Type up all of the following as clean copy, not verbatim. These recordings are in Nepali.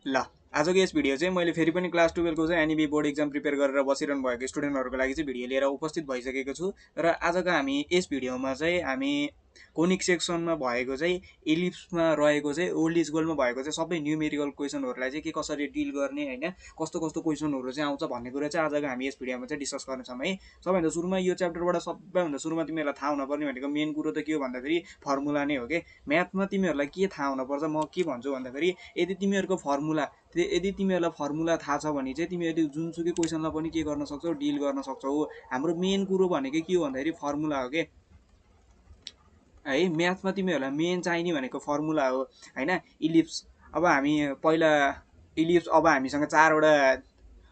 ल आजको यस भिडियो चाहिँ मैले फेरि पनि क्लास 12 को चाहिँ एनइबी बोर्ड एक्जाम प्रिपेयर गरेर बसिरहनु भएको स्टुडेन्टहरूको लागि चाहिँ भिडियो लिएर उपस्थित भइसकेको छु। र आजको हामी यस भिडियोमा चाहिँ हामी कोनिक सेक्सनमा भएको चाहिँ इलिप्समा रहेको चाहिँ ओल्ड इज गोल्डमा भएको चाहिँ सबै न्युमेरिकल क्वेसनहरूलाई चाहिँ के कसरी डिल गर्ने होइन, कस्तो कस्तो क्वेसनहरू चाहिँ आउँछ भन्ने कुरा चाहिँ आजको हामी यस भिडियोमा चाहिँ डिस्कस गर्नेछौँ है। सबैभन्दा सुरुमा यो च्याप्टरबाट सबैभन्दा सुरुमा तिमीहरूलाई थाहा हुनुपर्ने भनेको मेन कुरो त के हो भन्दाखेरि फर्मुला नै हो कि। म्याथमा तिमीहरूलाई के थाहा हुनुपर्छ, म के भन्छु भन्दाखेरि यदि तिमीहरूको फर्मुला यदि तिमीहरूलाई फर्मुला थाहा छ भने चाहिँ तिमीहरूले जुनसुकै क्वेसनलाई पनि के गर्न सक्छौ, डिल गर्न सक्छौ। हाम्रो मेन कुरो भनेको के हो भन्दाखेरि फर्मुला हो कि है। म्याथमा तिमीहरूलाई मेन चाहिने भनेको फर्मुला हो होइन। इलिप्स अब हामी पहिला इलिप्स अब हामीसँग चारवटा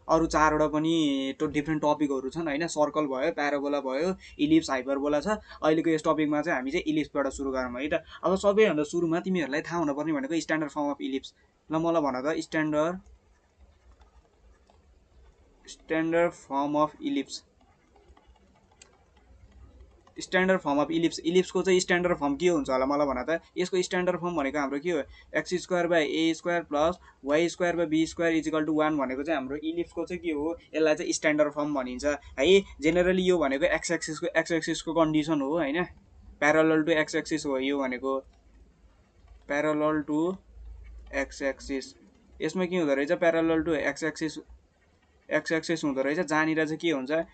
अरू चारवटा पनि डिफ्रेन्ट टपिकहरू छन् होइन। सर्कल भयो, प्याराबोला भयो, इलिप्स, हाइपरबोला छ। अहिलेको यस टपिकमा चाहिँ हामी चाहिँ इलिप्सबाट सुरु गरौँ है त। अब सबैभन्दा सुरुमा तिमीहरूलाई थाहा हुनुपर्ने भनेको स्ट्यान्डर्ड फर्म अफ इलिप्स। ल मलाई भन त standard form of ellipse. Standard form of ellipse, इलिप्सको चाहिँ स्ट्यान्डर्ड फर्म के हुन्छ होला मलाई भन त। यसको स्ट्यान्डर्ड फर्म भनेको हाम्रो के हो, x square by A square plus y square by be square equal to 1 भनेको चाहिँ हाम्रो इलिप्सको चाहिँ के हो, यसलाई चाहिँ स्ट्यान्डर्ड फर्म भनिन्छ है। जेनरली यो भनेको एक्स एक्सिसको कन्डिसन हो होइन। प्यारलल टु एक्स एक्सिस हो यो भनेको, प्यारलल टु एक्स एक्सिस। यसमा के हुँदो रहेछ, प्यारलल टु एक्स एक्सिस हुँदो रहेछ, जहाँनिर चाहिँ के हुन्छ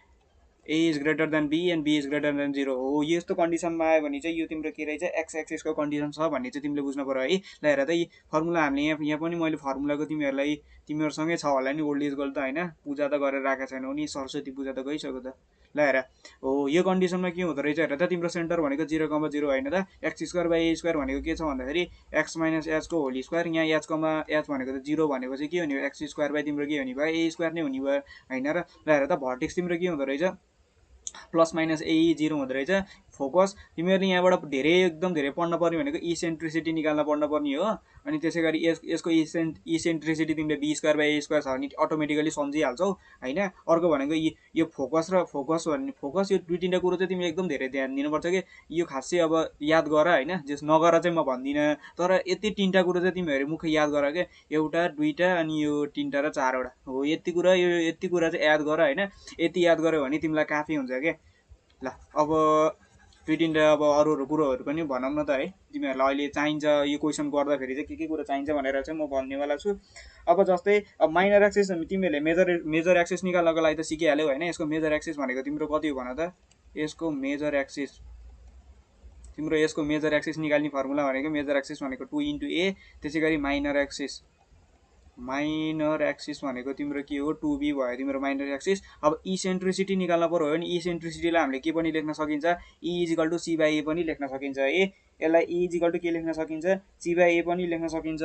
A is greater than B and B is greater than 0 हो। यस्तो कन्डिसनमा आयो भने चाहिँ यो तिम्रो के रहेछ, एक्स एक्सिसको कन्डिसन छ भन्ने चाहिँ तिमीले बुझ्नु पऱ्यो है। ल हेर त यी फर्मुला हामीले यहाँ पनि मैले फर्मुलाको तिमीहरूसँगै छ होला नि ओल्ड इज गोल्ड त होइन। पूजा त गरेर राखेको छैनौ नि, सरस्वती पूजा त गइसक्यो त। ल हेर हो यो कन्डिसनमा के हुँदो रहेछ हेर त, तिम्रो सेन्टर भनेको 0,0 होइन त। X square by A square भनेको के छ भन्दाखेरि एक्स माइनस एचको होल स्क्वायर। यहाँ एचकोमा एच भनेको त 0 भनेको चाहिँ के हुने भयो, एक्स स्क्वायर बाई तिम्रो के हुने भयो, ए स्क्वायर नै हुने भयो होइन र। ल हेर त भर्टेक्स तिम्रो के हुँदो रहेछ, प्लस माइनस ए 0 हुँदो रहेछ। फोकस तिमीहरूले यहाँबाट धेरै एकदम धेरै पढ्न पर्ने भनेको इसेन्ट्रिसिटी निकाल्न पढ्न पर्ने हो। अनि त्यसै गरी यसको इसेन्ट्रिसिटी तिमीले b square by A square छ भने अटोमेटिकली सम्झिहाल्छौ होइन। अर्को भनेको यो फोकस र फोकस यो दुई तिनवटा कुरो चाहिँ तिमीले एकदम धेरै ध्यान दिनुपर्छ कि। यो खासै अब याद गर होइन, जस नगर चाहिँ म भन्दिनँ, तर यति तिनवटा कुरो चाहिँ तिमीहरू मुख्य याद गर क्या। एउटा दुईवटा अनि यो तिनवटा र चारवटा हो, यति कुरा चाहिँ याद गर होइन। यति याद गऱ्यो भने तिमीलाई काफी हुन्छ क्या। ल अब दुई तिनवटा अब अरू कुरोहरू पनि भनौँ न त है। तिमीहरूलाई अहिले चाहिन्छ यो क्वेसन गर्दाखेरि चाहिँ के कुरा चाहिन्छ भनेर चाहिँ म भन्नेवाला छु। अब जस्तै अब माइनर एक्सिस तिमीहरूले मेजर एक्सिस निकाल्नको लागि त सिकिहाल्यौ होइन। यसको मेजर एक्सिस भनेको तिम्रो कति हो भन त। यसको मेजर एक्सिस निकाल्ने फर्मुला भनेको मेजर एक्सिस भनेको 2 इन्टु ए, त्यसै गरी माइनर एक्सिस भनेको तिम्रो के हो 2b भयो तिम्रो माइनर एक्सिस। अब इसेन्ट्रिसिटी निकाल्न पर्यो भने इसेन्ट्रिसिटीलाई हामीले के पनि लेख्न सकिन्छ, E equal to see by ए पनि लेख्न सकिन्छ है। यसलाई ई इजिकल टु के लेख्न सकिन्छ, सी बाई ए पनि लेख्न सकिन्छ।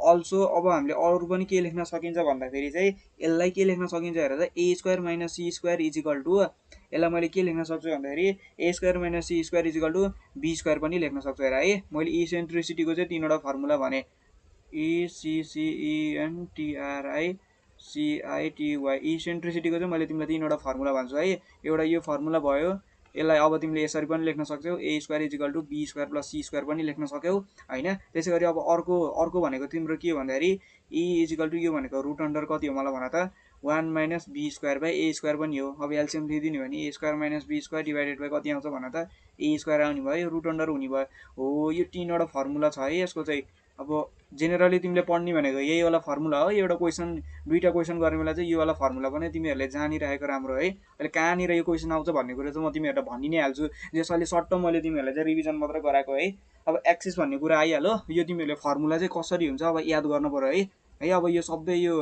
अल्सो अब हामीले अरू पनि के लेख्न सकिन्छ भन्दाखेरि चाहिँ यसलाई के लेख्न सकिन्छ हेर त, A square minus C square equal to, यसलाई मैले के लेख्न सक्छु भन्दाखेरि A square minus C square equal to B square पनि लेख्न सक्छु हेर है। मैले इसेन्ट्रिसिटीको चाहिँ तीनवटा फर्मुला भने, इसिसिइएनटिआरआई इसेन्ट्रिसिटीको चाहिँ मैले तिमीलाई तीनवटा फर्मुला भन्छु है। एउटा यो फर्मुला भयो, यसलाई अब तिमीले यसरी पनि लेख्न सक्छौ, A square equal to B square plus C square पनि लेख्न सक्यौ होइन। त्यसै गरी अब अर्को भनेको तिम्रो के हो भन्दाखेरि ई इजिकल टु यो भनेको रुट अन्डर कति हो मलाई भन त, 1 minus B square by A square पनि हो। अब एलसिएम लिइदिने भने A square minus B square divided by कति आउँछ भन त, ए स्क्वायर आउने भयो, रुट अन्डर हुने भयो हो। यो तीनवटा फर्मुला छ है यसको चाहिँ। अब जेनरली तिमीले पढ्ने भनेको यही वाला फर्मुला हो। एउटा क्वेसन दुईवटा क्वेसन गर्ने बेला चाहिँ यो वाला फर्मुला पनि तिमीहरूले जानिरहेको राम्रो है। अहिले कहाँनिर यो क्वेसन आउँछ भन्ने कुरा चाहिँ म तिमीहरूलाई भनि नै हाल्छु। जस अहिले सर्ट टर्म मैले तिमीहरूलाई चाहिँ रिभिजन मात्र गराएको है। अब एक्सिस भन्ने कुरा आइहाल्यो, यो तिमीहरूले फर्मुला चाहिँ कसरी हुन्छ अब याद गर्नु पऱ्यो है। अब यो सबै यो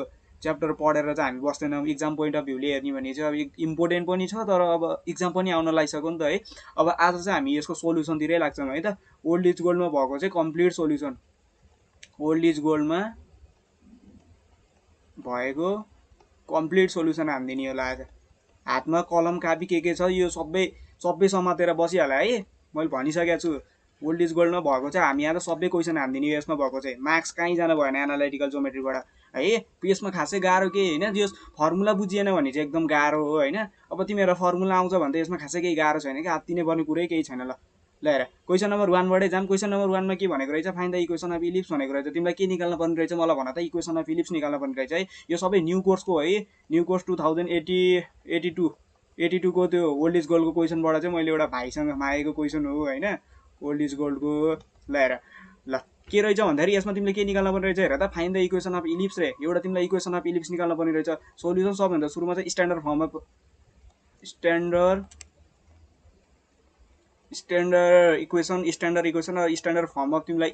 च्याप्टर पढेर चाहिँ हामी बस्दैनौँ। इक्जाम पोइन्ट अफ भ्यूले हेर्ने भने चाहिँ अब इम्पोर्टेन्ट पनि छ, तर अब इक्जाम पनि आउन लागिसक्यो नि त है। अब आज चाहिँ हामी यसको सोल्युसनतिरै लाग्छौँ है त। ओल्ड इज गोल्डमा भएको चाहिँ कम्प्लिट सोल्युसन, ओल्ड इज गोल्डमा भएको कम्प्लिट सोल्युसन हानिदिने होला आज। हातमा कलम कापी के छ यो सबै समातेर बसिहाल्यो है। मैले भनिसकेको छु ओल्ड इज गोल्डमा भएको चाहिँ हामी यहाँ त सबै क्वेसन हानिदिने हो। यसमा भएको चाहिँ मार्क्स कहीँ जानु भएन एनालाइटिकल जोमेट्रीबाट है। यसमा खासै गाह्रो केही होइन, यो फर्मुला बुझिएन भने चाहिँ एकदम गाह्रो हो होइन। अब तिमीहरूलाई फर्मुला आउँछ भने त यसमा खासै केही गाह्रो छैन कि, हात्तिने पर्ने कुरै केही छैन। ल ल हेर क्वेसन नम्बर 1 बाटै जाम क्वेसन नम्बर 1 मा के भनेको रहेछ find the equation of ellipse भनेको रहेछ तिमीलाई के निकाल्न पर्ने रहेछ मलाई भन त इक्वेसन अफ इलिप्स निकाल्न पर्ने रहेछ है यो सबै न्यू कोर्सको है न्यू कोर्स 2082 82 को त्यो ओल्ड इज गोल्डको क्वेसनबाट चाहिँ मैले एउटा भाइसँग मागेको क्वेसन हो हैन ओल्ड इज गोल्डको ल हेर ल के रहेछ भन्दाखेरि यसमा तिमीले के निकाल्न पर्ने रहेछ हेर त find the equation of ellipse रे एउटा तिमीलाई इक्वेसन अफ इलिप्स निकाल्न पर्ने रहेछ सोल्युसन सबभन्दा सुरुमा चाहिँ स्ट्यान्डर्ड फर्ममा स्ट्यान्डर्ड इक्वेसन र स्ट्यान्डर्ड फर्म अफ तिमीलाई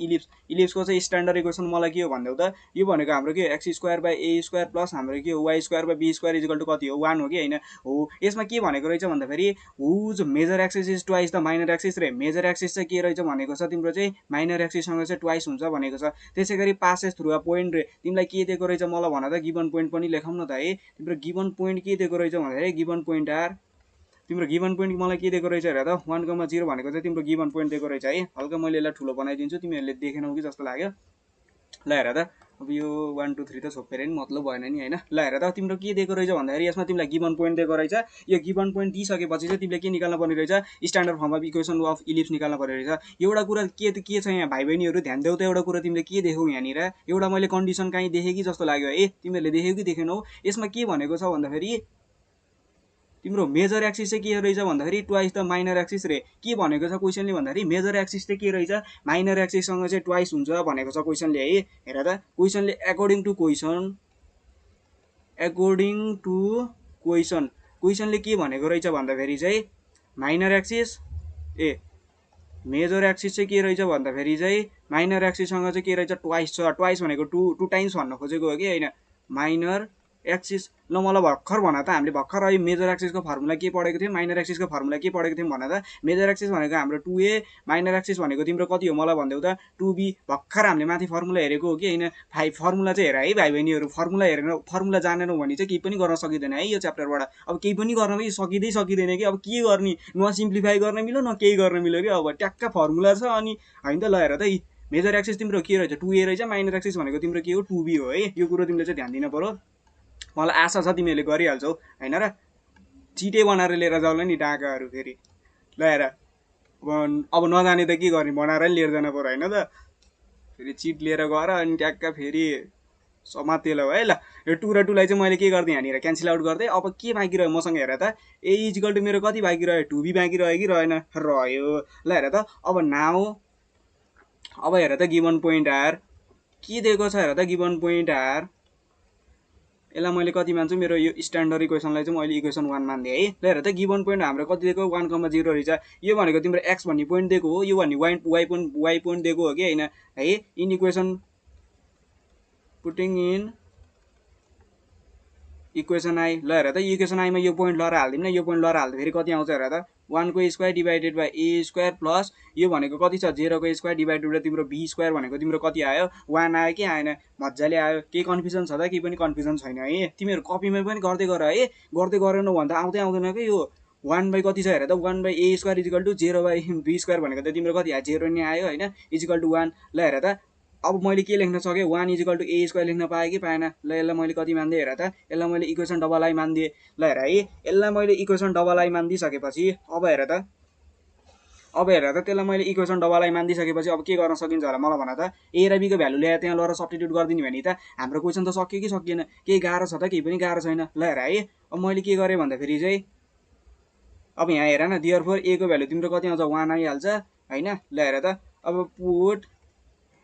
इलिप्सको चाहिँ स्ट्यान्डर्ड इक्वेसन मलाई के हो भन्देऊ त यो भनेको हाम्रो के x square by A square plus हाम्रो के हो y square by be square equal to कति हो 1 हो कि होइन हो यसमा के भनेको रहेछ भन्दाखेरि whose major axis is twice the minor axis रे मेजर एक्सिस चाहिँ के रहेछ भनेको छ तिम्रो चाहिँ माइनर एक्सिससँग चाहिँ ट्वाइस हुन्छ भनेको छ त्यसै गरी पासेस थ्रु अ पोइन्ट रे तिमीलाई के दिएको रहेछ मलाई भन त गिभन पोइन्ट पनि लेखौँ न त है तिम्रो गिभन पोइन्ट के दिएको रहेछ भन्दाखेरि गिभन पोइन्ट आर तिम्रो गिभन पोइन्ट मलाई के दिएको रहेछ हेर त 1,0 भनेको चाहिँ तिम्रो गिभन पोइन्ट दिएको रहेछ है हल्का मैले यसलाई ठुलो बनाइदिन्छु तिमीहरूले देखेनौ कि जस्तो लाग्यो ल हेर त अब यो 1 2 3 त छोपेर नि मतलब भएन नि हैन ल हेर त तिम्रो के दिएको रहेछ भन्दाखेरि यसमा तिमीलाई गिभन पोइन्ट दिएको रहेछ यो गिभन पोइन्ट दिइसकेपछि चाहिँ तिमीले के निकाल्न पर्ने रहेछ standard form of equation of ellipse निकाल्न पर्ने रहेछ एउटा कुरा के छ यहाँ भाइ बहिनीहरू ध्यान देऊ त एउटा कुरा तिमीले के देख्यौ यहाँनिर एउटा मैले कन्डिसन काहीँ देखेँ कि जस्तो लाग्यो है तिमीहरूले देख्यौ कि देखेनौ यसमा के भनेको छ भन्दाखेरि तिम्रो मेजर एक्सिस चाहिँ के रहेछ भन्दाखेरि ट्वाइस द माइनर एक्सिस रे के भनेको छ क्वेसनले भन्दाखेरि मेजर एक्सिस चाहिँ के रहेछ माइनर एक्सिससँग चाहिँ ट्वाइस हुन्छ भनेको छ क्वेसनले है हेर त क्वेसनले अकर्डिङ टु क्वेसनले के भनेको रहेछ भन्दाखेरि चाहिँ माइनर एक्सिस मेजर एक्सिस चाहिँ के रहेछ भन्दाखेरि चाहिँ माइनर एक्सिससँग चाहिँ के रहेछ ट्वाइस छ ट्वाइस भनेको टु टाइम्स भन्न खोजेको हो कि होइन माइनर एक्सिस ल मलाई भर्खर भन त हामीले भर्खर अहिले मेजर एक्सिसको फर्मुला के पढेको थियौँ माइनर एक्सिसको फर्मुला के पढेको थियौँ भन त मेजर एक्सिस भनेको हाम्रो 2a माइनर एक्सिस भनेको तिम्रो कति हो मलाई भन्देऊ त 2b भर्खर हामीले माथि फर्मुला हेरेको हो कि होइन फर्मुला चाहिँ हेर है भाइ बहिनीहरू फर्मुला जानेनौ भने चाहिँ केही पनि गर्न सकिँदैन है यो च्याप्टरबाट अब केही पनि गर्न सकिँदैन कि अब के गर्ने न सिम्प्लिफाई गर्न मिल्यो न केही गर्न मिल्यो कि अब ट्याक्क फर्मुला छ अनि होइन त ल हेर त मेजर एक्सिस तिम्रो के रहेछ 2a रहेछ माइनर एक्सिस भनेको तिम्रो के हो 2b हो है यो कुरो तिमीले चाहिँ ध्यान दिन पर्यो मलाई आशा छ तिमीहरूले गरिहाल्छौ होइन र चिटे बनाएर लिएर जाउला नि डाकाहरू फेरि ल हेर अब नजाने त के गर्ने बनाएर लिएर जानु पर्यो होइन त फेरि चिट लिएर गएर अनि ट्याक्क फेरि समातेल है ल यो 2 र 2 लाई चाहिँ मैले के गर्दै यहाँनिर क्यान्सल आउट गर्दै अब के बाँकी रह्यो मसँग हेर त ए इजिकल टु मेरो कति बाँकी रह्यो 2b बाँकी रह्यो कि रहेन रह्यो ल हेर त अब हेर त गिभन पोइन्ट आर के दिएको छ हेर त गिभन पोइन्ट आर यसलाई मैले कति मान्छु मेरो यो स्ट्यान्डर्ड इक्वेसनलाई चाहिँ मैले इक्वेसन 1 मान्दिएँ है ल हेर त गिभन पोइन्ट हाम्रो कति दिएको 1,0 रहेछ यो भनेको तिम्रो एक्स भन्ने पोइन्ट दिएको हो यो भन्ने वाइ पोइन्ट दिएको हो कि होइन है in equation putting in equation I ल हेर त इक्वेसन आईमा यो पोइन्ट लएर हाल्दिउँ न यो पोइन्ट लएर हाल्दा फेरि कति आउँछ हेर त 1 को square divided by A square plus यो भनेको कति छ 0 को स्क्वायर डिभाइडेड बाई तिम्रो बी स्क्वायर भनेको तिम्रो कति आयो 1 आयो कि आएन मजाले आयो केही कन्फ्युजन छ त केही पनि कन्फ्युजन छैन है तिमीहरू कपीमा पनि गर्दै गर है गर्दै गरेनौ भन्दा आउँदैन कि यो 1 बाई कति छ हेर त 1 by A square equal to 0 by be square भनेको त तिम्रो कति आयो 0 नै आयो होइन इजिकल टु 1 ल हेर त अब मैले के लेख्न सकेँ 1 इजिकल टु ए स्क्वायर लेख्न पाएँ कि पाएन ल यसलाई मैले कति मान्दिएँ हेर त यसलाई मैले इक्वेसन डबल आई मान्दिएँ ल हेर है यसलाई मैले इक्वेसन डबल आई मानिदिइसकेपछि अब हेर त त्यसलाई मैले इक्वेसन डबल आई मानिदिइसकेपछि अब के गर्न सकिन्छ होला मलाई भन त ए र बीको भ्यालु ल्याएर त्यहाँ लएर सब्स्टिट्युट गरिदिने भने त हाम्रो क्वेसन त सकियो कि सकिएन केही गाह्रो छ त केही पनि गाह्रो छैन ल हेर है अब मैले के गरेँ भन्दाखेरि चाहिँ अब यहाँ हेर न देयरफोर ए को भ्यालु तिम्रो कति आउँछ 1 आइहाल्छ होइन ल हेर त अब put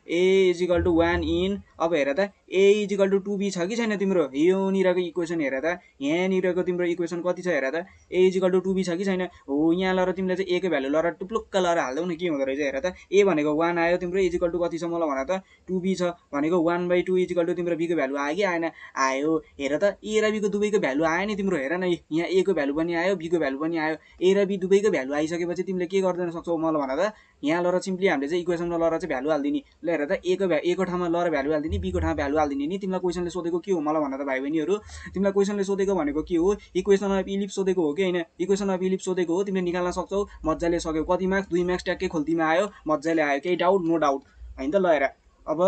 A equal to 1 in अब हेर त ए इजिकल टु 2b छ कि छैन तिम्रो योनिरको इक्वेसन हेर त यहाँनिरको तिम्रो इक्वेसन कति छ हेर त ए इजिकल टु 2b छ कि छैन हो यहाँ लएर तिमीले चाहिँ ए को भ्यालु लएर टुप्लुक्क लएर हाल्दैौ न के हुँदो रहेछ हेर त ए भनेको 1 आयो तिम्रो इजिकल टु कति छ मलाई भन त 2b छ भनेको 1/2 इजिकल टु तिम्रो b को भ्यालु आयो कि आएन आयो हेर त ए र b को दुवैको भ्यालु आयो नि तिम्रो हेर न यहाँ ए को भ्यालु पनि आयो b को भ्यालु पनि आयो ए र b दुवैको भ्यालु आइसकेपछि तिमीले के गर्दैन सक्छौ मलाई भन त यहाँ लएर सिम्पली हामीले चाहिँ इक्वेसनमा लएर चाहिँ भ्यालु हाल्दिने ल हेर त ए को ठाउँमा लएर भ्यालु हाल्दिने बी को ठाउँमा भ्यालु हाल्दिने नि तिमीलाई क्वेसनले सोधेको के हो मलाई भन त भाइ बहिनीहरू तिमीलाई क्वेसनले सोधेको भनेको के हो इक्वेसन अफ इलिप्स सोधेको हो कि होइन इक्वेसन अफ इलिप्स सोधेको हो तिमीले निकाल्न सक्छौ मजाले सक्यौ कति मार्क्स 2 मार्क्स ट्याक्कै खोल्तीमा आयो मजाले आयो केही डाउट नो डाउट होइन त ल हेर अब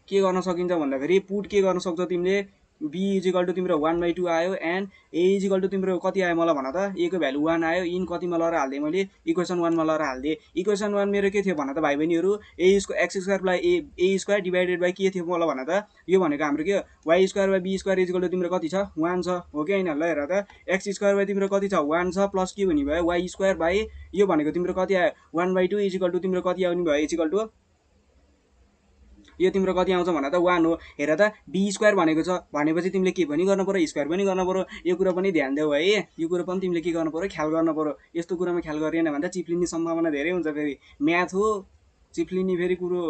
के गर्न सकिन्छ भन्दाखेरि पुट के गर्न सक्छौ तिमीले बी इजिकल टु तिम्रो 1/2 आयो एन्ड ए इजिकल टु तिम्रो कति आयो मलाई भन त ए को भ्यालु 1 आयो इन कतिमा लगेर हाल्दिएँ मैले इक्वेसन 1 मा लगेर हाल्दिएँ इक्वेसन 1 मेरो के थियो भन त भाइ बहिनीहरू x square plus a square divided by के थियो मलाई भन त यो भनेको हाम्रो के y square by be square equal to तिम्रो कति छ 1 छ हो कि हैन ल हेर त एक्स स्क्वायर बाई तिम्रो कति छ 1 छ प्लस के हुने भयो वाइ स्क्वायर बाई यो भनेको तिम्रो कति आयो 1/2 इजिकल टु तिम्रो कति आउने भयो इजिकल टु यो तिम्रो कति आउँछ भन त 1 हो हेर त बी स्क्वायर भनेको छ भनेपछि तिमीले के पनि गर्नु पर्यो स्क्वायर पनि गर्नु पर्यो यो कुरा पनि ध्यान देऊ है यो कुरा पनि तिमीले के गर्नु पर्यो ख्याल गर्नु पर्यो यस्तो कुरामा ख्याल गरिएन भने त चिप्लिने सम्भावना धेरै हुन्छ फेरि म्याथ हो चिप्लिने फेरि कुरो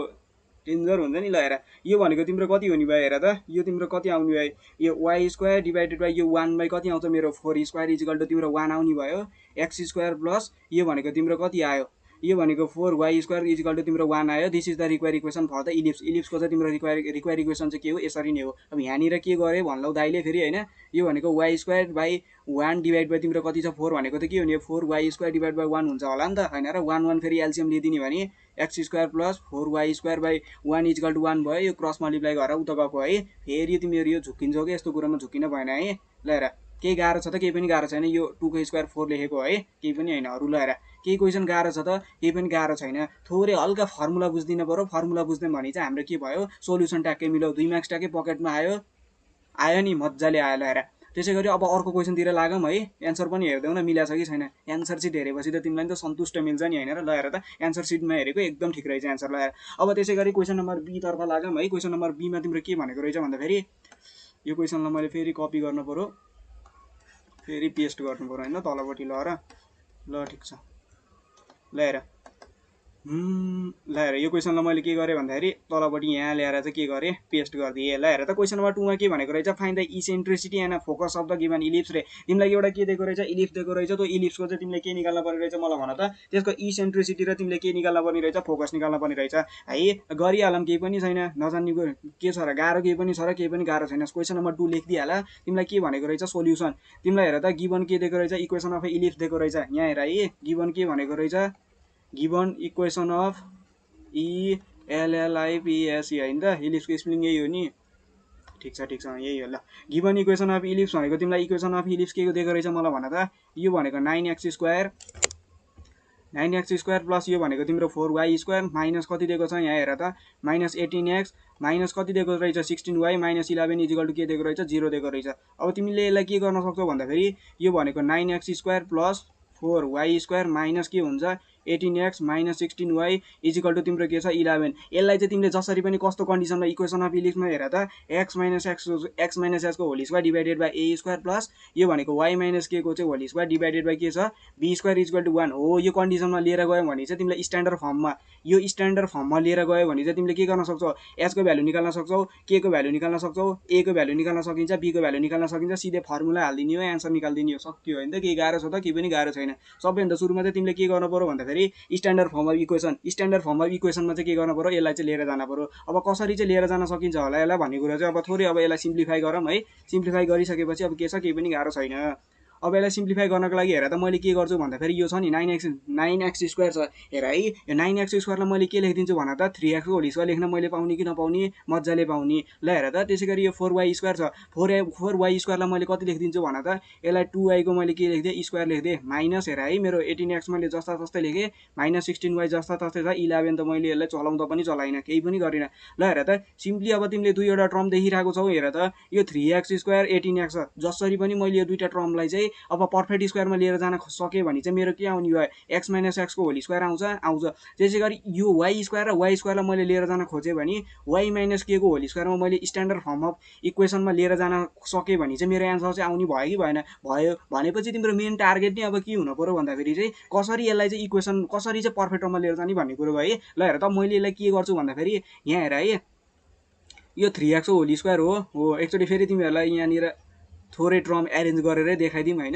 डेन्जर हुन्छ नि ल हेर यो भनेको तिम्रो कति हुने भयो हेर त यो तिम्रो कति आउने भयो यो वाइ स्क्वायर डिभाइडेड बाई यो 1 बाई कति आउँछ मेरो 4 स्क्वायर इजिकल टु तिम्रो 1 आउने भयो एक्स स्क्वायर प्लस यो भनेको तिम्रो कति आयो यो भनेको 4y स्क्वायर इजिकल टु तिम्रो 1 आयो this is the require equation for the इलिप्सको चाहिँ तिम्रो रिक्वायर इक्वेसन चाहिँ के हो यसरी नै हो अब यहाँनिर के गरे भन्लौ दाइले फेरि हैन यो भनेको y square by 1 divide by तिम्रो कति छ 4 भनेको त के हुने 4y स्क्वायर डिभाइड बाई 1 हुन्छ होला नि त हैन र 1 1 फेरि एलसिएम लिदिने भने x square plus 4y square by 1 is equal to 1 भयो यो क्रस मल्टिप्लाई गरेर उता गएको है फेरि तिमीहरू यो झुकिन्छौ के यस्तो कुरामा झुकिन भएन है ल हेर केही गाह्रो छ त केही पनि गाह्रो छैन यो 2 को स्क्वायर 4 लेखेको है केही पनि हैन अरु ल हेर केही क्वेसन गाह्रो छ त केही पनि गाह्रो छैन थोरै हल्का फर्मुला बुझ्दिन पर्यो फर्मुला बुझ्दै भने चाहिँ हाम्रो के भयो सोलुसन ट्याक्कै मिलाउ 2 मार्क्स ट्याक्कै पकेटमा आयो नि मज्जाले आयो ल हेर त्यसै गरी अब अर्को क्वेसनतिर लागौँ है एन्सर पनि हेर्दैौ न मिला छ कि छैन एन्सर सिट हेरेपछि त तिमीलाई त सन्तुष्ट मिल्छ नि हैन र ल हेर त एन्सर सिटमा हेरेको एकदम ठिक रहेछ एन्सर ल हेर अब त्यसै गरी क्वेसन नम्बर बी तर्फ लागौँ है क्वेसन नम्बर बी मा तिम्रो के भनेको रहेछ भन्दा फेरि यो क्वेसनलाई मैले फेरि कपी गर्न पर्यो फेरि पेस्ट गर्नु पर्यो हैन तलपट्टि ल ठिक छ ल हेर ल हेर यो क्वेसनलाई मैले के गरेँ भन्दाखेरि तलपट्टि यहाँ ल्याएर चाहिँ के गरेँ पेस्ट गरिदिएँ ल हेर त क्वेसन नम्बर 2 मा के भनेको रहेछ find the eccentricity and focus of the given ellipse रे तिमीलाई एउटा के दिएको रहेछ इलिप्स दिएको रहेछ त्यो इलिप्सको चाहिँ तिमीले के निकाल्न पर्ने रहेछ मलाई भन त त्यसको इसेन्ट्रिसिटी र तिमीले के निकाल्न पर्ने रहेछ फोकस निकाल्न पर्ने रहेछ है गरिहालौँ केही पनि छैन नजान्ने के छ र गाह्रो केही पनि छ र केही पनि गाह्रो छैन क्वेसन नम्बर 2 लेखिदिइहाल तिमीलाई के भनेको रहेछ सोल्युसन तिमीलाई हेर त गिभन के दिएको रहेछ इक्वेसन अफ इलिप्स दिएको रहेछ यहाँ हेर है गिभन के भनेको रहेछ गिभन इक्वेसन अफ इएलएलआइपिएसई हैन त इलिप्सको स्पेलिङ यही हो नि ठिक छ यही हो ल गिभन इक्वेसन अफ इलिप्स भनेको तिमीलाई इक्वेसन अफ इलिप्स के दिएको रहेछ मलाई भन त यो भनेको 9x स्क्वायर प्लस यो भनेको तिम्रो 4y स्क्वायर माइनस कति दिएको छ यहाँ हेर त माइनस 18x माइनस कति दिएको रहेछ 16y माइनस 11 इजिकल टु के दिएको रहेछ 0 दिएको रहेछ अब तिमीले यसलाई के गर्न सक्छौ भन्दाखेरि यो भनेको 9x square plus 4y square minus के हुन्छ 18x minus 16y equal to तिम्रो के छ 11 यसलाई चाहिँ तिमीले जसरी पनि कस्तो कन्डिसनमा इक्वेसन अफ इलिप्समा हेर त x माइनस x को whole square divided by a square plus यो भनेको y माइनस k को चाहिँ होल स्क्वायर डिभाइडेड बाई के छ b स्क्वायर इजिकल टु 1 हो यो कन्डिसनमा लिएर गयो भने चाहिँ तिमीले स्ट्यान्डर्ड फर्ममा लिएर गयो भने चाहिँ तिमीले के गर्न सक्छौ h को भ्यालु निकाल्न सक्छौ k को भ्यालु निकाल्न सक्छौ a को भ्यालु निकाल्न सकिन्छ b को भ्यालु निकाल्न सकिन्छ सिधै फर्मुला हाल्दिने हो एन्सर निकाल्दिने हो सक्यो हैन त केही गाह्रो छ त केही पनि गाह्रो छैन सबैभन्दा सुरुमा चाहिँ तिमीले के गर्नु पर्यो भन्दाखेरि स्ट्यान्डर्ड फर्म अफ इक्वेसनमा चाहिँ के गर्नु पर्यो यसलाई चाहिँ लिएर जानु पर्यो अब कसरी चाहिँ लिएर जान सकिन्छ होला यसलाई भन्ने कुरा चाहिँ अब थोरै अब यसलाई सिम्प्लिफाई गरौँ है सिम्प्लिफाई गरिसकेपछि अब के छ केही पनि गाह्रो छैन अब यसलाई सिम्प्लिफाई गर्नको लागि हेर त मैले के गर्छु भन्दाखेरि यो छ नि 9x स्क्वायर छ हेर है यो 9x स्क्वायरलाई मैले के लेखिदिन्छु भन त 3x को होल स्क्वायर लेख्न मैले पाउने कि नपाउने मजाले पाउने ल हेर त त्यसैगरी यो 4y स्क्वायर छ 4y स्क्वायरलाई मैले कति लेखिदिन्छु भन त यसलाई 2y को मैले के लेख्दिएँ स्क्वायर लेख्दिएँ माइनस हेर है मेरो 18x मैले जस्ता तस्तै लेखेँ माइनस 16y जस्ता तस्तै छ 11 त मैले यसलाई चलाउँदा पनि चलाइन केही पनि गरिन ल हेर त सिम्पली अब तिमीले दुईवटा टर्म देखिरहेको छौ हेर त यो 3x स्क्वायर 18x छ जसरी पनि मैले यो दुईटा टर्मलाई चाहिँ अब पर्फेक्ट स्क्वायरमा लिएर जान सके भने चाहिँ मेरो के आउने भयो x माइनस x को होल स्क्वायर आउँछ त्यसैगरी यो y स्क्वायर र y स्क्वायरलाई मैले लिएर जान खोजेँ भने y माइनस k को होल स्क्वायरमा मैले स्ट्यान्डर्ड फर्म अफ इक्वेसनमा लिएर जान सके भने चाहिँ मेरो एन्सर चाहिँ आउने भयो कि भएन भयो भनेपछि तिम्रो मेन टार्गेट नै अब के हुनु पर्यो भन्दाखेरि चाहिँ कसरी यसलाई चाहिँ इक्वेसन कसरी चाहिँ पर्फेक्ट फर्ममा लिएर जाने भन्ने कुरो भयो है ल हेर त मैले यसलाई के गर्छु भन्दाखेरि यहाँ हेर है यो 3x को होल स्क्वायर हो एकचोटि फेरि तिमीहरूलाई यहाँनिर थोरै टर्म एरेन्ज गरेरै देखाइदिउँ हैन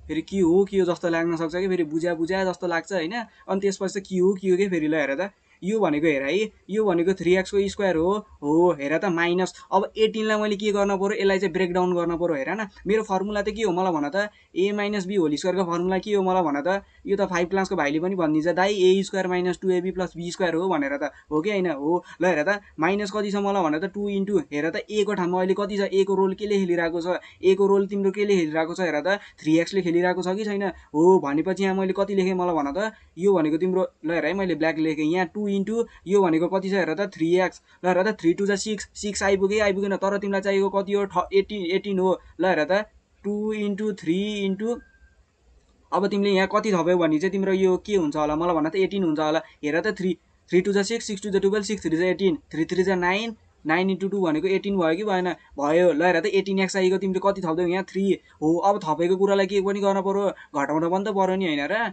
फेरि के हो जस्तो लाग्न सक्छ कि फेरि बुझ्या जस्तो लाग्छ हैन अनि त्यसपछि के हो के फेरि ल हेर त यो भनेको हेर है, यो भनेको 3x को स्क्वायर हो हेर त माइनस। अब 18 लाई मैले के गर्न पर्यो, यसलाई चाहिँ ब्रेक डाउन गर्न पर्यो। हेर न मेरो फर्मुला त के हो मलाई भन त, a minus b whole square को फर्मुला के हो मलाई भन त। यो त 5 क्लासको भाइले पनि भनिदिन्छ दाइ a square minus 2ab plus b square हो भनेर त, हो कि होइन हो। ल हेर त माइनस कति छ मलाई भन त 2 इन्टु हेर त a को ठाउँमा अहिले कति छ, a को रोल केले खेलिरहेको छ, a को रोल तिम्रो केले खेलिरहेको छ हेर त 3x ले खेलिरहेको छ कि छैन हो। भनेपछि यहाँ मैले कति लेखेँ मलाई भन त, यो भनेको तिम्रो ल हेर है मैले ब्ल्याक लेखेँ यहाँ 2 इन्टु यो भनेको कति छ हेर त 3x। ल हेर त 3 2 जा 6, 6 आइपुगेन तर तिमीलाई चाहिएको कति हो 18 हो। ल हेर त 2 इन्टु 3 इन्टु अब तिमीले यहाँ कति थप्यौ भने चाहिँ तिम्रो यो के हुन्छ होला मलाई भन त 18 हुन्छ होला। हेर त 3 3 2 जा 6, 6 2 जा 12, 6 3 जा 18, 3 3 जा 9, 9 इन्टु 2 भनेको 18 भयो कि भएन, भयो। ल हेर त 18x आइगयो, तिमीले कति थप्यौ यहाँ 3 हो। अब थपेको कुरालाई के पनि गर्न पर्यो, घटाउन पनि त पर्यो नि होइन र,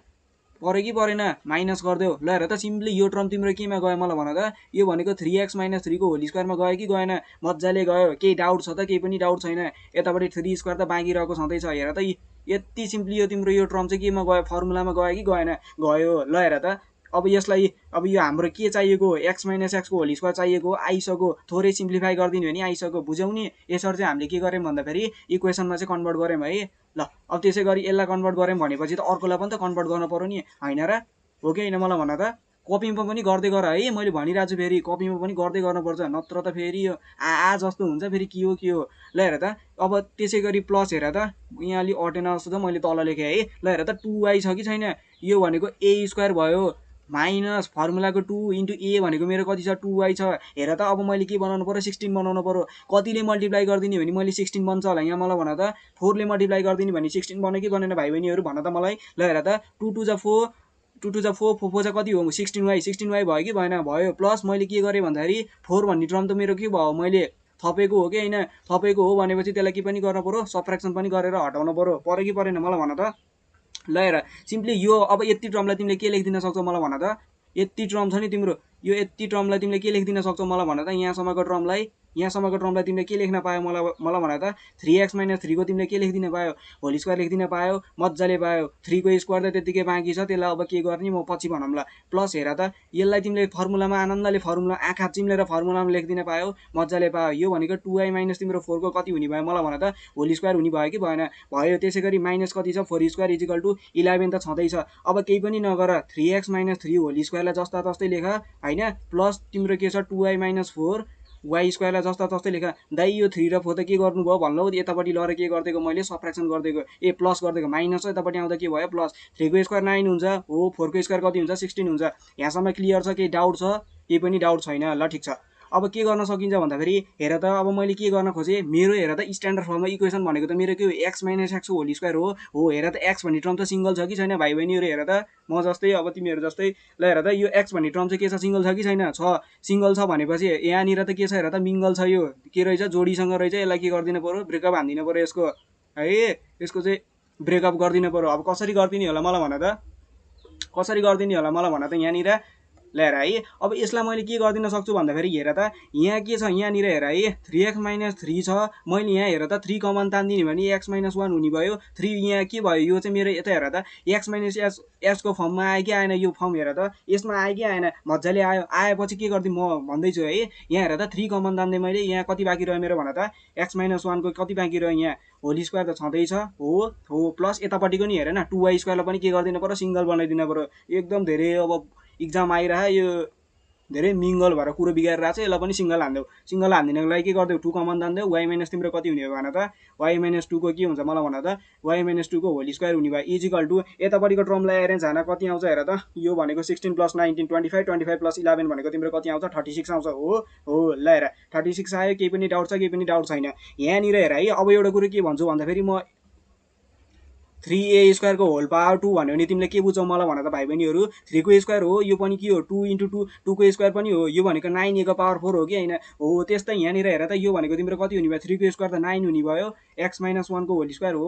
पर्यो कि परेन, माइनस गरिदेऊ। ल हेर त सिम्पली यो टर्म तिम्रो केमा गयो मलाई भन त, यो भनेको 3x माइनस 3 को होल स्क्वायरमा गयो कि गएन, मजाले गयो। केही डाउट छ त, केही पनि डाउट छैन। यतापट्टि 3 स्क्वायर त बाँकी रहेको छँदैछ। हेर त यति सिम्पली यो तिम्रो यो टर्म चाहिँ केमा गयो, फर्मुलामा गयो कि गएन, गयो। ल हेर त अब यसलाई अब यो हाम्रो के चाहिएको, x माइनस x को होल स्क्वायर चाहिएको, आइसक्यो। थोरै सिम्प्लिफाई गरिदिने भने आइसक्यो, बुझ्यौ नि। यसरी चाहिँ हामीले के गर्यौँ भन्दाखेरि इक्वेसनमा चाहिँ कन्भर्ट गर्यौँ है। ल अब त्यसै गरी यसलाई कन्भर्ट गर्यौँ भनेपछि त अर्कोलाई पनि त कन्भर्ट गर्न पर्यो नि होइन र, हो कि होइन मलाई भन त। कपीमा पनि गर्दै गर है, मैले भनिरहेको छु फेरि कपीमा पनि गर्दै गर्नुपर्छ, नत्र त फेरि यो आ जस्तो हुन्छ, फेरि के हो के हो। ल हेर त अब त्यसै गरी प्लस हेर त यहाँ अलि अटेन जस्तो त मैले तल लेखेँ है। ल हेर त 2y छ कि छैन, यो भनेको a स्क्वायर भयो माइनस फर्मुलाको 2 इन्टु a भनेको मेरो कति छ 2y छ। हेर त अब मैले के बनाउनु पर्यो 16 बनाउनु पर्यो। कतिले मल्टिप्लाई गरिदिने भने मैले 16 बन्छ होला यहाँ मलाई भन त, 4 ले मल्टिप्लाई गरिदिने भने 16 बन्यो कि बनेन भाइ बहिनीहरू भन त मलाई। ल हेर त 2 2 जा 4, 2 2 जा 4, 4 4 जा कति हो 16y, 16y भयो कि भएन, भयो। प्लस मैले के गरेँ भन्दाखेरि 4 भन्ने टर्म त मेरो के भयो, मैले थपेको हो कि होइन, थपेको हो भनेपछि त्यसलाई के पनि गर्न पर्यो, सबट्र्याक्सन पनि गरेर हटाउनु पर्यो कि परेन मलाई भन त। ल हेर सिम्पली यो अब यति टर्मलाई तिमीले के लेखिदिन सक्छौ मलाई भन त, यति टर्म छ नि तिम्रो, यो यति टर्मलाई तिमीले के लेखिदिन सक्छौ मलाई भन त, यहाँसम्मको टर्मलाई तिमीले के लेख्न पायो मलाई भन त, 3x माइनस 3 को तिमीले के लेखिदिन पायो, होल स्क्वायर लेखिदिन पायो, मजाले पायो। 3 को स्क्वायर त त्यतिकै बाँकी छ, त्यसलाई अब के गर्ने म पछि भनौँला। प्लस हेर त यसलाई तिमीले फर्मुलामा आनन्दले फर्मुला आँखा चिम्लेर फर्मुलामा लेखिदिन पायो, मजाले पायो। यो भनेको 2y माइनस तिम्रो 4 को कति हुने भयो मलाई भन त, होल स्क्वायर हुने भयो कि भएन, भयो। त्यसै गरी माइनस कति छ 4 स्क्वायर इजिकल टु 11 त छँदैछ। अब केही पनि नगर, 3x माइनस 3 होल स्क्वायरलाई जस्ता तस्तै लेख होइन, प्लस तिम्रो के छ 2y माइनस 4 y स्क्वायरलाई जस्ता तस्तै लेख। दाइ यो 3 र 4 त के गर्नुभयो भन्नु, यतापट्टि लएर के गरिदिएको मैले सबट्र्याक्सन गरिदिएको, ए प्लस गरिदिएको, माइनस छ यतापट्टि आउँदा के भयो प्लस। 3 को स्क्वायर 9 हुन्छ हो, 4 को स्क्वायर कति हुन्छ 16 हुन्छ। यहाँसम्म क्लियर छ, केही डाउट छ, केही पनि डाउट छैन। ल ठिक छ, अब के गर्न सकिन्छ भन्दाखेरि हेर त अब मैले के गर्न खोजेँ, मेरो हेर त स्ट्यान्डर्ड फर्ममा इक्वेसन भनेको त मेरो के हो x minus x whole square हो। हेर त x भन्ने टर्म त सिङ्गल छ कि छैन भाइ बहिनीहरू, हेर त म जस्तै अब तिमीहरू जस्तै। ल हेर त यो x भन्ने टर्म चाहिँ के छ, सिङ्गल छ कि छैन, छ। सिङ्गल छ भनेपछि यहाँनिर त के छ हेर त मिङ्गल छ, यो के रहेछ जोडीसँग रहेछ, यसलाई के गरिदिनु पर्यो ब्रेकअप हानिदिनु पर्यो यसको है, यसको चाहिँ ब्रेकअप गरिदिनु पर्यो। अब कसरी गरिदिने होला मलाई भन त, कसरी गरिदिने होला मलाई भन त यहाँनिर। ल हेर है अब यसलाई मैले के गरिदिन सक्छु भन्दाखेरि हेर त यहाँ के छ, यहाँनिर हेर है 3x माइनस 3 छ, मैले यहाँ हेर त 3 कमन तानिदिने भने x माइनस 1 हुने भयो। 3 यहाँ के भयो, यो चाहिँ मेरो यता हेर त x माइनस s को फर्ममा आयो कि आएन, यो फर्म हेर त यसमा आयो कि आएन, मजाले आयो। आएपछि के गरिदिउँ म भन्दैछु है, यहाँ हेर त 3 कमन तान्दै मैले, यहाँ कति बाँकी रह्यो मेरो भन त, x माइनस 1 को कति बाँकी रह्यो, यहाँ होल स्क्वायर त छँदैछ हो, प्लस यतापट्टिको नि हेर न 2y स्क्वायरलाई पनि के गरिदिनु पर्यो, सिङ्गल बनाइदिनु पर्यो। एकदम धेरै अब इक्जाम आइरह यो धेरै मिङ्गल भएर कुरो बिगारेर आएको छ, यसलाई पनि सिङ्गल हान्देऊ। सिङ्गल हानिदिनको लागि के गरिदेऊ 2 कमन तान्देऊ, y माइनस तिम्रो कति हुने भयो भन त, y माइनस 2 को के हुन्छ मलाई भन त, y माइनस 2 को होल स्क्वायर हुने भयो इजिकल टु यतापट्टिको टर्मलाई एरेन्ज हान कति आउँछ हेर त, यो भनेको 16 प्लस 19 25, 25 प्लस 11 भनेको तिम्रो कति आउँछ 36 आउँछ हो। ल हेर 36 आयो, केही पनि डाउट छ, केही पनि डाउट छैन। यहाँनिर हेर है अब एउटा कुरो के भन्छु भन्दाखेरि म 3a स्क्वायर को होल पावर 2 भन्यो भने तिमीले के बुझ्छौ मलाई भन त भाइ बहिनीहरू, 3 को स्क्वायर हो, यो पनि के हो 2 इन्टु 2, 2 को स्क्वायर पनि हो, यो भनेको 9a को पावर 4 हो कि होइन हो। त्यस्तै यहाँनिर हेर त यो भनेको तिम्रो कति हुने भयो, 3 को स्क्वायर त 9 हुने भयो, x माइनस 1 को होल स्क्वायर हो।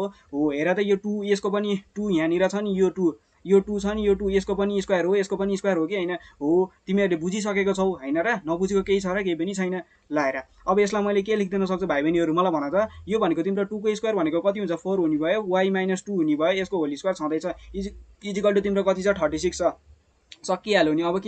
हेर त यो 2 यसको पनि 2 यहाँनिर छ नि, यो 2 छ नि, यो 2 यसको पनि स्क्वायर हो, यसको पनि स्क्वायर हो कि होइन हो। तिमीहरूले बुझिसकेको छौ होइन र, नबुझेको केही छ र, केही पनि छैन। ल हेर अब यसलाई मैले के लेखिदिन सक्छु भाइ बहिनीहरू मलाई भन त, यो भनेको तिम्रो 2 को स्क्वायर भनेको कति हुन्छ 4 हुने भयो, y माइनस 2 हुने भयो, यसको होल स्क्वायर छँदैछ इजिकल टु तिम्रो कति छ 36 छ। सकिहाल्यो नि। अब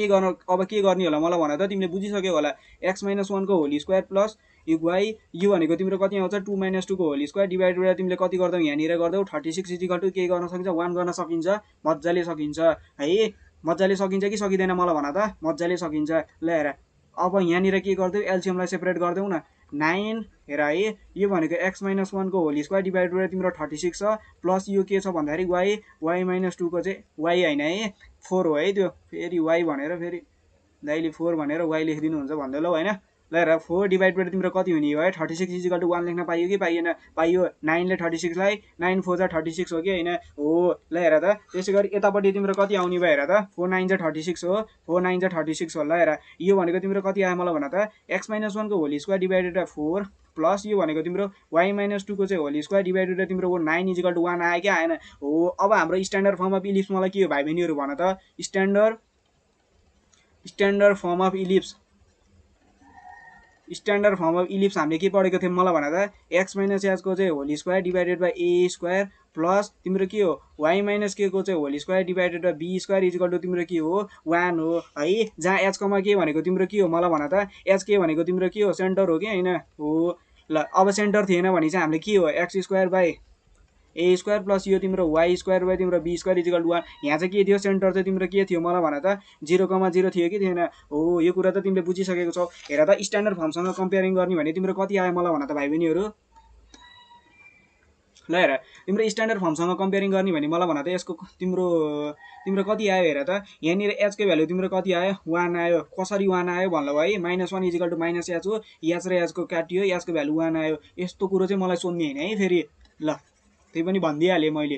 के गर्ने होला मलाई भन त। तिमीले बुझिसक्यौ होला x - 1 को होल स्क्वायर प्लस y यो भनेको तिम्रो कति आउँछ 2 - 2 को होल स्क्वायर डिभाइड गरेर तिमीले कति गर्दौ यहाँनिर गर्दौ 36 इक्वल टु के गर्न सकिन्छ 1 गर्न सकिन्छ। मज्जाले सकिन्छ है। मज्जाले सकिन्छ कि सकिँदैन मलाई भन त। मज्जाले सकिन्छ। ल हेर अब यहाँनिर के गर्दौ एलसीएमलाई सेपरेट गर्दौ न। 9 हेर है यो भनेको x - 1 को होल स्क्वायर डिभाइड गरेर तिम्रो 36 छ प्लस यो के छ भन्दाखेरि y 2 को चाहिँ y हैन है 4 हो है त्यो। फेरि y भनेर फेरि दाइले 4 भनेर y लेखिदिनु हुन्छ भन्दै ल हैन। ल हेर 4 डिभाइड गरेर तिम्रो कति हुने भयो 36 इक्वल टु 1 लेख्न पाइयो कि पाइएन। पाइयो। 9 ले 36 लाई 9 4 जा 36 हो कि हैन हो। ल हेर त त्यसैगरी यतापट्टि तिम्रो कति आउने भयो हेर त 4 9 जा 36 हो 4 9 जा 36 हो। ल हेर यो भनेको तिम्रो कति आयो मलाई भन त x - 1 को whole square divided by 4 plus यो भनेको तिम्रो y - 2 को चाहिँ होल स्क्वायर डिभाइडेड बाइ तिम्रो 9 इक्वल टु 1 आयो कि आएन हो। अब हाम्रो स्ट्यान्डर्ड फर्म अफ इलिप्स मलाई के हो भाइ बहिनीहरु भन त। स्ट्यान्डर्ड फर्म अफ इलिप्स हामीले के पढेको थियौं मलाई भन त x - h को चाहिँ whole square divided by a square plus तिम्रो के हो y - k को चाहिँ whole square divided by b square equal to तिम्रो के हो 1 हो है। जहाँ h, k भनेको तिम्रो के हो मलाई भन त h k भनेको तिम्रो के हो सेन्टर हो कि हैन हो। ल अब सेन्टर थिएन भने चाहिँ हामीले के हो x square by a square plus यो तिम्रो y स्क्वायर बाइ तिम्रो b स्क्वायर इक्वल टु 1। यहाँ चाहिँ के थियो सेन्टर चाहिँ तिम्रो के थियो मलाई भन त 0,0 थियो कि थिएन हो। यो कुरा त तिमीले बुझिसकेको छौ। हेर त स्ट्यान्डर्ड फर्मसँग कम्पेयरिङ गर्ने भने तिम्रो कति आयो मलाई भन त भाइ बहिनीहरु। ल हेर तिम्रो स्ट्यान्डर्ड फर्मसँग कम्पेयरिङ गर्ने भने मलाई भन त यसको तिम्रो कति आयो हेर त। यहाँनिर h को भ्यालु तिम्रो कति आयो 1 आयो। कसरी 1 आयो भन्लौ है -1 इक्वल टु -h हो। h र h को काटियो h को भ्यालु 1 आयो। यस्तो कुरो चाहिँ मलाई सोध्ने हैन है फेरि। ल त्यही पनि भनिदिइहाले मैले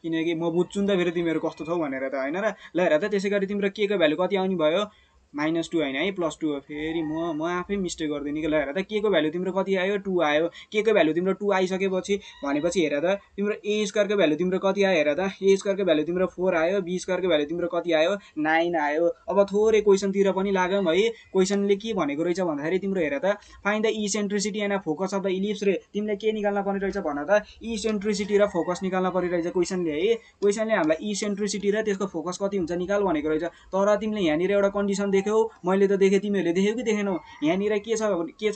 किनकि म बुझ्छु नि त फेरि तिमीहरु कस्तो छौ भनेर त हैन र। ल हेर त त्यसैगरी तिम्रो k को भ्यालु कति आउने भयो -2 हैन है +2 हो। फेरि म आफै मिस्टेक गर्दिन कि। ल हेर त k को भ्यालु तिम्रो कति आयो 2 आयो। k को भ्यालु तिम्रो 2 आइसकेपछि भनेपछि हेर त तिम्रो a स्क्वायर को भ्यालु तिम्रो कति आयो हेर त a स्क्वायर को भ्यालु तिम्रो 4 आयो b स्क्वायर को भ्यालु तिम्रो कति आयो 9 आयो। अब थोरै क्वेशन तिर पनि लागौं है। क्वेशनले के भनेको रहेछ भन्दाखेरि तिम्रो हेर त find the eccentricity and focus of the ellipse रे। तिमीले के निकाल्न पर्ने रहेछ भन त इसेन्ट्रिसिटी र फोकस निकाल्न पर्ने रहेछ क्वेशनले है। क्वेशनले हामीलाई इसेन्ट्रिसिटी र त्यसको फोकस कति हुन्छ निकाल भनेको रहेछ। तर तिमीले यहाँनिर एउटा कन्डिसन देख्यौ मैले त देखे तिमीहरुले देख्यौ कि देखेनौ। यहाँनिर के छ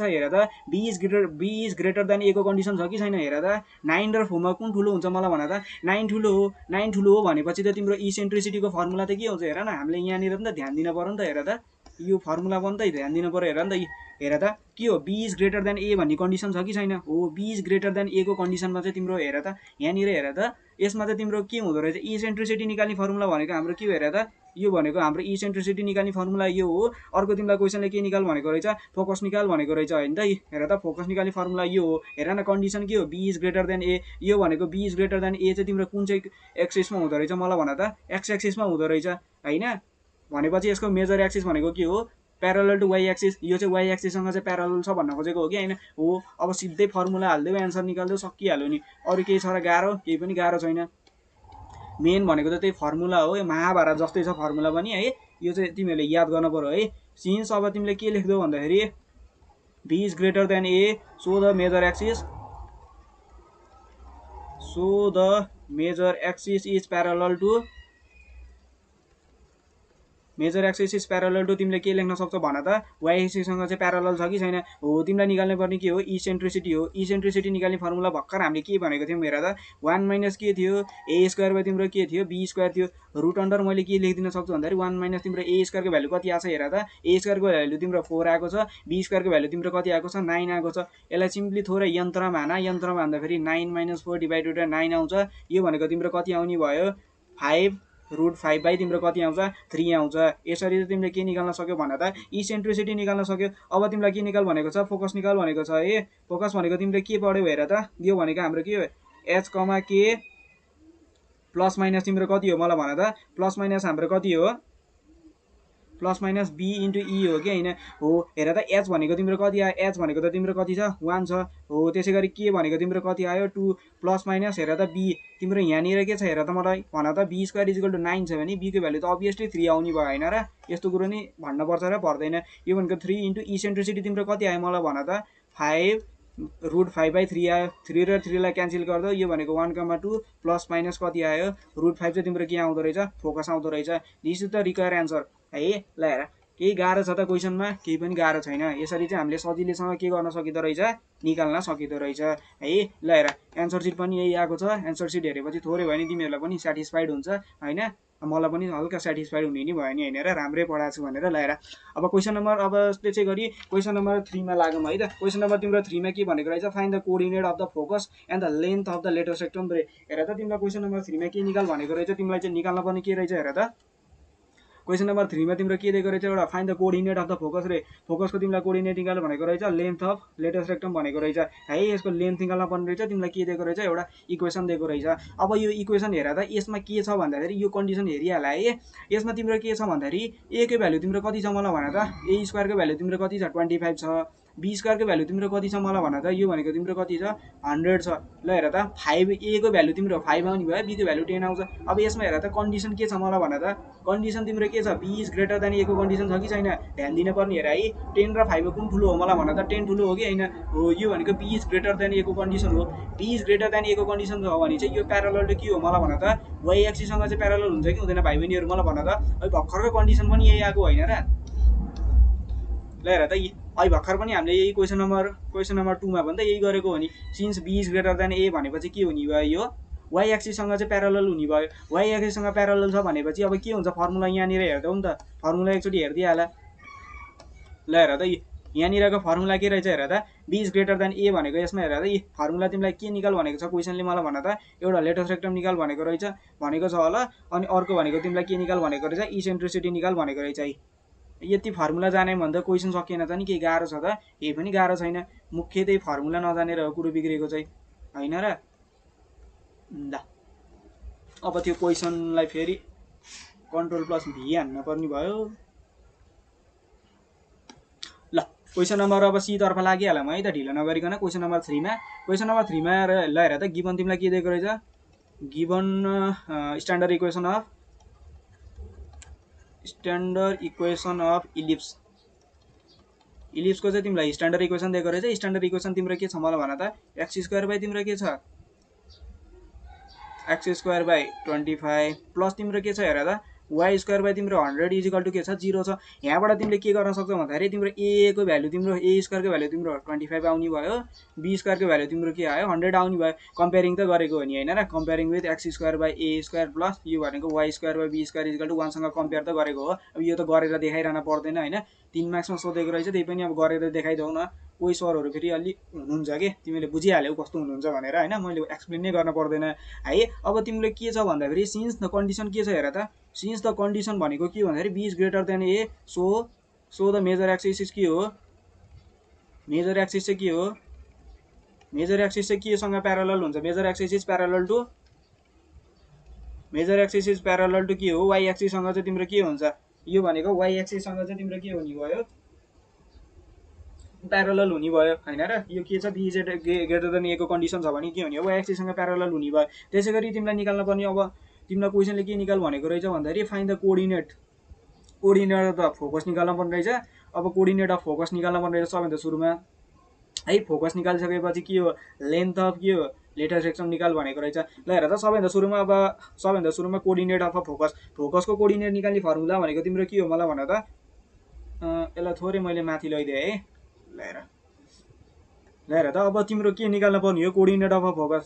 हेर त b is greater than a को कन्डिसन छ कि छैन हेर त। 9 र 4 मा कुन ठुलो हुन्छ मलाई भन त 9 ठुलो हो। 9 ठुलो हो भनेपछि त तिम्रो इसेन्ट्रिसिटी को फर्मुला त के हुन्छ हेर न। हामीले यहाँनिर पनि त ध्यान दिन पर्यो नि त हेर त। यो फर्मुला पनि त ध्यान दिन पर्यो हेर नि त। हेर त के हो b is greater than a भन्ने कन्डिसन छ कि छैन हो। b is greater than a को कन्डिसनमा चाहिँ तिम्रो हेर त यहाँनिर हेर त यसमा चाहिँ तिम्रो के हुँदो रहेछ इसेन्ट्रिसिटी निकाल्ने फर्मुला भनेको हाम्रो के हो हेर त। यो भनेको हाम्रो इसेन्ट्रिसिटी निकाल्ने फर्मुला यो हो। अर्को तिमीलाई क्वेशनले के निकाल भनेको रहेछ फोकस निकाल भनेको रहेछ हैन त। हेर त फोकस निकाल्ने फर्मुला यो हो। हेर न कन्डिसन के हो b is greater than a। यो भनेको b is greater than a चाहिँ तिम्रो कुन चाहिँ एक्सिसमा हुँदो रहेछ मलाई भन त x एक्सिसमा हुँदो रहेछ हैन। भनेपछि यसको मेजर एक्सिस भनेको के हो प्यारलल टु y एक्सिस। यो चाहिँ y एक्सिस सँग चाहिँ प्यारलल छ भन्न खोजेको हो कि हैन हो। अब सिधै फर्मुला हाल्दै एन्सर निकाल्दै सकिहाल्यो नि। अरु केही छ र गाह्रो केही पनि गाह्रो छैन। मेन भनेको त त्यही फर्मुला हो। यो महाभारत जस्तै छ फर्मुला पनि है। यो चाहिँ तिमीहरुले याद गर्न पर्यो है। सिन्स अब तिमीले के लेख्दौ भन्दाखेरि b is greater than a so the major axis is parallel to तिमीले के लेख्न सक्छौ भन त y एक्सिस सँग चाहिँ प्यारलल छ कि छैन हो। तिमीलाई निकाल्नु पर्ने के हो इसेन्ट्रिसिटी हो। इसेन्ट्रिसिटी निकाल्ने फर्मुला भर्खर हामीले के भनेको थियौं हेर त 1 माइनस के थियो a स्क्वायर बाइ तिम्रो के थियो b स्क्वायर थियो। रुट अन्डर मैले के लेखिदिन सक्छु भन्दाखेरि 1 माइनस तिम्रो a स्क्वायर को भ्यालु कति आछ हेर त a स्क्वायर को भ्यालु तिम्रो 4 आएको छ b स्क्वायर को भ्यालु तिम्रो कति आएको छ 9 आएको छ। यसलाई सिम्पली थोरै यन्त्रमा हाना। यन्त्रमा हान्दा फेरि 9 - 4 डिवाइडेड बाइ 9 आउँछ। यो भनेको तिम्रो कति आउने भयो 5√5 बाइ तिम्रो कति आउँछ 3 आउँछ। यसरी चाहिँ तिमीले के निकाल्न सक्यौ भन त इसेन्ट्रिसिटी निकाल्न सक्यौ। अब तिमीलाई के निकाल भनेको छ फोकस निकाल भनेको छ है। फोकस भनेको तिमीले के पढ्यौ हेर त यो भनेको हाम्रो के हो h, k प्लस माइनस तिम्रो कति हो मलाई भन त प्लस माइनस हाम्रो कति हो plus minus b into e हो कि हैन हो। हेर त h भनेको तिम्रो कति आयो h भनेको त तिम्रो कति छ 1 छ हो। त्यसैगरी k भनेको तिम्रो कति आयो 2 प्लस माइनस हेर त b तिम्रो यहाँनिर के छ हेर त मलाई भन त b स्क्वायर इक्वल टु 9 छ भने b को भ्यालु त अभियसली 3 आउने भयो हैन र। यस्तो कुरो नि भन्न पर्छ र पर्दैन। यो भनेको 3 इन्टु इसेन्ट्रिसिटी तिम्रो कति आयो मलाई भन त 5 √5/3 आयो 3 र 3 लाई क्यान्सल गर्दा यो भनेको 1,2 प्लस माइनस कति आयो √5 चाहिँ तिम्रो के आउँदो रहेछ फोकस आउँदो रहेछ this is the require answer है ल हेर केही गाह्रो छ त क्वेसनमा केही पनि गाह्रो छैन यसरी चाहिँ हामीले सजिलैसँग के गर्न सकिँदो रहेछ निकाल्न सकिँदो रहेछ है ल हेर एन्सर सिट पनि यही आएको छ एन्सर सिट हेरेपछि थोरै भयो नि तिमीहरूलाई पनि सेटिस्फाइड हुन्छ होइन मलाई पनि हल्का सेटिस्फाइड हुने नि भयो नि होइन र राम्रै पढाएको छु भनेर ल हेर अब क्वेसन नम्बर अब त्यसै गरी क्वेसन नम्बर 3 मा लागौँ है त क्वेसन नम्बर तिम्रो 3 मा के भनेको रहेछ find the coordinate of the focus and the length of the letter सेक्टम रे हेर त तिमीलाई क्वेसन नम्बर 3 मा के निकाल भनेको रहेछ तिमीलाई चाहिँ निकाल्न पर्ने के रहेछ हेर त क्वेसन नम्बर 3 मा तिम्रो के दिएको रहेछ एउटा find the coordinate of the focus रे फोकसको तिमीलाई कोअर्डिनेट निकाल भनेको रहेछ लेन्थ अफ लेटर सेक्टम भनेको रहेछ है यसको लेन्थ निकाल्न पर्ने रहेछ तिमीलाई के दिएको रहेछ एउटा इक्वेसन दिएको रहेछ अब यो इक्वेसन हेर त यसमा के छ भन्दाखेरि यो कन्डिसन हेरिहाल है यसमा तिम्रो के छ भन्दाखेरि a को भ्यालु तिम्रो कति छ मलाई भन त a स्क्वायर को भ्यालु तिम्रो कति छ 25 छ b स्क्वायर को भ्यालु तिम्रो कति छ मलाई भन त यो भनेको तिम्रो कति छ 100 छ ल हेर त 5 a को भ्यालु तिम्रो 5 आउने भयो b को भ्यालु 10 आउँछ अब यसमा हेर त कन्डिसन के छ मलाई भन त कन्डिसन तिम्रो के छ b is greater than a को कन्डिसन छ कि छैन ध्यान दिन पर्ने हेर है 10 र 5 कुन ठुलो हो मलाई भन त 10 ठुलो हो कि हैन हो यो भनेको b is greater than a को कन्डिसन हो b is greater than a को कन्डिसन छ भने चाहिँ यो प्यारलल टु के हो मलाई भन त y एक्सिस सँग चाहिँ प्यारलल हुन्छ कि हुँदैन भाइ बहिनीहरु मलाई भन त है भर्खरको कन्डिसन पनि यही आको हैन र ल हेर त अहिले भर्खर पनि हामीले यही क्वेसन नम्बर 2 मा भन्दा यही गरेको हो नि since b is greater than a भनेपछि के हुने भयो यो y एक्सिस सँग चाहिँ प्यारलल हुने भयो y एक्सिस सँग प्यारलल छ भनेपछि अब के हुन्छ फर्मुला यहाँनिर हेर्दै नि त फर्मुला एकचोटी हेर्दै हाल ल हेर त यहाँनिरको फर्मुला के रहेछ हेर त b is greater than a भनेको यसमा हेर त फर्मुला तिमीलाई के निकाल भनेको छ क्वेसनले मलाई भन त एउटा लेटर सेक्टम निकाल भनेको रहेछ भनेको छ होला अनि अर्को भनेको तिमीलाई के निकाल भनेको रहेछ इसेन्ट्रिसिटी निकाल भनेको रहेछ है यति फर्मुला जाने भन्दा क्वेसन सकिएन त नि केही गाह्रो छ त केही पनि गाह्रो छैन मुख्य त्यही फर्मुला नजानेर हो कुरो बिग्रेको चाहिँ हैन र ल अब त्यो क्वेसनलाई फेरि कन्ट्रोल प्लस भी हान्न पर्ने भयो ल क्वेसन नम्बर अब सी तर्फ लागिहालौँ है त ढिलो नगरिकन क्वेसन नम्बर 3 मा क्वेसन नम्बर 3 मा ल हेर त गिवन तिमीलाई के दिएको रहेछ given standard equation of ellipse इलिप्सको चाहिँ तिमीलाई स्ट्यान्डर्ड इक्वेसन दिएको रहेछ स्ट्यान्डर्ड इक्वेसन तिम्रो के छ मलाई भन त x स्क्वायर बाइ तिम्रो के छ x स्क्वायर बाइ 25 प्लस तिम्रो के छ हेर त y स्क्वायर बाइ तिम्रो 100 इज इक्वल टु के छ 0 छ यहाँबाट तिमीले के गर्न सक्छौ भन्दाखेरि तिम्रो a को भ्यालु तिम्रो a स्क्वायर को भ्यालु तिम्रो 25 आउने भयो b स्क्वायर को भ्यालु तिम्रो के आयो 100 आउने भयो कम्पेयरिङ त गरेको हो नि हैन र comparing with x square by a square plus यो भनेको y square by b square is equal to 1 सँग कम्पेयर त गरेको हो अब यो त गरेर देखाइरहन पर्दैन हैन 3 मार्क्समा सोधेको रहेछ त्यही पनि अब गरेर देखाइदेऊ न कोही सरहरु फेरि अलि हुनुहुन्छ के तिमीले बुझिहाल्यौ कस्तो हुनुहुन्छ भनेर हैन मैले एक्सप्लेन नै गर्न पर्दैन है अब तिमीले के छ भन्दाखेरि सिन्स द कन्डिसन के छ हेर त सिन्स द कन्डिसन भनेको के भन्दाखेरि b is greater than a so the major axis के हो मेजर एक्सिस चाहिँ के हो मेजर एक्सिस चाहिँ के सँग प्यारलल हुन्छ major axis is parallel to के हो y एक्सिस सँग चाहिँ तिम्रो के हुन्छ यो भनेको y एक्सिस सँग चाहिँ तिम्रो के हुने भयो प्यारलल हुने भयो हैन र यो के छ b is greater than a को कन्डिसन छ भने के हुने हो y एक्सिस सँग प्यारलल हुने भयो त्यसैगरी तिमीलाई निकाल्न पर्ने अब तिमीलाई क्वेशनले के निकाल भनेको रहेछ भन्दाखेरि find the coordinate of the focus निकाल्न पर्ने रहेछ अब कोअर्डिनेट अफ फोकस निकाल्न पर्ने रहेछ सबैभन्दा सुरुमा है फोकस निकालिसकेपछि के हो लेन्थ अफ के हो लेटर सेक्सन निकाल भनेको रहेछ ल हेर त सबैभन्दा सुरुमा कोअर्डिनेट अफ फोकसको कोअर्डिनेट निकाल्ने फर्मुला भनेको तिम्रो के हो मलाई भन त यसलाई थोरै मैले माथि लैदिए है ल हेर त अब तिम्रो के निकाल्न पर्ने हो coordinate of focus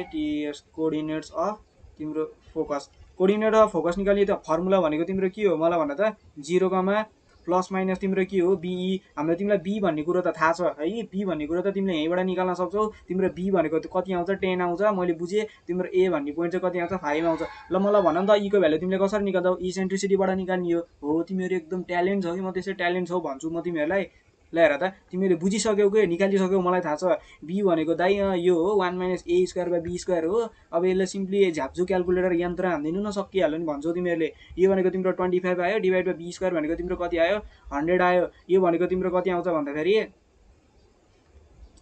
CORDINATS coordinates of तिम्रो फोकस कोअर्डिनेट अफ फोकस निकाल्ने त फर्मुला भनेको तिम्रो के हो मलाई भन त 0, प्लस माइनस तिम्रो के हो बी हाम्रो तिमीलाई बी भन्ने कुरो त थाहा छ है बी भन्ने कुरो त तिमीले यहीँबाट निकाल्न सक्छौ तिम्रो बी भनेको कति आउँछ 10 आउँछ मैले बुझेँ तिम्रो ए भन्ने पोइन्ट चाहिँ कति आउँछ 5 आउँछ ल मलाई भन न त ई को भ्यालु तिमीले कसरी निकाल्छौ इसेन्ट्रिसिटीबाट निकाल्ने हो तिमीहरू एकदम ट्यालेन्ट छ कि म त्यसै ट्यालेन्ट छौ भन्छु म तिमीहरूलाई ल हेर त तिमीले बुझिसक्यौ के निकालिसक्यौ मलाई थाहा छ बी भनेको दाइ यो हो 1 - a square by b square हो अब यसले सिम्पली झाप्जु क्याल्कुलेटर यन्त्र हान्दिनु न सकिहाल्यो नि भन्छौ तिमीहरूले यो भनेको तिम्रो 25 आयो डिभाइड बाइ b स्क्वायर भनेको तिम्रो कति आयो 100 आयो यो भनेको तिम्रो कति आउँछ भन्दाखेरि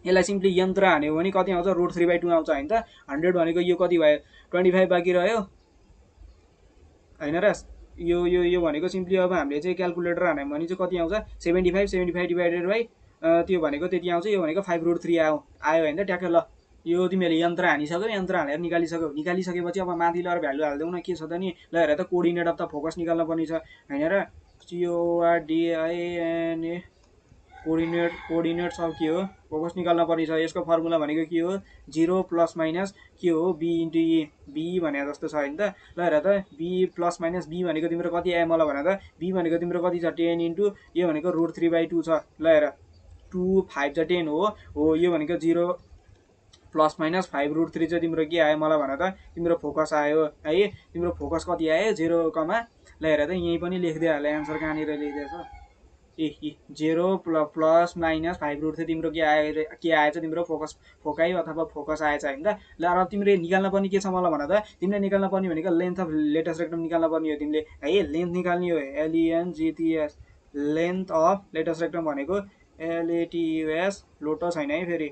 यसलाई सिम्पली यन्त्र हान्यो भने कति आउँछ √3/2 आउँछ हैन त 100 भनेको यो कति भयो 25 बाँकी रह्यो हैन र यो भनेको सिम्पली अब हामीले चाहिँ क्याल्कुलेटर हान्यौं भने चाहिँ कति आउँछ 75 डिभाइडेड बाइ त्यो भनेको त्यति आउँछ, यो भनेको 5√3 आयो होइन त ट्याक्कै। ल यो तिमीहरूले यन्त्र हानिसक्यो, यन्त्र हालेर निकालिसकेपछि अब माथि लगेर भ्यालु हालिदेऊ न, के छ त नि। ल हेर त कोअर्डिनेट अफ द फोकस निकाल्न पर्ने छ होइन र, CORDINA कोअर्डिनेट्स अफ के हो फोकस निकाल्न पर्ने छ। यसको फर्मुला भनेको के हो, 0 प्लस माइनस के हो बी इन्टु ए, बी भने जस्तो छ होइन त। ल हेर त बी प्लस माइनस बी भनेको तिम्रो कति आयो मलाई भन त, बी भनेको तिम्रो कति छ 10 इन्टु यो भनेको √3/2 छ। ल हेर 2 5 जा 10 हो, यो भनेको 0 प्लस माइनस 5√3 चाहिँ तिम्रो के आयो मलाई भन त, तिम्रो फोकस आयो है। तिम्रो फोकस कति आयो 0, ल हेर त यहीँ पनि लेखिदियो होला एन्सर कहाँनिर लेखिदिएछ, 0 प्लस माइनस 5√3 तिम्रो के आएछ तिम्रो फोकाइ अथवा फोकस आएछ होइन त। ल अब तिमीले निकाल्न पर्ने के छ मलाई भन त, तिमीले निकाल्न पर्ने भनेको लेन्थ अफ लेटेस्ट रेक्टम निकाल्न पर्ने हो तिमीले है, लेन्थ निकाल्ने हो LENGTH, length of latus rectum भनेको LATUS लोटस होइन है फेरि।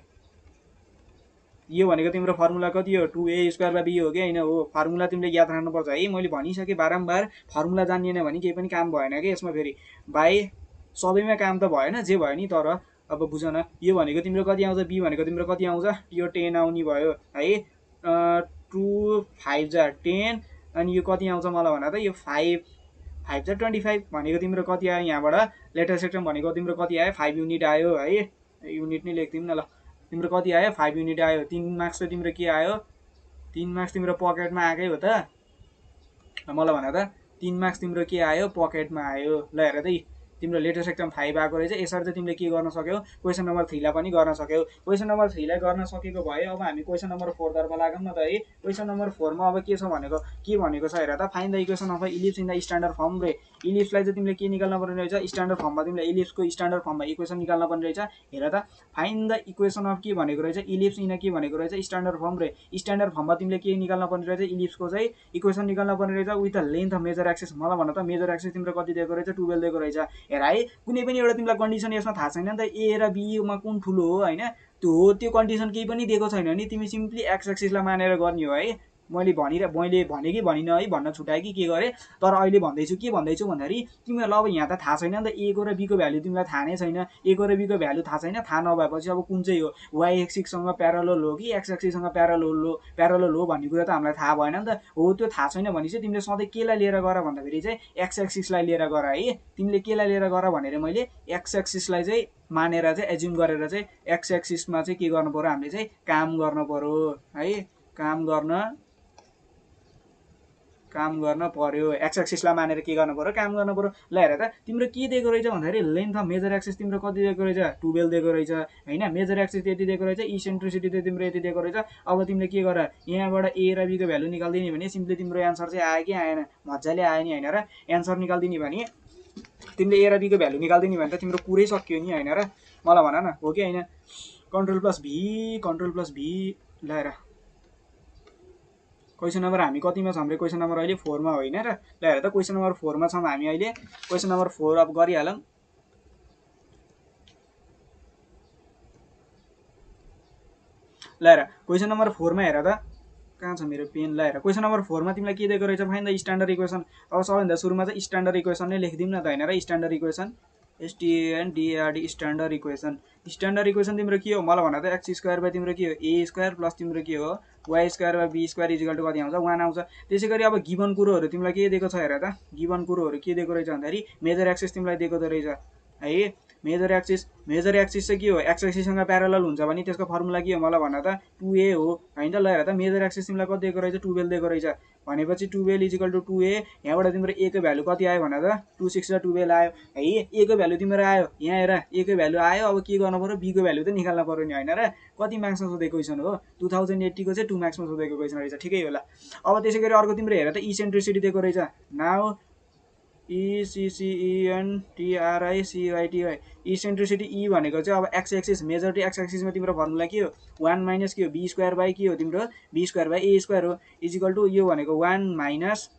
यो भनेको तिम्रो फर्मुला कति हो 2a² b हो कि होइन, हो फर्मुला तिमीले याद राख्नुपर्छ है। मैले भनिसकेँ बारम्बार, फर्मुला जानिएन भने केही पनि काम भएन कि यसमा फेरि भाइ, सबैमा काम त भएन जे भयो नि, तर अब बुझ न। यो भनेको तिम्रो कति आउँछ, बी भनेको तिम्रो कति आउँछ, यो 10 आउने भयो है। 2 5 जा 10 अनि यो कति आउँछ मलाई भन त, यो 5 5 जा 25 भनेको तिम्रो कति आयो यहाँबाट, लेटेस्ट रेक्टम भनेको तिम्रो कति आयो 5 युनिट आयो है। युनिट नै लेख्दिउँ न, ल तिम्रो कति आयो 5 युनिट आयो। 3 मार्क्स चाहिँ तिम्रो के आयो, 3 मार्क्स तिम्रो पकेटमा आएकै हो त, मलाई भन त 3 मार्क्स तिम्रो के आयो पकेटमा आयो। ल हेर त तिम्रो लेटेस्ट रेक्टम 5 आएको रहेछ। यसरी चाहिँ तिमीले के गर्न सक्यौ, क्वेसन नम्बर 3 लाई पनि गर्न सक्यौ। क्वेसन नम्बर 3 लाई गर्न सकेको भए अब हामी क्वेसन नम्बर 4 तर्फ लागौँ न त है। क्वेसन नम्बर 4 मा अब के छ भनेको, के भनेको छ हेर त, find the equation of ellipse in the standard form रे। इलिप्सलाई चाहिँ तिमीले के निकाल्न पर्ने रहेछ, स्ट्यान्डर्ड फर्ममा तिमीले इलिप्सको स्ट्यान्डर्ड फर्ममा इक्वेसन निकाल्न पर्ने रहेछ। हेर त फाइन्ड द इक्वेसन अफ के भनेको रहेछ, इलिप्स इन के भनेको रहेछ स्ट्यान्डर्ड फर्म रे। स्ट्यान्डर्ड फर्ममा तिमीले के निकाल्न पर्ने रहेछ, इलिप्सको चाहिँ इक्वेसन निकाल्न पर्ने रहेछ with the length of major axis. मलाई भन त मेजर एक्सिस तिम्रो कति दिएको रहेछ, 12 दिएको रहेछ। हेर है कुनै पनि एउटा तिमीलाई कन्डिसन यसमा थाहा छैन नि त, ए र बीमा कुन ठुलो हो होइन, त्यो कन्डिसन केही पनि दिएको छैन नि, तिमी सिम्पली एक्स एक्सिसलाई मानेर गर्ने हो है। मैले भने कि भनिनँ है, भन्न छुट्याएँ कि के गरेँ, तर अहिले भन्दैछु के भन्दैछु भन्दाखेरि तिमीहरूलाई अब यहाँ त थाहा छैन नि त, ए को र बी को भ्यालु तिमीलाई थाहा नै छैन। ए को र बी को भ्यालु थाहा छैन, थाहा नभएपछि अब कुन चाहिँ हो वाइ एक्सिससँग प्यारलल हो कि एक्स एक्सिससँग प्यारलल हो भन्ने कुरा त हामीलाई थाहा भएन नि त। हो त्यो थाहा छैन भने चाहिँ तिमीले सधैँ केलाई लिएर गर भन्दाखेरि चाहिँ एक्स एक्सिसलाई लिएर गर है। तिमीले केलाई लिएर गर भनेर मैले एक्स एक्सिसलाई चाहिँ मानेर चाहिँ एज्युम गरेर चाहिँ एक्स एक्सिसमा चाहिँ के गर्नु पर्यो, हामीले चाहिँ काम गर्नु पर्यो है, काम गर्न पर्यो। एक्स एक्सिसलाई मानेर के गर्नु पर्यो, काम गर्नु पर्यो। ल हेर त तिम्रो के दिएको रहेछ भन्दाखेरि लेन्थ अफ मेजर एक्सिस तिम्रो कति दिएको रहेछ 12 दिएको रहेछ होइन। मेजर एक्सिस यति दिएको रहेछ, इसेन्ट्रिसिटी चाहिँ तिम्रो यति दिएको रहेछ। अब तिमीले के गर, यहाँबाट ए र बी को भ्यालु निकाल्दिने भने सिम्पली तिम्रो एन्सर चाहिँ आयो कि आएन, मजाले आयो नि होइन र। एन्सर निकाल्दिने भने तिमीले ए र बी को भ्यालु निकाल्दिने भने त तिम्रो कुरै सक्यो नि होइन र, मलाई भन न हो कि होइन। कन्ट्रोल प्लस भी। ल हेर क्वेसन नम्बर हामी कतिमा छौँ रे, क्वेसन नम्बर अहिले 4 मा होइन र। ल हेर त क्वेसन नम्बर 4 मा छौँ हामी अहिले। क्वेसन नम्बर 4 अब गरिहालौँ। ल हेर क्वेसन नम्बर 4 मा हेर त कहाँ छ मेरो पेन। ल हेर क्वेसन नम्बर 4 मा तिमीलाई के दिएको रहेछ, फाइन्ड द स्ट्यान्डर्ड इक्वेसन। अब सबैभन्दा सुरुमा चाहिँ स्ट्यान्डर्ड इक्वेसन नै लेखिदिउँ न त होइन र। Standard equation STANDRD standard equation. Standard equation तिम्रो के हो मलाई भन त, x² तिम्रो के हो a² प्लस तिम्रो के हो y² b² इजिकल टु कति आउँछ 1 आउँछ। त्यसै गरी अब गिभन कुरोहरू तिमीलाई के दिएको छ हेर त, गिभन कुरोहरू के दिएको रहेछ भन्दाखेरि मेजर एक्सिस तिमीलाई दिएको रहेछ है। मेजर एक्सिस चाहिँ के हो, एक्स एक्सिससँग प्यारलल हुन्छ भने त्यसको फर्मुला के हो मलाई भन त 2a हो होइन। ल हेर त मेजर एक्सिस तिमीलाई कति दिएको रहेछ 12 दिएको रहेछ भनेपछि 12 इजिकल टु 2a। यहाँबाट तिम्रो a को भ्यालु कति आयो भन त 2 6 र 12 आयो है। a को भ्यालु तिम्रो आयो, यहाँ हेर a को भ्यालु आयो। अब के गर्नु पर्यो, b को भ्यालु त निकाल्न पर्यो नि होइन र। कति मार्क्समा सोधेको क्वेसन हो, 2080 को चाहिँ 2 मार्क्समा सोधेको क्वेसन रहेछ, ठिकै होला। अब त्यसै गरी अर्को तिम्रो हेर त इसेन्ट्रिसिटी दिएको रहेछ। नाउ ECCENTRICITY इसेन्ट्रिसिटी ई भनेको चाहिँ अब एक्स एक्सिस मेजोरिटी एक्स एक्सिसमा तिम्रो फर्मुला के हो 1 माइनस के हो b² बाई के हो तिम्रो b² बाई a² हो इजिकल टु यो भनेको 1 minus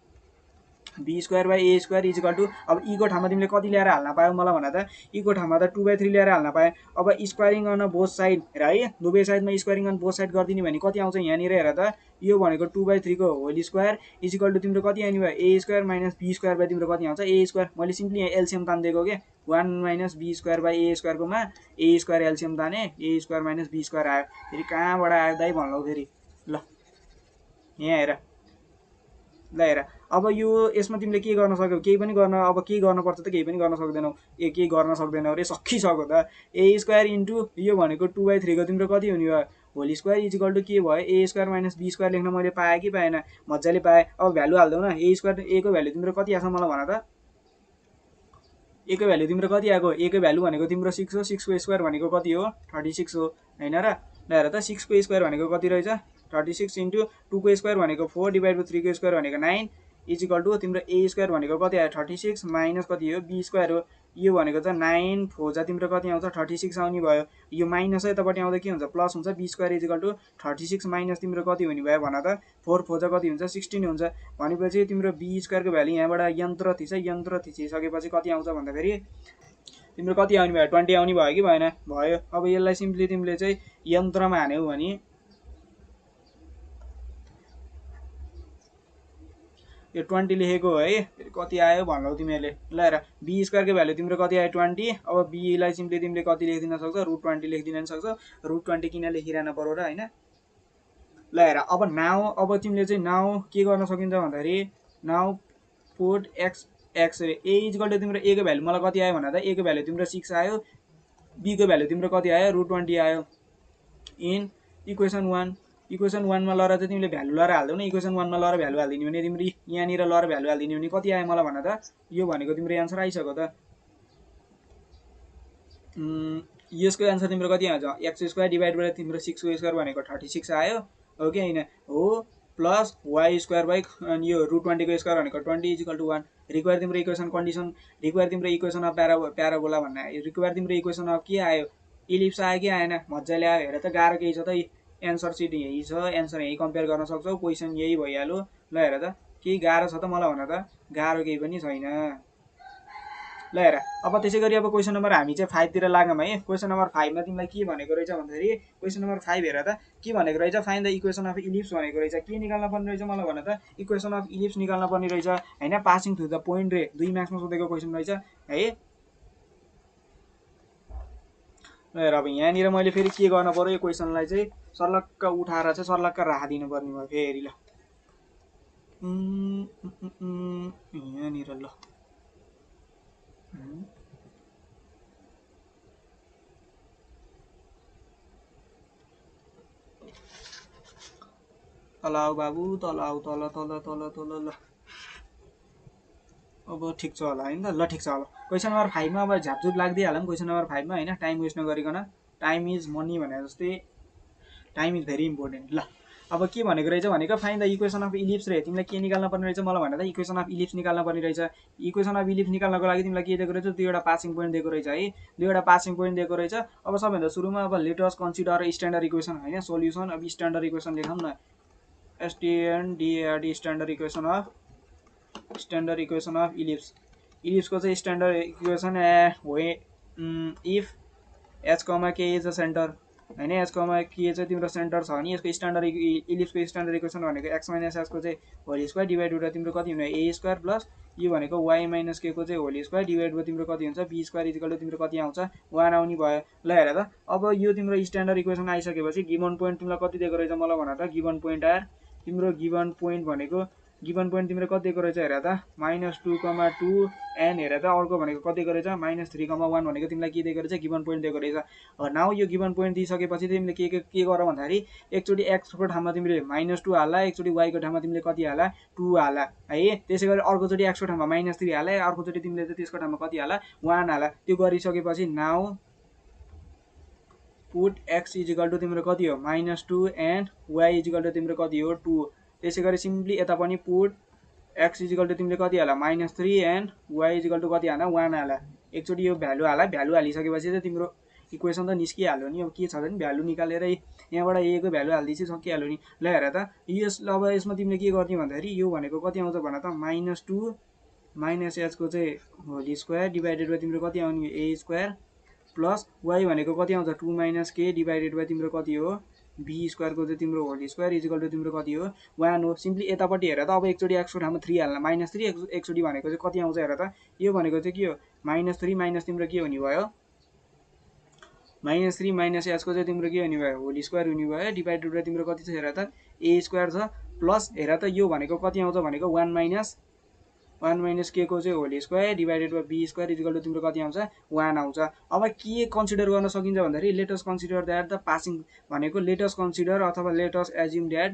B square by A square equal to अब ईको ठाउँमा तिमीले कति ल्याएर हाल्न पायौ मलाई भन त ईको ठाउँमा त 2/3 ल्याएर हाल्न पाएँ अब स्क्वायरिङ अन बोथ साइड है दुवै साइडमा स्क्वायरिङ अन बोथ साइड गरिदिने भने कति आउँछ यहाँनिर हेर त यो भनेको 2/3 को होल स्क्वायर इजिकल टू तिम्रो कति आउने भयो A square minus B square by तिम्रो कति आउँछ ए स्क्वायर मैले सिम्पली यहाँ एलसिएम तानिदिएको के 1 minus B square by A स्क्वायरकोमा ए स्क्वायर एलसिएम ताने A square minus B square आयो फेरि कहाँबाट आयो दाइ भन्नु फेरि ल यहाँ हेर ल हेर अब यो यसमा तिमीले के गर्न सक्यौ केही पनि गर्न अब के गर्नुपर्छ त केही पनि गर्न सक्दैनौ केही गर्न सक्दैनौ रे सकिसक्यो त ए स्क्वायर इन्टु यो भनेको 2/3 को तिम्रो कति हुने भयो होल स्क्वायर इजिकल टू के भयो A square minus B square लेख्न मैले पाएँ कि पाएन मजाले पाएँ अब भ्यालु हाल्दौ न ए स्क्वायर ए को भ्यालु तिम्रो कति आछ मलाई भन त ए को भ्यालु तिम्रो कति आएको ए को भ्यालु भनेको तिम्रो 6 हो 6 को स्क्वायर भनेको कति हो 36 हो हैन र ल हेर त 6 को स्क्वायर भनेको कति रहेछ 36 इन्टु 2 को स्क्वायर भनेको 4 डिभाइड बाइ 3 को स्क्वायर भनेको 9 इजिकल टू तिम्रो ए स्क्वायर भनेको कति आयो 36 माइनस कति हो बी स्क्वायर हो यो भनेको चाहिँ 9 फोजा तिम्रो कति आउँछ 36 आउने भयो यो माइनस यतापट्टि आउँदा के हुन्छ प्लस हुन्छ B square equal to 36 minus तिम्रो कति हुने भयो भन त 4 फोजा कति हुन्छ 16 हुन्छ भनेपछि तिम्रो बी स्क्वायरको भ्यालु यहाँबाट यन्त्र थिचिसकेपछि कति आउँछ भन्दाखेरि तिम्रो कति आउने भयो 20 आउने भयो कि भएन भयो अब यसलाई सिम्पली तिमीले चाहिँ यन्त्रमा हान्यौ भने यो 20 लेखेको है कति आयो भन्लौ तिमीले ल हेर बी स्क्वायर को भ्यालु तिम्रो कति आयो 20 अब बी लाई सिम्पली तिमीले कति लेखिदिन सक्छौ √20 लेखिदिन सक्छौ √20 किन लेखिरहन पर्यो र हैन ल हेर अब नाउ अब तिमीले चाहिँ नाउ के गर्न सकिन्छ भन्दाखेरि नाउ पुट x x रे a इक्वल टु तिम्रो a को भ्यालु मलाई कति आयो भन्दा a को भ्यालु तिम्रो 6 आयो b को भ्यालु तिम्रो कति आयो √20 आयो इन इक्वेसन 1 इक्वेसन 1 मा लरा चाहिँ तिमीले भ्यालु लरा हाल्दै न इक्वेसन 1 मा लरा भ्यालु हाल्दिनु भने तिम्रो यहाँनिर लरा भ्यालु हाल्दिनु भने कति आयो मलाई भन त यो भनेको तिम्रो आन्सर आइसक्यो त यसको आन्सर तिम्रो कति आउँछ x² डिभाइड बाइ तिम्रो 6 को स्क्वायर भनेको 36 आयो हो कि हैन हो प्लस y² बाइ यो √20 को स्क्वायर भनेको 20 1 रिक्वायर तिम्रो इक्वेसन कन्डिसन रिक्वायर तिम्रो इक्वेसन अफ प्याराबोला भन्ने रिक्वायर तिम्रो इक्वेसन अफ के आयो इलिप्स आयो कि आएन मज्जाले आयो हेर त गाह्रो केही छ त एन्सर सिट यही छ एन्सर यही कम्पेयर गर्न सक्छौ क्वेशन यही भइहाल्यो ल हेर त के गाह्रो छ त मलाई भन त गाह्रो केही पनि छैन ल हेर अब त्यसैगरी अब क्वेशन नम्बर हामी चाहिँ 5 तिर लागौं है क्वेशन नम्बर 5 मा तिमीलाई के भनेको रहेछ भन्दाखेरि क्वेशन नम्बर 5 हेर त के भनेको रहेछ find the equation of ellipse भनेको रहेछ के निकाल्न पर्ने रहेछ मलाई भन त इक्वेसन अफ इलिप्स निकाल्न पर्ने रहेछ हैन पासिङ थ्रु द पोइन्ट रे 2 मार्क्समा सोधेको क्वेशन रहेछ है ल हेर अब यहाँनिर मैले फेरि के गर्न पर्यो यो क्वेशनलाई चाहिँ सर्लक्क उठाएर चाहिँ सर्लक्क राखिदिनु पर्ने भयो फेरि ल यहाँनिर ल तल आऊ बाबु तल आऊ तल तल तल तल ल अब ठिक छ होला हैन ल ठिक छ अब क्वेशन नम्बर 5 मा अब झापझुप लाग्दै हालौं क्वेशन नम्बर 5 मा हैन टाइम वेस्ट नगरिकन टाइम इज मनी भने जस्तै टाइम इज भेरी इम्पोर्टेन्ट ल अब के भनेको रहेछ भनेको find the equation of ellipse रे तिमीलाई के निकाल्न पर्ने रहेछ मलाई भन त इक्वेसन अफ इलिप्स निकाल्न पर्ने रहेछ इक्वेसन अफ इलिप्स निकाल्नको लागि तिमीलाई के दिएको रहेछ दुईवटा पासिङ पोइन्ट दिएको रहेछ है दुईवटा पासिङ पोइन्ट दिएको रहेछ अब सबैभन्दा सुरुमा अब let us consider standard equation हैन सोल्युसन अब स्ट्यान्डर्ड इक्वेसन लेखौं न STNDRD standard equation of ellipse ellipse को चाहिँ standard equation if h, k is a centre हैन h, k चाहिँ तिम्रो सेन्टर छ भने यसको स्ट्यान्डर्ड इलिप्स को स्ट्यान्डर्ड इक्वेसन भनेको x - h को चाहिँ होल स्क्वायर डिभाइड गरेर तिम्रो कति हुने a स्क्वायर प्लस यो भनेको y - k को चाहिँ होल स्क्वायर डिभाइड गरेर तिम्रो कति हुन्छ b स्क्वायर इक्वल टु तिम्रो कति आउँछ 1 आउने भयो ल हेर त अब यो तिम्रो स्ट्यान्डर्ड इक्वेसन आइसकेपछि गिवन पोइन्ट तिमीलाई कति दिएको रहेछ मलाई भन त गिवन पोइन्ट आर तिम्रो गिवन पोइन्ट भनेको गिवन पोइन्ट तिम्रो कति दिएको रहेछ हेर त -2,2 एन्ड हेर त अर्को भनेको कति दिएको रहेछ -3,1 भनेको तिमीलाई के दिएको रहेछ गिवन पोइन्ट दिएको रहेछ नाउ यो गिवन पोइन्ट दिइसकेपछि तिमीले के गर भन्दाखेरि एकचोटी x को ठाउँमा तिमीले -2 हाल्ला एकचोटी y को ठाउँमा तिमीले कति हाल्ला 2 हाल्ला है त्यसैगरी अर्कोचोटी x को ठाउँमा -3 हाल्ला अर्कोचोटी तिमीले चाहिँ त्यसको ठाउँमा कति हाल्ला 1 हाल्ला त्यो गरिसकेपछि now put x equal to तिम्रो कति हो -2 एन्ड y इक्वल टु तिम्रो कति हो 2 त्यसैगरी सिम्पली यता पनि पुट x इक्वल टु तिमीले कति हाल्ला -3 एन्ड y इक्वल टु कति हाल्ला 1 हाल्ला एकचोटी यो भ्यालु हाल्ला भ्यालु हालिसकेपछि चाहिँ तिम्रो इक्वेसन त निस्किहाल्यो नि। अब के छ भने भ्यालु निकालेर यहाँबाट ए को भ्यालु हालिदिएपछि सकिहाल्यो नि। ल हेर त अब यसमा तिमीले के गर्ने भन्दाखेरि यो भनेको कति आउँछ भन त -2 माइनस एच को चाहिँ होल स्क्वायर डिभाइडेड बाई तिम्रो कति आउने ए स्क्वायर प्लस वाई भनेको कति आउँछ 2 माइनस के डिभाइडेड बाई तिम्रो कति हो बी स्क्वायरको चाहिँ तिम्रो होल स्क्वायर इजिकल टु तिम्रो कति हो 1 हो। सिम्पली यतापट्टि हेर त अब एकचोटि एक्सको ठाउँमा 3 हाल्न -3 एकचोटि भनेको चाहिँ कति आउँछ हेर त यो भनेको चाहिँ के हो -3 माइनस तिम्रो के हुने भयो -3 माइनस एचको चाहिँ तिम्रो के हुने भयो होल स्क्वायर हुने भयो डिभाइडेड बाई तिम्रो कति छ हेर त ए स्क्वायर छ प्लस हेर त यो भनेको कति आउँछ भनेको 1 माइनस के को चाहिँ whole square divided by be square equal to तिम्रो कति आउँछ 1 आउँछ। अब के कन्सिडर गर्न सकिन्छ भन्दाखेरि let's consider that the passing भनेको लेटस कन्सिडर अथवा let's assume that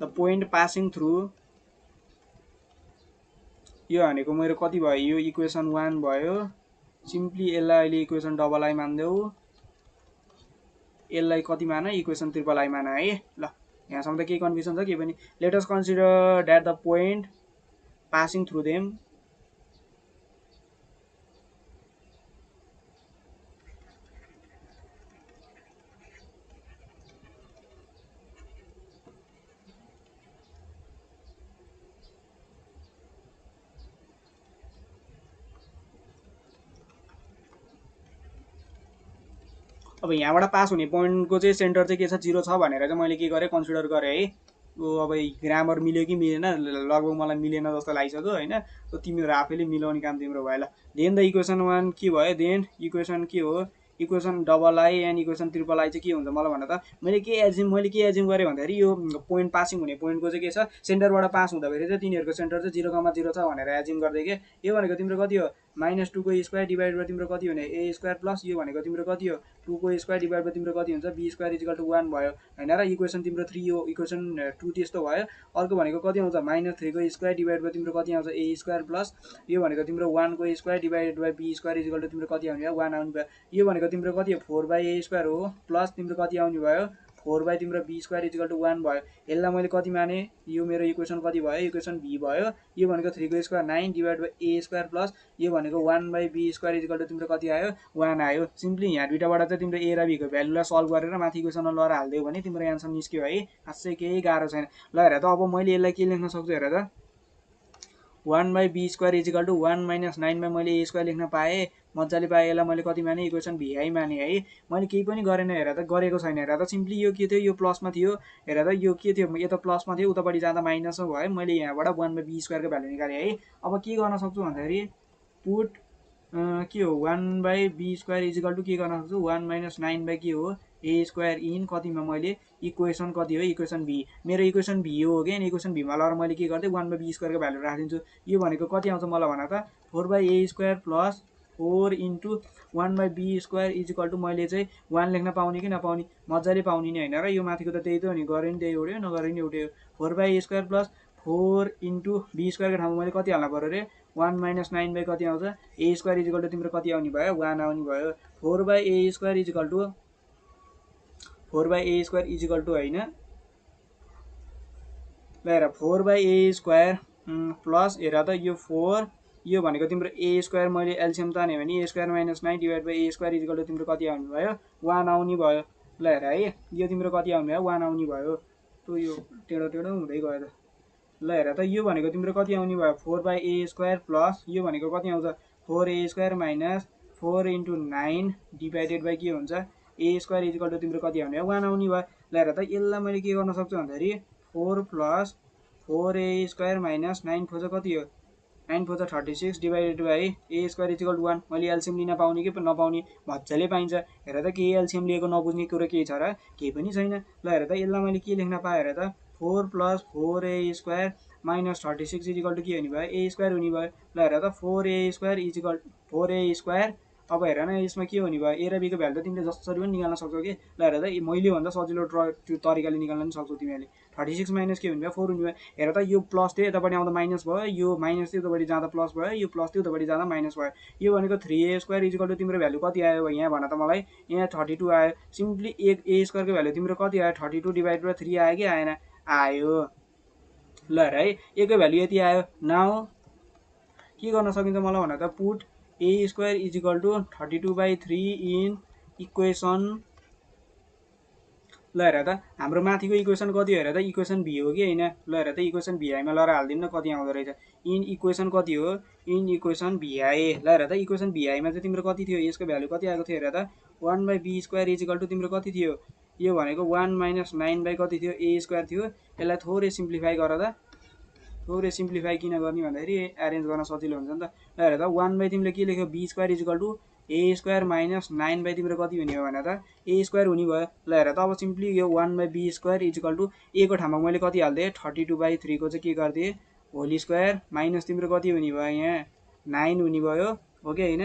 the point passing through यो भनेको मेरो कति भयो यो इक्वेसन 1 भयो। सिम्पली यसलाई अहिले इक्वेसन डबल आई मान्देऊ यसलाई कति मान इक्वेसन ट्रिपल आई मान है। ल यहाँसम्म त केही कन्फ्युजन छ के पनि। Let us consider that the point passing through them अब यहाँबाट पास हुने पोइन्टको चाहिँ सेन्टर चाहिँ के छ 0 छ भनेर चाहिँ मैले के गरेँ कन्सिडर गरेँ है। अब ग्रामर मिल्यो कि मिलेन लगभग मलाई मिलेन जस्तो लागिसक्यो होइन। तिमीहरू आफैले मिलाउने काम तिम्रो भयो। ल देन द इक्वेसन 1 के भयो देन इक्वेसन के हो equation double I and equation triple I चाहिँ के हुन्छ मलाई भन त मैले के एज्युम गरेँ भन्दाखेरि यो पोइन्ट पासिङ हुने पोइन्टको चाहिँ के छ सेन्टरबाट पास हुँदाखेरि चाहिँ तिनीहरूको सेन्टर चाहिँ 0,0 छ भनेर एज्युम गर्दै के यो भनेको तिम्रो कति हो -2 को स्क्वायर डिभाइड बाई तिम्रो कति हुने ए स्क्वायर प्लस यो भनेको तिम्रो कति हो 2 को स्क्वायर डिभाइड बाई तिम्रो कति हुन्छ बी स्क्वायर इजिकल टु 1 भयो होइन र इक्वेसन तिम्रो 3 हो इक्वेसन 2 त्यस्तो भयो। अर्को भनेको कति आउँछ -3 को स्क्वायर डिभाइड बाई तिम्रो कति आउँछ ए स्क्वायर प्लस यो भनेको तिम्रो 1 को square divided by be square equal to तिम्रो कति आउने भयो 1 आउने भयो। यो भनेको तिम्रो कति हो 4 बाई ए स्क्वायर हो प्लस तिम्रो कति आउने भयो 4 बाई तिम्रो बी स्क्वायर इजिकल टु 1 भयो। यसलाई मैले कति माने यो मेरो इक्वेसन कति भयो इक्वेसन बी भयो। यो भनेको 3 को square 9 divide by A square plus यो भनेको 1 by be square equal to तिम्रो कति आयो 1 आयो। सिम्पली यहाँ दुईटाबाट चाहिँ तिम्रो ए र बीको भ्यालुलाई सल्भ गरेर माथि इक्वेसनमा लगाएर हालिदियो भने तिम्रो एन्सर निस्क्यो है। खासै केही गाह्रो छैन। ल हेर त अब मैले यसलाई के लेख्न सक्छु हेर त 1 by be square equal to 1 minus 9 by मैले ए स्क्वायर लेख्न पाएँ मजाले पाएँ। यसलाई मैले कति माने इक्वेसन भिआई माने है। मैले केही पनि गरेन हेर त गरेको छैन हेर त सिम्पली यो के थियो यो प्लसमा थियो हेर त यो के थियो यो त प्लसमा थियो उतापट्टि जाँदा माइनसमा भयो मैले यहाँबाट 1 बाई बी स्क्वायरको भ्यालु निकालेँ है। अब के गर्न सक्छु भन्दाखेरि पुट के हो 1 by be square equal to के गर्न सक्छु 1 माइनस 9 बाई के हो ए स्क्वायर इन कतिमा मैले इक्वेसन कति हो इक्वेसन बी मेरो इक्वेसन भी हो कि इक्वेसन भीमा लगाएर मैले के गर्दै 1 बाई बी स्क्वायरको भ्यालु राखिदिन्छु। यो भनेको कति आउँछ मलाई भन त 4 by A square plus 4 into 1 by be square equal to मैले चाहिँ 1 लेख्न पाउने कि नपाउने मजाले पाउने नि होइन र यो माथिको त त्यही त हो नि गरे नि त्यही उठ्यो नगरे नि उठ्यो 4 by A square plus 4 into B स्क्वायरको ठाउँमा मैले कति हाल्नु पऱ्यो अरे 1 माइनस 9 बाई कति आउँछ ए स्क्वायर इजिकल टु तिम्रो कति आउने भयो 1 आउने भयो। 4 by A square equal to 4 by A square equal to होइन ल हेर 4 बाई ए स्क्वायर प्लस हेर त यो 4 यो भनेको तिम्रो ए स्क्वायर मैले एलसिएम ताने भने A square minus 9 divide by A square equal to तिम्रो कति आउने भयो 1 आउने भयो। ल हेर है यो तिम्रो कति आउने भयो 1 आउने भयो। त यो टेढो टेढो हुँदै गयो त। ल हेर त यो भनेको तिम्रो कति आउने भयो 4 बाई ए स्क्वायर प्लस यो भनेको कति आउँछ 4 A square minus 4 into 9 divided by के हुन्छ ए स्क्वायर इजिकल टु तिम्रो कति आउने भयो 1 आउने भयो। ल हेर त यसलाई मैले के गर्न सक्छु भन्दाखेरि 4 प्लस 4 ए स्क्वायर माइनस 9 4 कति हो 9 4 36 divided by A square equal to 1 मैले एलसिएम लिन पाउने कि नपाउने मजाले पाइन्छ। हेर त केही एलसिएम लिएको नबुझ्ने कुरो केही छ र केही पनि छैन। ल हेर त यसलाई मैले के लेख्न पाएँ हेर त 4 plus 4 A square minus 36 equal to के हुने भयो ए स्क्वायर हुने भयो। ल हेर त 4 A square equal 4 A square अब हेर न यसमा के हुने भयो ए र बीको भ्यालु त तिमीले जसरी पनि निकाल्न सक्छौ कि। ल हेर त मैले भन्दा सजिलो त्यो तरिकाले निकाल्न पनि सक्छौ तिमीहरूले 36 माइनस के हुने भयो 4 हुने भयो। हेर त यो प्लस थियो यतापट्टि आउँदा माइनस भयो यो माइनस थियो उतापट्टि जाँदा प्लस भयो यो प्लस थियो उतापट्टि जाँदा माइनस भयो। यो भनेको 3 ए स्क्वायर इजिकल टु तिम्रो भ्यालु कति आयो यहाँ भन त मलाई यहाँ 32 आयो। सिम्पली एक ए स्क्वायरको भ्यालु तिम्रो कति आयो 32 डिभाइड बाई 3 आयो कि आएन आयो। ल हेर है एकै भ्यालु यति आयो नाउ के गर्न सकिन्छ मलाई भन त, put A square is equal to 32/3 in equation. ल हेर त हाम्रो माथिको इक्वेसन कति हेर त, इक्वेसन भी हो कि होइन। ल हेर त इक्वेसन भिआईमा लएर हालिदिउँ न कति आउँदो रहेछ। इन इक्वेसन कति हो, इन इक्वेसन भिआई। ल हेर त इक्वेसन भिआईमा चाहिँ तिम्रो कति थियो, यसको भ्यालु कति आएको थियो हेर त, 1/b² इज इक्वल टु तिम्रो कति थियो, यो भनेको 1 - 9 कति थियो, ए स्क्वायर थियो। यसलाई थोरै सिम्प्लिफाई गर त, थोरै सिम्प्लिफाई किन गर्ने भन्दाखेरि एरेन्ज गर्न सजिलो हुन्छ नि त। ल हेर त 1 तिमीले के लेख्यो, b² is equal to A square minus 9 तिम्रो कति हुने हो भने त ए स्क्वायर हुने भयो। ल हेर त अब सिम्पली यो 1/b² इज इक्वल टु ए को ठाउँमा मैले कति हाल्दिएँ, 32/3 को चाहिँ के गरिदिएँ, होल स्क्वायर माइनस तिम्रो कति हुने भयो, यहाँ 9 हुने भयो हो कि होइन।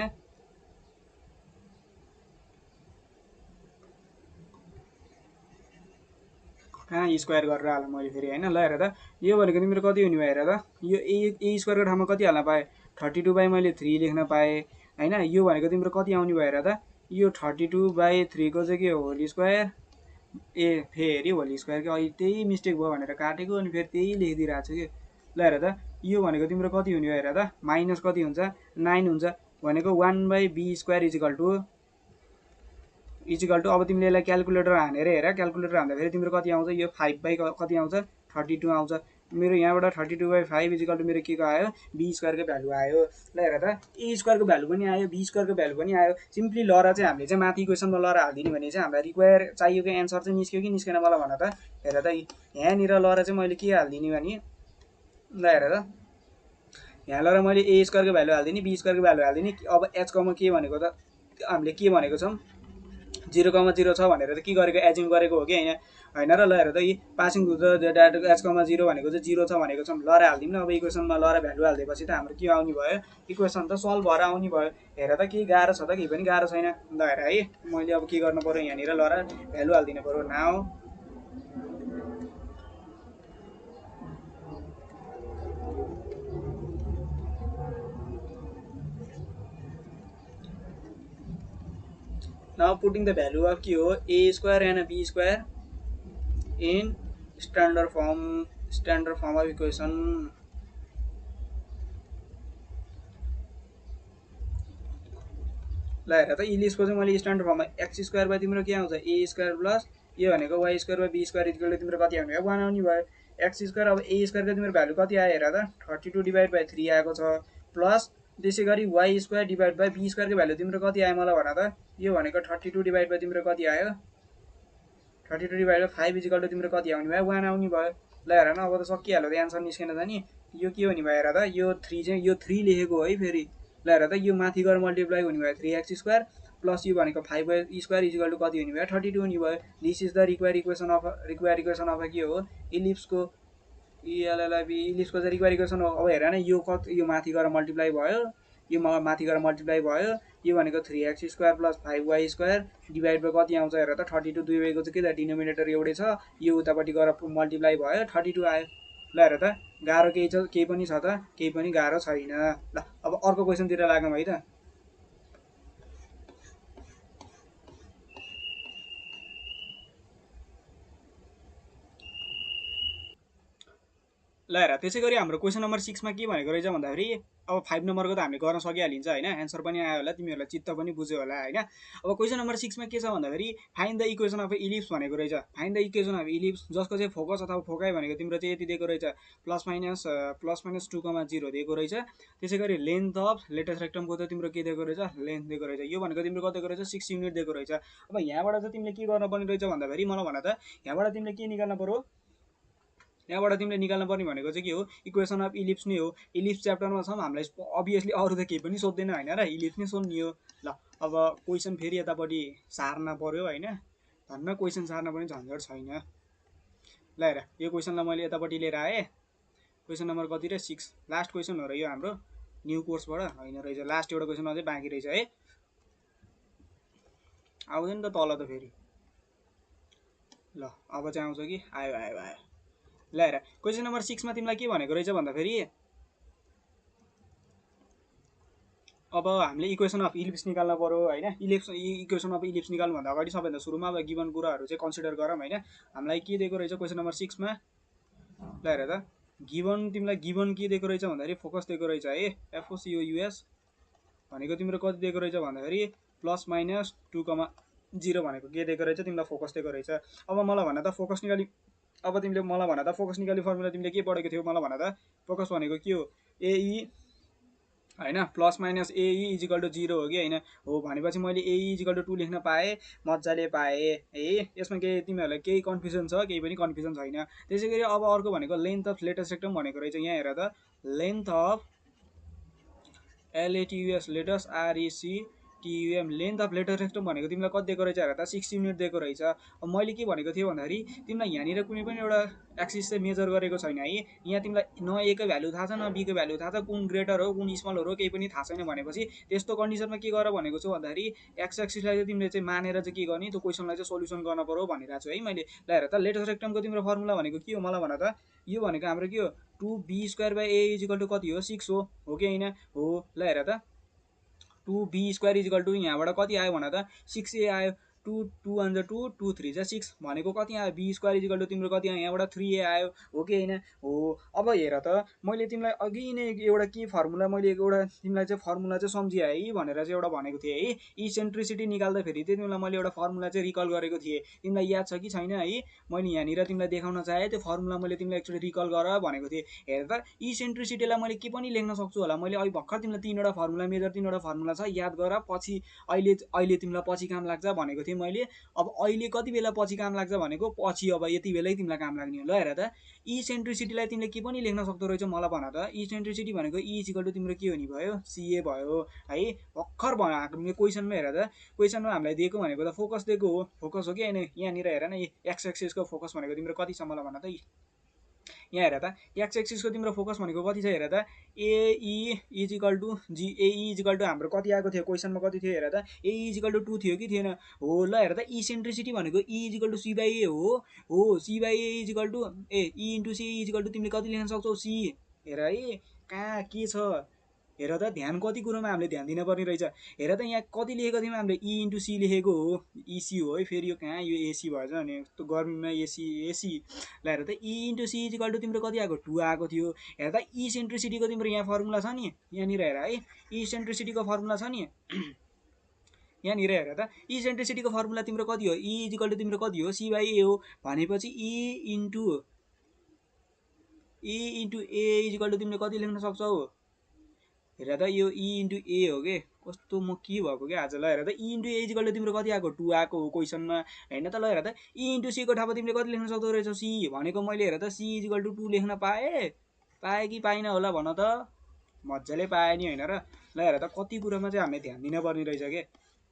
कहाँ स्क्वायर गरेर हालेँ मैले फेरि होइन। ल हेर त यो भनेको तिम्रो कति हुने भयो हेर त, यो ए स्क्वायरको ठाउँमा कति हाल्न पाएँ, 32 मैले 3 लेख्न पाएँ होइन। यो भनेको तिम्रो कति आउने भयो हेर त, यो 32/3 को चाहिँ के हो, होल स्क्वायर, ए फेरि होल स्क्वायर कि अहिले त्यही मिस्टेक भयो भनेर काटेको अनि फेरि त्यही लेखिदिइरहेको छु कि। ल हेर त यो भनेको तिम्रो कति हुने भयो हेर त, माइनस कति हुन्छ, 9 हुन्छ भनेको 1/b² इज इक्वल टु अब तिमीले यसलाई क्यालकुलेटर हानेर हेर, क्यालकुलेटर हान्दाखेरि तिम्रो कति आउँछ, यो 5 कति आउँछ, 32 आउँछ। मेरो यहाँबाट 32/5 इज इक्वल टु मेरो के को आयो, b² को भ्यालु आयो। ल हेर त ए स्क्वायरको भ्यालु पनि आयो, b² को भ्यालु पनि आयो। सिम्पली लर चाहिँ हामीले चाहिँ माथि इक्वेसनमा लर हालिदिने भने चाहिँ हामीलाई रिक्वायर चाहिएको एन्सर चाहिँ निस्क्यो कि निस्केन मलाई भन त। हेर त यहाँनिर लर चाहिँ मैले के हालिदिने भने, ल हेर त यहाँ लर मैले ए स्क्वायरको भ्यालु हालिदिने, b² को भ्यालु हालिदिने। अब एचकोमा के भनेको त, हामीले के भनेको छौँ, 0,0 छ भनेर त के गरेको, एज्युम गरेको हो कि होइन, होइन र। ल हेर त यी passing to the data h,0 भनेको चाहिँ 0 छ भनेको छौँ, लर हालिदिउँ न। अब इक्वेसनमा लर भ्यालु हालिदिएपछि त हाम्रो के आउने भयो, इक्वेसन त सल्भ भएर आउने भयो। हेर त केही गाह्रो छ त, केही पनि गाह्रो छैन। ल हेर है मैले अब के गर्नु पऱ्यो, यहाँनिर लर भ्यालु हालिदिनु पऱ्यो। Now putting the value of के हो, A square and b² in standard form of equation. ल हेर त इलिप्सको चाहिँ मैले स्ट्यान्डर्ड फर्ममा x² तिम्रो के आउँछ, a² प्लस यो भनेको y² b² इक्वल तिम्रो कति आउने भयो, 1 आउने भयो। x², अब a² को तिम्रो भ्यालु कति आयो हेर त, 32/3 आएको छ, प्लस त्यसै गरी y² डिभाइड बाई b² को भ्यालु तिम्रो कति आयो मलाई भन त, यो भनेको 32 डिभाइड बाई तिम्रो कति आयो, 32/5 इज इक्वल टु तिम्रो कति आउने भयो, 1 आउने भयो। ल हेर न अब त सकिहाल्यो त, एन्सर निस्केन त नि। यो के हुने भयो हेर त, यो 3 चाहिँ यो 3 लेखेको है फेरि। ल हेर त यो माथि गएर मल्टिप्लाई हुने भयो 3x² प्लस यो भनेको 5y² इज इक्वल टु कति हुने भयो, 32 हुने भयो। This is the require equation of के हो, इलिप्सको, इलिप्सको चाहिँ रिक्वायर इक्वेसन हो। अब हेर न यो कति, यो माथि गएर मल्टिप्लाई भयो, यो माथि गएर मल्टिप्लाई भयो, यो भनेको 3x² plus 5y² divide by कति आउँछ हेर त, 32। दुई वैको चाहिँ के त डिनोमिनेटर एउटै छ, यो उतापट्टि गएर मल्टिप्लाई भयो 32 आयो। ल हेर त गाह्रो केही छ, केही पनि छ त, केही पनि गाह्रो छैन। ल अब अर्को क्वेसनतिर लागौँ है त। ल हेर त्यसै गरी हाम्रो क्वेसन नम्बर 6 मा के भनेको रहेछ भन्दाखेरि, अब 5 नम्बरको त हामीले गर्न सकिहालिन्छ होइन, एन्सर पनि आयो होला, तिमीहरूलाई चित्त पनि बुझ्यो होला होइन। अब क्वेसन नम्बर 6 मा के छ भन्दाखेरि, find the equation of ellipse भनेको रहेछ। Find the equation of ellipse जसको चाहिँ फोकस अथवा फोकाइ भनेको तिम्रो चाहिँ यति दिएको रहेछ, प्लस माइनस 2,0 दिएको रहेछ। त्यसै गरी लेन्थ अफ लेटेस्ट रेक्टमको चाहिँ तिम्रो के दिएको रहेछ, लेन्थ दिएको रहेछ। यो भनेको तिम्रो कति दिएको रहेछ, 6 युनिट दिएको रहेछ। अब यहाँबाट चाहिँ तिमीले के गर्नुपर्ने रहेछ भन्दाखेरि, मलाई भन त यहाँबाट तिमीले के निकाल्नु पर्यो, यहाँबाट तिमीले निकाल्नु पर्ने भनेको चाहिँ के हो, इक्वेसन अफ इलिप्स नै हो। इलिप्स च्याप्टरमा छौँ, हामीलाई अभियसली अरू त केही पनि सोध्दैन होइन र, इलिप्स नै सोध्ने हो। ल अब क्वेसन फेरि यतापट्टि सार्न पर्यो होइन, धन्न क्वेसन सार्न पनि झन्झट छैन। ल हेर यो क्वेसनलाई मैले यतापट्टि लिएर आएँ, क्वेसन नम्बर कति र 6, लास्ट क्वेसन हो र यो हाम्रो न्यू कोर्सबाट होइन रहेछ, लास्ट एउटा क्वेसन अझै बाँकी रहेछ है, आउँदैन त तल त फेरि। ल अब चाहिँ आउँछ कि, आयो आयो आयो। ल हेर क्वेसन नम्बर 6 मा तिमीलाई के भनेको रहेछ भन्दाखेरि, अब हामीले इक्वेसन अफ इलिप्स निकाल्नु पर्यो होइन। इक्वेसन अफ इलिप्स निकाल्नुभन्दा अगाडि सबैभन्दा सुरुमा अब गिभन कुराहरू चाहिँ कन्सिडर गरौँ होइन। हामीलाई के दिएको रहेछ क्वेसन नम्बर 6 मा, ल हेर त गिभन तिमीलाई गिभन के दिएको रहेछ भन्दाखेरि फोकस दिएको रहेछ है FOCUS भनेको तिम्रो कति दिएको रहेछ भन्दाखेरि ±2,0 भनेको के दिएको रहेछ तिमीलाई फोकस दिएको रहेछ। अब मलाई भन त फोकस निकाली अब तिमीले मलाई भन त फोकस निकाली फर्मुला तिमीले के पढेको थियौ मलाई भन त फोकस भनेको के हो AE हैन ±AE इजिकल टु 0 हो कि हैन हो भनेपछि मैले AE इजिकल टु 2 लेख्न पाएँ मजाले पाएँ है। यसमा केही तिमीहरूलाई केही कन्फ्युजन छ केही पनि कन्फ्युजन छैन। त्यसैगरी अब अर्को भनेको लेन्थ अफ लेटेस्ट रेक्टम भनेको रहेछ यहाँ हेर त length of LATUS latus RECTUM length of latus rectum भनेको तिमीलाई कति दिएको रहेछ हेर त 6 युनिट दिएको रहेछ। अब मैले के भनेको थिएँ भन्दाखेरि तिमीलाई यहाँनिर कुनै पनि एउटा एक्सिस चाहिँ मेजर गरेको छैन है। यहाँ तिमीलाई न A को भ्यालु थाहा छ न B को भ्यालु थाहा छ कुन ग्रेटर हो कुन स्मलर हो केही पनि थाहा छैन भनेपछि त्यस्तो कन्डिसनमा के गर भनेको छु भन्दाखेरि एक्स एक्सिसलाई चाहिँ तिमीले चाहिँ मानेर चाहिँ के गर्ने त्यो क्वेसनलाई चाहिँ सोल्युसन गर्न पर्यो भनिरहेको छु है मैले। ल हेर त लेटेस्ट रेक्टमको तिम्रो फर्मुला भनेको के हो मलाई भन त यो भनेको हाम्रो के हो 2B² A इजिकल टु कति हो 6 हो कि हैन हो। ल हेर त 2B² इजिकल टु यहाँबाट कति आयो भन त 6A आयो 2 2 1 2 2 3 6 भनेको कति आयो B² इजिकल टु तिम्रो कति आयो यहाँबाट 3A आयो हो कि हैन हो। अब हेर त मैले तिमीलाई अघि नै एउटा के फर्मुला मैले एउटा तिमीलाई चाहिँ फर्मुला चाहिँ सम्झिए है भनेर चाहिँ एउटा भनेको थिएँ है इसेन्ट्रिसिटी निकाल्दा फेरि चाहिँ तिमीलाई मैले एउटा फर्मुला चाहिँ रिकल गरेको थिएँ तिमीलाई याद छ कि छैन है। मैले यहाँनिर तिमीलाई देखाउन चाहे त्यो फर्मुला मैले तिमीलाई एकचोटि रिकल गर भनेको थिएँ। हेर त इसेन्ट्रिसिटीलाई मैले के पनि लेख्न सक्छु होला मैले अहिले भर्खर तिमीलाई 3वटा फर्मुला मेजर 3वटा फर्मुला छ याद गर पछि अहिले तिमीलाई पछि काम लाग्छ भनेको थिएँ मैले। अब अहिले कति बेला पछि काम लाग्छ भनेको पछि अब यति बेलै तिमीलाई काम लाग्ने हो। ल हेर त इसेन्ट्रिसिटीलाई तिमीले के पनि लेख्न सक्दो रहेछ मलाई भन त इसेन्ट्रिसिटी भनेको E इजिकल टु तिम्रो के हुने भयो CA भयो है भर्खर हामीले क्वेसनमा हेर त क्वेसनमा हामीलाई दिएको भनेको त फोकस दिएको हो फोकस हो कि हैन यहाँनिर हेर न एक्स एक्सिसको फोकस भनेको तिम्रो कति छ मलाई भन त यहाँ हेर त एक्स एक्सिसको तिम्रो फोकस भनेको कति छ हेर त AE equal to AE equal to हाम्रो कति आएको थियो क्वेसनमा कति थियो हेर त AE इजिकल टु 2 थियो कि थिएन हो। ल हेर त इसेन्ट्रिसिटी भनेको E इजिकल टु C/A हो C/A equal to E into C equal to तिमीले कति लेख्न सक्छौ C हेर है कहाँ के छ हेर त ध्यान कति कुरोमा हामीले ध्यान दिन पर्ने रहेछ। हेर त यहाँ कति लेखेको थियौँ हामीले E इन्टु C लेखेको हो EC हो है फेरि यो कहाँ यो AC भएछ अनि गर्मीमा AC ल हेर त E into C equal to तिम्रो कति आएको 2 आएको थियो। हेर त इसेन्ट्रिसिटीको तिम्रो यहाँ फर्मुला छ नि यहाँनिर हेर है इसेन्ट्रिसिटीको फर्मुला छ नि यहाँनिर हेर त इसेन्ट्रिसिटीको फर्मुला तिम्रो कति हो E इजिकल टु तिम्रो कति हो C/A हो भनेपछि E into A equal to तिमीले कति लेख्न सक्छौ हेर त यो E इन्टु A हो के कस्तो म के भएको क्या आज। ल हेर त E into A equal to तिम्रो कति आएको 2 आएको हो क्वेसनमा हैन त। ल हेर त E इन्टु C को ठाउँमा तिमीले कति लेख्न सक्दो रहेछौ C भनेको मैले हेर त C इजिकल टु 2 लेख्न पाएँ कि पाइन होला भन त मजाले पाएँ नि हैन र। ल हेर त कति कुरामा चाहिँ हामीले ध्यान दिन पर्ने रहेछ के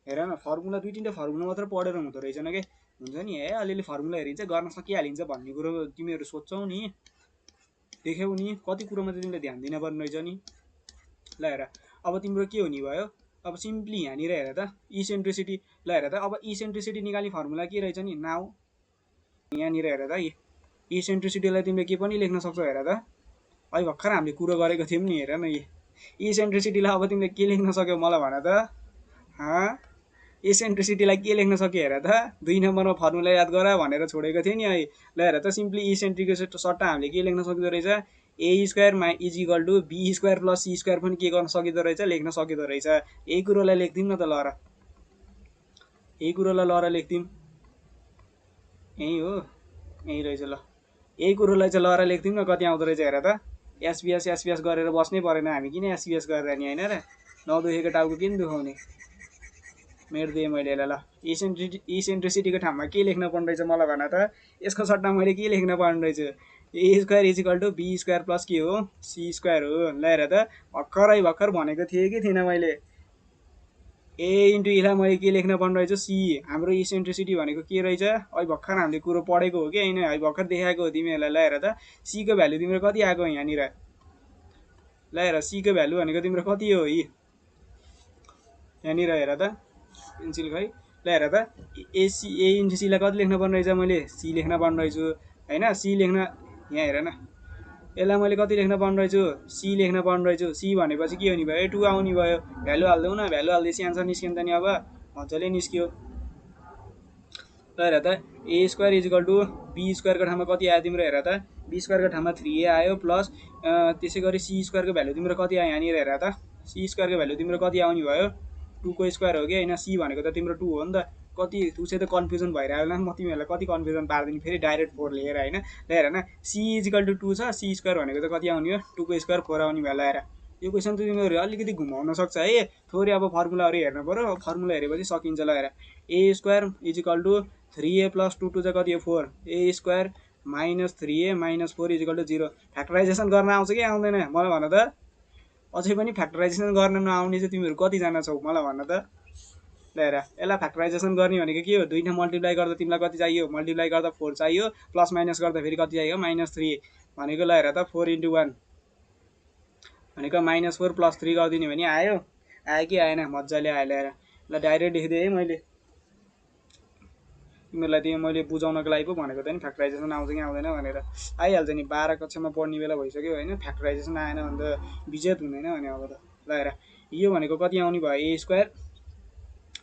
हेर न फर्मुला 2-3टा फर्मुला मात्र पढेर हुँदो रहेछन के हुन्छ नि है अलिअलि फर्मुला हेरिन्छ गर्न सकिहालिन्छ भन्ने कुरो तिमीहरू सोच्छौ नि देख्यौ नि कति कुरोमा चाहिँ तिमीले ध्यान दिन पर्ने रहेछ नि। ल हेर अब तिम्रो के हुने भयो अब सिम्पली यहाँनिर हेर त इसेन्ट्रिसिटी ल हेर त अब इसेन्ट्रिसिटी निकाल्ने फर्मुला के रहेछ नि नाउ यहाँनिर हेर त इसेन्ट्रिसिटीलाई तिमीले के पनि लेख्न सक्छौ हेर त अहिले भर्खर हामीले कुरो गरेको थियौँ नि हेर न इसेन्ट्रिसिटीलाई अब तिमीले के लेख्न सक्यौ मलाई भन त इसेन्ट्रिसिटीलाई के लेख्न सक्यो हेर त 2 नम्बरमा फर्मुला याद गर भनेर छोडेको थिएँ नि है। ल हेर त सिम्पली इसेन्ट्रिकको सट्टा हामीले के लेख्न सक्दो रहेछ A² equal to B² plus C² पनि के गर्न सकिँदो रहेछ लेख्न सकिँदो रहेछ। यही कुरोलाई लेख्दिउँ न त ल र यही कुरोलाई ल र लेख्दिउँ यही हो यही रहेछ ल यही कुरोलाई चाहिँ ल र लेख्दिउँ न कति आउँदो रहेछ हेर त एसबिएस गरेर बस्नै परेन हामी किन एसबिएस गरेर नि हैन र नदुखेको टाउको किन दुखाउने मेट्दिएँ मैले ल इसेन्ट्रिसिटीको ठाउँमा के लेख्न पर्ने रहेछ मलाई भन त यसको सट्टा मैले के लेख्न पर्ने रहेछ A² equal to B² plus के हो C² हो। ल हेर त भर्खर भनेको थिएँ कि थिएन मैले A इन्टु Eलाई मैले के लेख्न पर्ने रहेछ C हाम्रो इसेन्ट्रिसिटी भनेको के रहेछ अहिले भर्खर हामीले कुरो पढेको हो कि हैन अहिले भर्खर देखाएको हो तिमीहरूलाई। ल हेर त C को भ्यालु तिम्रो कति आएको यहाँनिर ल हेर C को भ्यालु भनेको तिम्रो कति हो यहाँनिर हेर त पेन्सिल खै ल हेर त A इन्टु C लाई कति लेख्न पर्ने रहेछ मैले C लेख्न पर्ने रहेछु हैन C लेख्न यहाँ हेर न यसलाई मैले कति लेख्न पर्ने रहेछु C लेख्न पर्ने रहेछु C भनेपछि के हुने भयो 2 आउने भयो भ्यालु हाल्देऊ न भ्यालु हाल्दैछ आन्सर निस्किन्छ नि अब मजाले निस्कियो। ल हेर त A² इजिकल टु B² को ठाउँमा कति आयो तिम्रो हेर त बी स्क्वायरको ठाउँमा 3a आयो प्लस त्यसै गरी सी स्क्वायरको भ्यालु तिम्रो कति आयो यहाँनिर हेर त सी स्क्वायरको भ्यालु तिम्रो कति आउने भयो 2 को स्क्वायर हो कि होइन सी भनेको त तिम्रो 2 हो नि त कति तुसे त कन्फ्युजन भइरहेको होला म तिमीहरूलाई कति कन्फ्युजन पारिदिनु फेरि डाइरेक्ट 4 लिएर होइन ल हेर न सी इजिकल टु 2 छ सी स्क्वायर भनेको त कति आउने हो 2 को स्क्वायर 4 आउने भयो ल हेर यो क्वेसन त तिमीहरू अलिकति घुमाउन सक्छ है थोरै अब फर्मुलाहरू हेर्नु पऱ्यो फर्मुला हेरेपछि सकिन्छ ल हेर A square equal to 3a plus 2 2 चाहिँ कति हो 4 A square minus 3a minus 4 equal to 0 factorization गर्न आउँछ कि आउँदैन मलाई भन त अझै पनि फ्याक्टराइजेसन गर्न नआउने चाहिँ तिमीहरू कतिजना छौ मलाई भन त ल हेर यसलाई फ्याक्टराइजेसन गर्ने भनेको के हो दुईटा मल्टिप्लाई गर्दा तिमीलाई कति चाहियो मल्टिप्लाई गर्दा 4 चाहियो प्लस माइनस गर्दा फेरि कति चाहियो -3 भनेको ल हेर त 4 × 1 भनेको -4 + 3 गरिदिने भने आयो कि आएन मजाले आयो ल हेर ल डाइरेक्ट लेखिदिएँ है मैले तिमीहरूलाई त्यो मैले बुझाउनको लागि पो भनेको त नि फ्याक्टराइजेसन आउँछ कि आउँदैन भनेर आइहाल्छ नि 12 कक्षामा पढ्ने बेला भइसक्यो होइन फ्याक्टराइजेसन आएन भने त विजेत हुँदैन भने अब त ल हेर यो भनेको कति आउने भयो ए स्क्वायर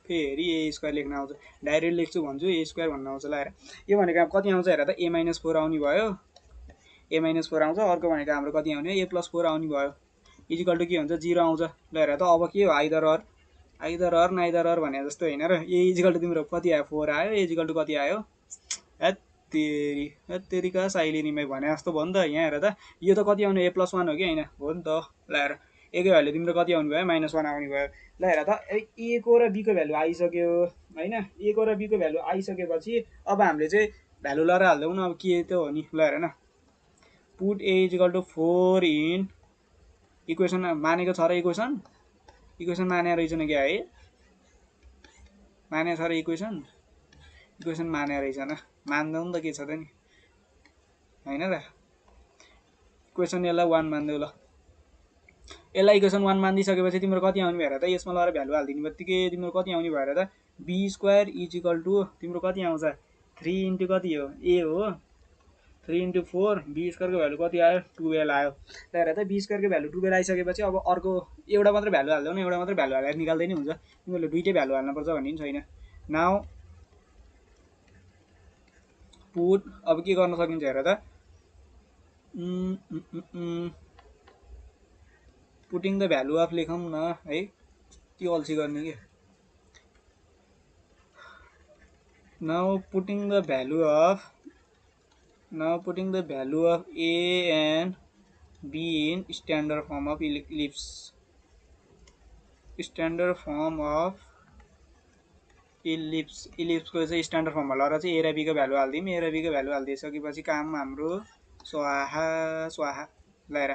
फेरि ए स्क्वायर लेख्न आउँछ डाइरेक्ट लेख्छु भन्छु ए स्क्वायर भन्न आउँछ ल हेर यो भनेको कति आउँछ हेर त ए - 4 आउने भयो ए - 4 आउँछ अर्को भनेको हाम्रो कति आउने ए + 4 आउने भयो इजिकल टु के हुन्छ 0 आउँछ ल हेर त अब के हो आइदर अर नाइदर अर भने जस्तो होइन र ए इजिकल टु तिम्रो कति आयो 4 आयो ए इजिकल टु कति आयो तेरी का साइलिनीमै भने जस्तो भयो नि त यहाँ हेर त यो त कति आउने ए + 1 हो कि होइन हो नि त ल हेर ए को भ्यालु तिम्रो कति आउने भयो -1 आउने भयो ल हेर त ए को र बी को भ्यालु आइसक्यो होइन ए को र बी को भ्यालु आइसकेपछि अब हामीले चाहिँ भ्यालु लगाएर हाल्दैनौँ न अब के त हो नि ल हेर न put A equal to 4 in equation मानेको छ र इक्वेसन माने रहेछ न क्या है माने छ र इक्वेसन माने रहेछ न मान्दैौ नि त के छ त नि होइन र इक्वेसन यसलाई 1 मान्देऊ ल यसलाई इक्वेसन 1 मानिदिसकेपछि तिम्रो कति आउने भएर त यसमा लगाएर भ्यालु हालिदिने बित्तिकै तिम्रो कति आउने भएर त बी स्क्वायर इजिकल टु तिम्रो कति आउँछ 3 इन्टु कति हो ए हो 3 × 4 बी स्क्वायरको भ्यालु कति आयो 12 आयो ल हेर त बी स्क्वायरको भ्यालु 12 आइसकेपछि अब अर्को एउटा मात्र भ्यालु हाल्दैनौ एउटा मात्र भ्यालु हालेर निकाल्दै नि हुन्छ तिमीहरूले दुईटै भ्यालु हाल्नुपर्छ भन्ने पनि छैन नाउ पुट अब के गर्न सकिन्छ हेर त पुटिङ द भ्यालु अफ लेखौँ न है के अल्छी गर्ने के now putting the value of A and B in standard form of ellipse. Standard form of ellipse को चाहिँ स्ट्यान्डर्ड फर्ममा लगाएर चाहिँ ए र बी को भ्यालु हाल्दिउँ ए र बी को भ्यालु हालिदिइसकेपछि काम हाम्रो स्वाहा ल हेर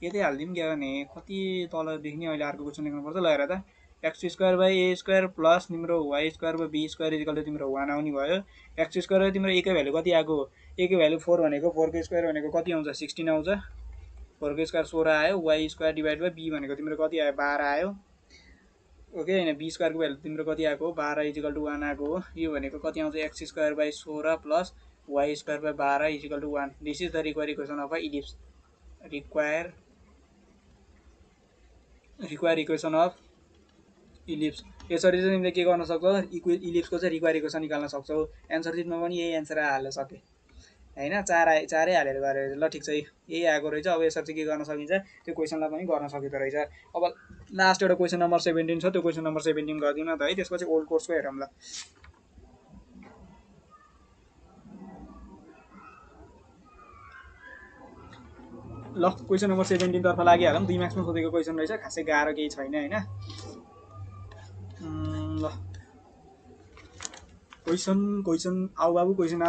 यतै हालिदिउँ क्या भने कति तलदेखि नि अहिले अर्को क्वेसन लेख्नुपर्छ ल हेर त x² / a² प्लस तिम्रो y² / b² इक्वल टु तिम्रो 1 आउने भयो x² तिम्रो a को भ्यालु कति आएको a को भ्यालु 4 भनेको 4 को स्क्वायर भनेको कति आउँछ 16 आउँछ 4 को स्क्वायर 16 आयो y² डिभाइड बाइ b भनेको तिम्रो कति आयो 12 आयो ओके हैन b² को भ्यालु तिम्रो कति आएको 12 इक्वल टु 1 आएको हो यो भनेको कति आउँछ x² / 16 plus y² / 12 equal to 1 this is the required equation of a ellipse required equation of ellipse यसरी चाहिँ तिमीले के गर्न सक्छौ इलिप्सको चाहिँ रिक्वायर्ड इक्वेसन निकाल्न सक्छौ एन्सर सिटमा पनि यही एन्सर हाल्न सके हैन चारै हालेर गरे ल ठीक छ यही आएको रहेछ अब यसरी चाहिँ के गर्न सकिन्छ त्यो क्वेसनलाई पनि गर्न सकिँदो रहेछ अब लास्ट एउटा क्वेसन नम्बर 17 छ त्यो क्वेसन नम्बर 17 गर्दिउँ न त है त्यसपछि ओल्ड कोर्सको हेरौँ ल क्वेसन नम्बर 17 तर्फ लागिहालौँ 2 मार्क्समा सोधेको क्वेसन रहेछ खासै गाह्रो केही छैन हैन ल क्वेसन आऊ बाबु क्वेसन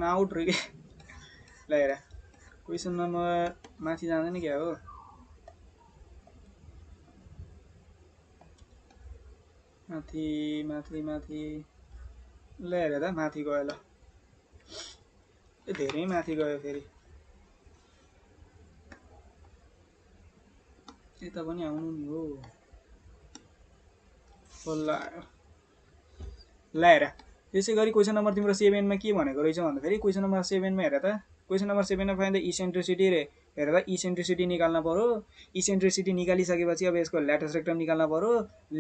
आउट रे ल हेर क्वेसन नम्बर माथि जाँदैन क्या हो माथि ल हेर त माथि गयो ल धेरै माथि गयो फेरि यता पनि आउनु नि हो बल्ल ल हेर त्यसै गरी क्वेसन नम्बर तिम्रो 7 मा के भनेको रहेछ भन्दाखेरि क्वेसन नम्बर 7 मा हेर त क्वेसन नम्बर 7 मा फाइन्ड द इसेन्ट्रिसिटी रे हेर त इसेन्ट्रिसिटी निकाल्न पर्यो इसेन्ट्रिसिटी निकालिसकेपछि अब यसको ल्याटिस रेक्टम निकाल्न पर्यो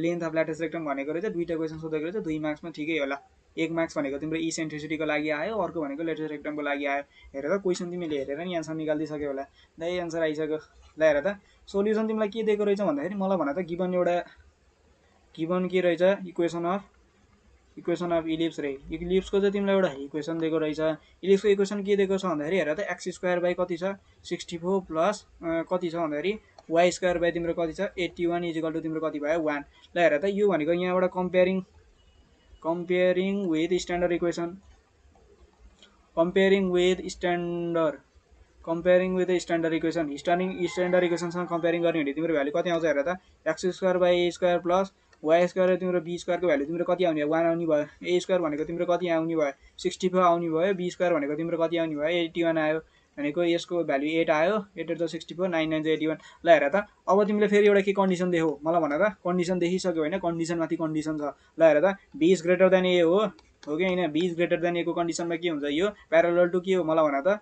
लेन्थ अफ ल्याटिस रेक्टम भनेको रहेछ दुईटा क्वेसन सोधेको रहेछ 2 मार्क्समा ठिकै होला एक मार्क्स भनेको तिम्रो इसेन्ट्रिसिटीको लागि आयो, अर्को भनेको लेटरल रेक्टमको लागि आयो। हेर त क्वेसन तिमीले हेरेर नि एन्सर निकालिदिइसक्यो होला। दाइ एन्सर आइसक्यो। ल हेर त सोल्युसन तिमीलाई के दिएको रहेछ भन्दाखेरि मलाई भन त गिभन एउटा गिभन के रहेछ इक्वेसन अफ इलिप्स रे। इलिप्सको चाहिँ तिमीलाई एउटा इक्वेसन दिएको रहेछ। इलिप्सको इक्वेसन के दिएको छ भन्दाखेरि हेर त एक्स स्क्वायर बाई कति छ 64 प्लस कति छ भन्दाखेरि वाई स्क्वायर बाई तिम्रो कति छ 81 इजिकल टु तिम्रो कति भयो 1। ल हेर त यो भनेको यहाँबाट comparing with standard equation comparing with standard equation standard इक्वेसनसँग कम्पेयरिङ गर्ने भने तिम्रो भ्यालु कति आउँछ हेर त X square by A square plus Y square तिम्रो बी स्क्वायरको भ्यालु तिम्रो कति आउने 1 आउने भयो। ए स्क्वायर भनेको तिम्रो कति आउने भयो 64 आउने भयो। बी स्क्वायर भनेको तिम्रो कति आउने भयो 81 आयो भनेको यसको भ्यालु 8 आयो। 8 8 64 9 9 81। ल हेर त अब तिमीले फेरि एउटा के कन्डिसन देऊ मलाई भन त। कन्डिसन देखिसक्यो होइन, कन्डिसन माथि कन्डिसन छ। ल हेर त बी इज ग्रेटर देन ए हो कि होइन। बी इज ग्रेटर देन ए को कन्डिसनमा के हुन्छ यो प्यारलल टु के हो मलाई भन त।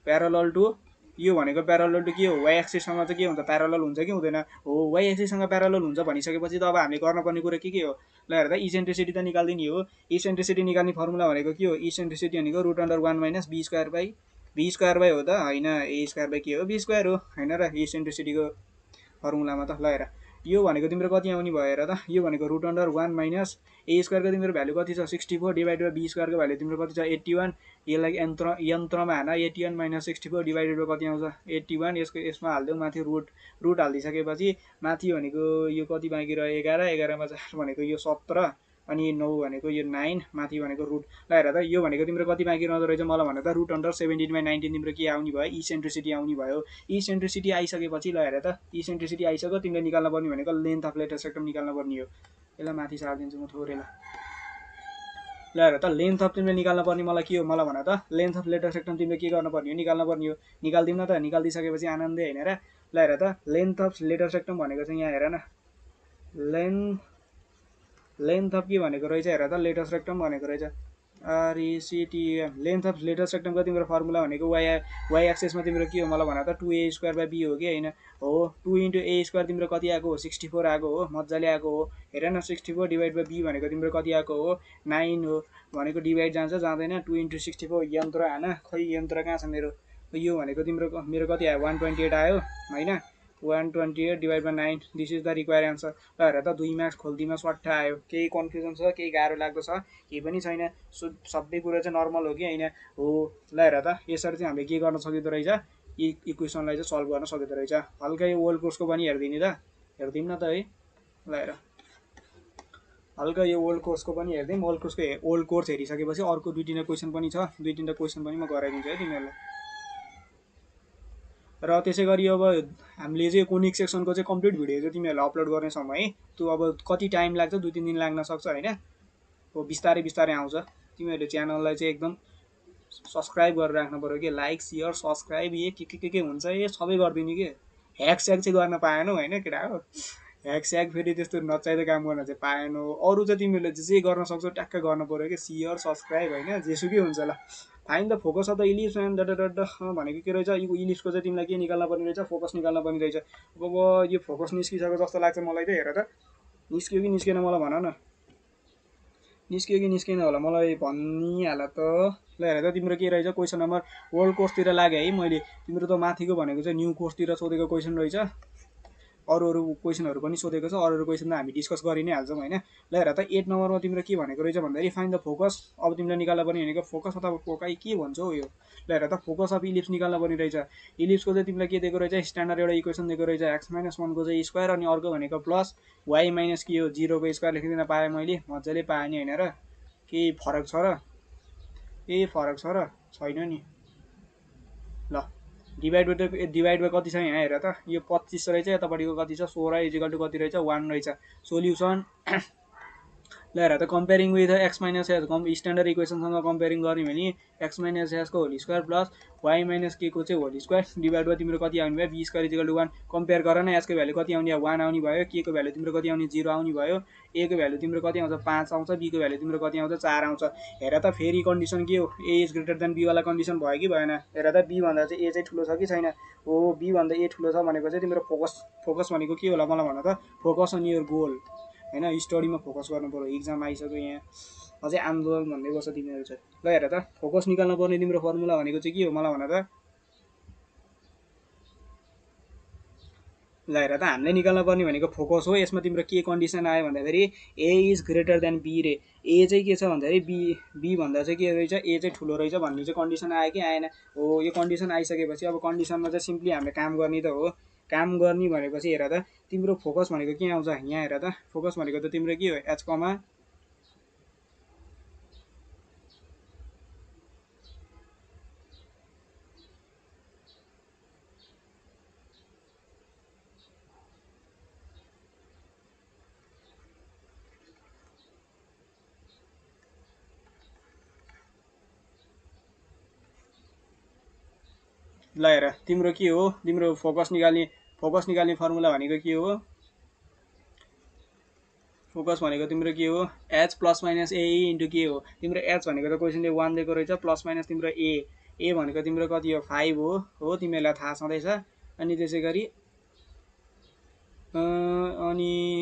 प्यारलल टु यो भनेको प्यारलल टु के हो वाई एक्सिससँग चाहिँ के हुन्छ प्यारलल हुन्छ कि हुँदैन हो। वाई एक्सिससँग प्यारलल हुन्छ भनिसकेपछि त अब हामीले गर्नुपर्ने कुरा के हो। ल हेर त इसेन्ट्रिसिटी त निकाल्दिने हो। इसेन्ट्रिसिटी निकाल्ने फर्मुला भनेको के हो इसेन्ट्रिसिटी भनेको root under 1 minus B square by हो त होइन ए स्क्वायर बाई के हो बी स्क्वायर हो होइन र इसेन्ट्रिसिटीको फर्मुलामा त। ल हेर यो भनेको तिम्रो कति आउने भयो हेर त यो भनेको रुट अन्डर 1 माइनस ए स्क्वायरको तिम्रो भ्यालु कति छ 64 डिभाइड बाई बी स्क्वायरको भ्यालु तिम्रो कति छ 81। यसलाई यन्त्रमा हान 81 माइनस 64 डिभाइडेड बाई कति आउँछ 81। यसमा हालिदेऊ माथि रुट हालिदिइसकेपछि माथि भनेको यो कति बाँकी रह्यो 11 11 मा 4 भनेको यो 17 अनि 9 भनेको यो 9 माथि भनेको रुट। ल हेर त यो भनेको तिम्रो कति बाँकी रहँदो रहेछ मलाई भन त रुट अन्डर 17 बाई 19 तिम्रो के आउने भयो इसेन्ट्रिसिटी आउने भयो। इसेन्ट्रिसिटी आइसकेपछि ल हेर त इसेन्ट्रिसिटी आइसक्यो तिमीले निकाल्न पर्ने भनेको लेन्थ अफ लेटर सेक्टम निकाल्न पर्ने हो। यसलाई माथि सारिदिन्छु म थोरै। ल हेर त लेन्थ अफ तिमीले निकाल्न पर्ने मलाई के हो मलाई भन त। लेन्थ अफ लेटर सेक्टम तिमीले के गर्न पर्ने हो निकाल्न पर्ने हो। निकाल्दिउँ न त निकालिदिइसकेपछि आनन्दै होइन र। ल हेर त लेन्थ अफ लेटर सेक्टम भनेको चाहिँ यहाँ हेर न लेन्थ अफ के भनेको रहेछ हेर त लेटर सेक्टम भनेको रहेछ आरइसिटिएम। लेन्थ अफ लेटर सेक्टमको तिम्रो फर्मुला भनेको वाई एक्सिसमा तिम्रो के हो मलाई भन त 2a स्क्वायर बाई बी हो कि होइन हो। 2 इन्टु ए स्क्वायर तिम्रो कति आएको हो 64 आएको हो मजाले आएको हो। हेर न 64 डिभाइड बाई बी भनेको तिम्रो कति आएको हो 9 हो भनेको डिभाइड जान्छ जाँदैन 2 इन्टु 64 यन्त्र हान खै यन्त्र कहाँ छ मेरो। यो भनेको तिम्रो मेरो कति आयो 128 आयो होइन 128 divide by 9 this is the require answer. ल हेर त 2 मार्क्स खोल्तीमा स्वाट्ठा आयो। केही कन्फ्युजन छ केही गाह्रो लाग्दो छ केही पनि छैन सबै कुरा चाहिँ नर्मल हो कि होइन हो। ल हेर त यसरी चाहिँ हामीले के गर्न सकिँदो रहेछ इक्वेसनलाई चाहिँ सल्भ गर्न सकिँदो रहेछ। हल्का यो ओल्ड कोर्सको पनि हेरिदिने त हेरिदिउँ न त है। ल हेर हल्का यो ओल्ड कोर्सको पनि हेरिदिउँ। ओल्ड कोर्स हेरिसकेपछि अर्को 2-3 क्वेसन पनि छ 2-3 क्वेसन पनि म गराइदिन्छु है तिमीहरूलाई। र त्यसै गरी अब हामीले चाहिँ कोनिक सेक्सनको चाहिँ कम्प्लिट भिडियो चाहिँ तिमीहरूलाई अपलोड गर्नेछौँ है। त्यो अब कति टाइम लाग्छ 2-3 दिन लाग्न सक्छ होइन। हो बिस्तारै बिस्तारै आउँछ। तिमीहरूले च्यानललाई चाहिँ एकदम सब्सक्राइब गरेर राख्नु पऱ्यो कि लाइक सेयर सब्सक्राइब के हुन्छ ये सबै गरिदिने कि ह्याक स्याक चाहिँ गर्न पाएनौ होइन केटा हो। ह्याक स्याक फेरि त्यस्तो नचाहिँदो काम गर्न चाहिँ पाएनौ। अरू चाहिँ तिमीहरूले जे गर्न सक्छौ ट्याक्क गर्नु पऱ्यो कि सेयर सब्सक्राइब होइन जेसुकै हुन्छ। ल fine the focus of the ellipse and भनेको के रहेछ यो इलिप्सको चाहिँ तिमीलाई के निकाल्न पर्ने रहेछ फोकस निकाल्न पर्ने रहेछ। अब यो फोकस निस्किसक्यो जस्तो लाग्छ मलाई त। हेर त निस्क्यो कि निस्केन मलाई भन न निस्क्यो कि निस्केन होला मलाई भनिहाल त। ल हेर त तिम्रो के रहेछ क्वेसन नम्बर ओल्ड कोर्सतिर लाग्यो है मैले। तिम्रो त माथिको भनेको चाहिँ न्यू कोर्सतिर सोधेको क्वेसन रहेछ। अरू क्वेसनहरू पनि सोधेको छ अरू क्वेसन त हामी डिस्कस गरि नै हाल्छौँ होइन। ल हेर त 8 नम्बरमा तिम्रो के भनेको रहेछ भन्दाखेरि फाइन द फोकस। अब तिमीले निकाल्न पर्ने भनेको फोकस अथवा फोकाइ के भन्छ हो यो। ल हेर त फोकस अफ इलिप्स निकाल्न पर्ने रहेछ। इलिप्सको चाहिँ तिमीलाई के दिएको रहेछ स्ट्यान्डर्ड एउटा इक्वेसन दिएको रहेछ x-1 को चाहिँ स्क्वायर अनि अर्को भनेको प्लस y माइनस के हो 0 को स्क्वायर लेखिदिन पाएँ मैले मजाले पाएँ नि होइन र। केही फरक छ र केही फरक छ र छैन नि। ल डिभाइड बाई कति छ यहाँ हेर त यो 25 रहेछ यतापट्टिको कति छ 16 इजिकल टु कति रहेछ 1 रहेछ। सोल्युसन ल हेर त comparing with X minus S standard इक्वेसनसँग कम्पेयरिङ गर्ने भने एक्स माइनस एसको whole square plus Y minus के को चाहिँ होल स्क्वायर डिभाइड बाई तिम्रो कति आउने भयो B square equal to 1। Compare गर न एसको भ्यालु कति आउने 1 आउने भयो के को भ्यालु तिम्रो कति आउने 0 आउने भयो ए को भ्यालु तिम्रो कति आउँछ 5 आउँछ बी को भ्यालु तिम्रो कति आउँछ 4 आउँछ। हेर त फेरि कन्डिसन के हो ए इज ग्रेटर देन बी वाला कन्डिसन भयो कि भएन। हेर त बी भन्दा चाहिँ ए चाहिँ ठुलो छ कि छैन हो। बी भन्दा ए ठुलो छ भनेको चाहिँ तिम्रो फोकस भनेको के होला मलाई भन त फोकस अन योर गोल होइन स्टडीमा फोकस गर्नु पर्यो। इक्जाम आइसक्यो यहाँ अझै आन्दोलन भन्दै बस्छ तिमीहरू चाहिँ। ल हेर त फोकस निकाल्न पर्ने तिम्रो फर्मुला भनेको चाहिँ के हो मलाई भन त। ल हेर त हामीले निकाल्न पर्ने भनेको फोकस हो। यसमा तिम्रो के कन्डिसन आयो भन्दाखेरि ए इज ग्रेटर देन बी रे। ए चाहिँ के छ भन्दाखेरि बी भन्दा चाहिँ के रहेछ, ए चाहिँ ठुलो रहेछ भन्ने चाहिँ कन्डिसन आयो कि आएन। हो यो कन्डिसन आइसकेपछि अब कन्डिसनमा चाहिँ सिम्पली हामीले काम गर्ने त हो। काम गर्ने भनेपछि हेर त तिम्रो फोकस भनेको के आउँछ यहाँ हेर त। फोकस भनेको त तिम्रो के हो एच कमा ल हेर तिम्रो के हो, तिम्रो फोकस निकाल्ने फर्मुला भनेको के हो, फोकस भनेको तिम्रो के हो H plus minus A into के हो। तिम्रो एच भनेको त क्वेसनले 1 दिएको रहेछ, प्लस माइनस तिम्रो ए भनेको तिम्रो कति हो 5 हो तिमीहरूलाई थाहा छँदैछ। अनि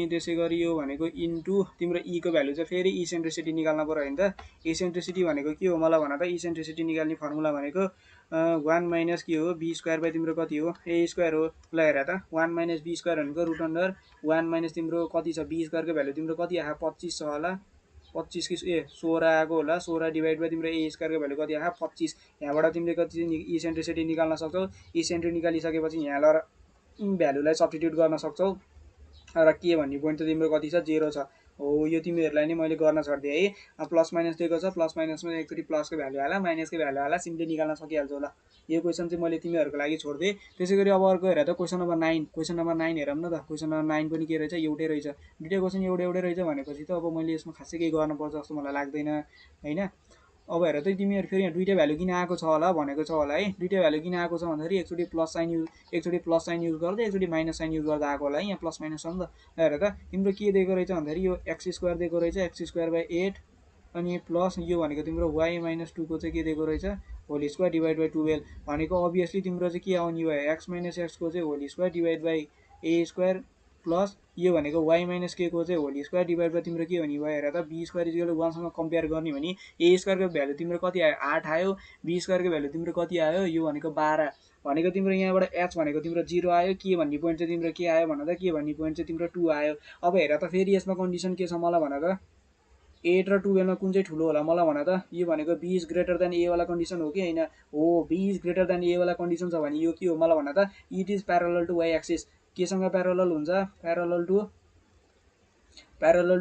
त्यसै गरी यो भनेको इन्टु तिम्रो ईको भ्यालु चाहिँ फेरि इसेन्ट्रिसिटी निकाल्न पऱ्यो होइन त। इसेन्ट्रिसिटी भनेको के हो मलाई भन त। इसेन्ट्रिसिटी निकाल्ने फर्मुला भनेको 1 माइनस के हो बी स्क्वायर बाई तिम्रो कति हो ए स्क्वायर हो। ल हेर त 1 माइनस बी स्क्वायर भनेको रुट अन्डर 1 माइनस तिम्रो कति छ बी स्क्वायरको भ्यालु तिम्रो कति आयो 25 छ होला, 25 कि 16 आएको होला। 16 डिभाइड बाई तिम्रो ए स्क्वायरको भ्यालु कति आयो 25। यहाँबाट तिमीले कति इसेन्ट्रिसिटी निकाल्न सक्छौ। इसेन्ट्री निकालिसकेपछि यहाँ ल भ्यालुलाई सब्स्टिट्युट गर्न सक्छौ र के भन्ने पोइन्ट त तिम्रो कति छ 0 छ। हो यो तिमीहरूलाई नै मैले गर्न छोडिदिएँ है। प्लस माइनस दिएको छ, प्लस माइनसमा एकचोटि प्लसको भ्यालु हाल, माइनसको भ्यालु हाल, सिम्पली निकाल्न सकिहाल्छौ। ल यो क्वेसन चाहिँ मैले तिमीहरूको लागि छोडिदिएँ। त्यसै गरी अब अर्को हेर त क्वेसन नम्बर 9। क्वेसन नम्बर 9 हेरौँ न त। क्वेसन नम्बर 9 पनि के रहेछ एउटै रहेछ। दुईवटा क्वेसन एउटै रहेछ भनेपछि त अब मैले यसमा खासै केही गर्नुपर्छ जस्तो मलाई लाग्दैन होइन। अब हेर त तिमीहरू फेरि यहाँ दुईवटा भ्यालु किन आएको छ होला भनेको छ होला है। दुईवटा भ्यालु किन आएको छ भन्दाखेरि एकचोटि प्लस साइन युज गर्दै एकचोटि माइनस साइन युज गर्दा आएको होला है। यहाँ प्लस माइनस छ नि त। हेर त तिम्रो के दिएको रहेछ भन्दाखेरि यो एक्स स्क्वायर दिएको रहेछ, एक्स स्क्वायर बाई 8 अनि प्लस यो भनेको तिम्रो वाइ माइनस 2 को चाहिँ के दिएको रहेछ होल स्क्वायर डिभाइड बाई 12 भनेको अभियसली तिम्रो चाहिँ के आउने भयो एक्स माइनस एक्सको चाहिँ whole square divide by A square plus यो भनेको वाइ माइनस के को चाहिँ होल स्क्वायर डिभाइड बाई तिम्रो के हुने भयो हेर त बी स्क्वायर इजिकल 1सँग कम्पेयर गर्ने भने ए स्क्वायरको भ्यालु तिम्रो कति आयो 8 आयो, बी स्क्वायरको भ्यालु तिम्रो कति आयो यो भनेको 12 भनेको तिम्रो यहाँबाट एच भनेको तिम्रो 0 आयो। के भन्ने पोइन्ट चाहिँ तिम्रो के आयो भन त, के भन्ने पोइन्ट चाहिँ तिम्रो 2 आयो। अब हेर त फेरि यसमा कन्डिसन के छ मलाई भन त। 8 र 12 मा कुन चाहिँ ठुलो होला मलाई भन त। यो भनेको बी इज ग्रेटर देन ए वाला कन्डिसन हो कि होइन। हो बी इज ग्रेटर देन ए वाला कन्डिसन छ भने यो के हो मलाई भन त। It is parallel to Y axis. केसँग प्यारलल हुन्छ प्यारलल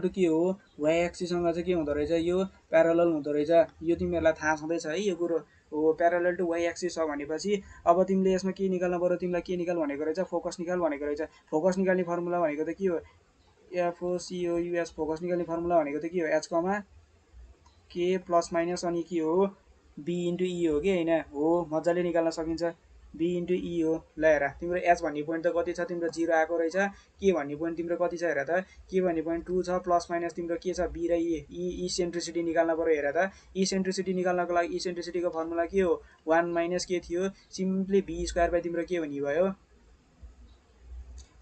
टु के हो वाइ एक्सिससँग चाहिँ के हुँदो रहेछ यो प्यारलल हुँदो रहेछ। यो तिमीहरूलाई थाहा छँदैछ है यो कुरो। हो प्यारलल टु वाइ एक्सिस छ भनेपछि अब तिमीले यसमा के निकाल्नु पर्यो, तिमीलाई के निकाल भनेको रहेछ फोकस निकाल भनेको रहेछ। फोकस निकाल्ने फर्मुला भनेको त के हो एफओसिओयुएस। फोकस निकाल्ने फर्मुला भनेको त के हो एच कमा के प्लस माइनस अनि के हो बी इन्टु ई हो कि होइन। हो मजाले निकाल्न सकिन्छ बी इन्टु ई हो। ल हेर तिम्रो एच भन्ने पोइन्ट त कति छ तिम्रो 0 आएको रहेछ। के भन्ने पोइन्ट तिम्रो कति छ हेर त। के भन्ने पोइन्ट 2 छ, प्लस माइनस तिम्रो के छ बी र ई इसेन्ट्रिसिटी निकाल्न पऱ्यो हेर त। इसेन्ट्रिसिटी निकाल्नको लागि इसेन्ट्रिसिटीको फर्मुला के हो 1 माइनस के थियो सिम्पली बी स्क्वायर बाई तिम्रो के हुने भयो,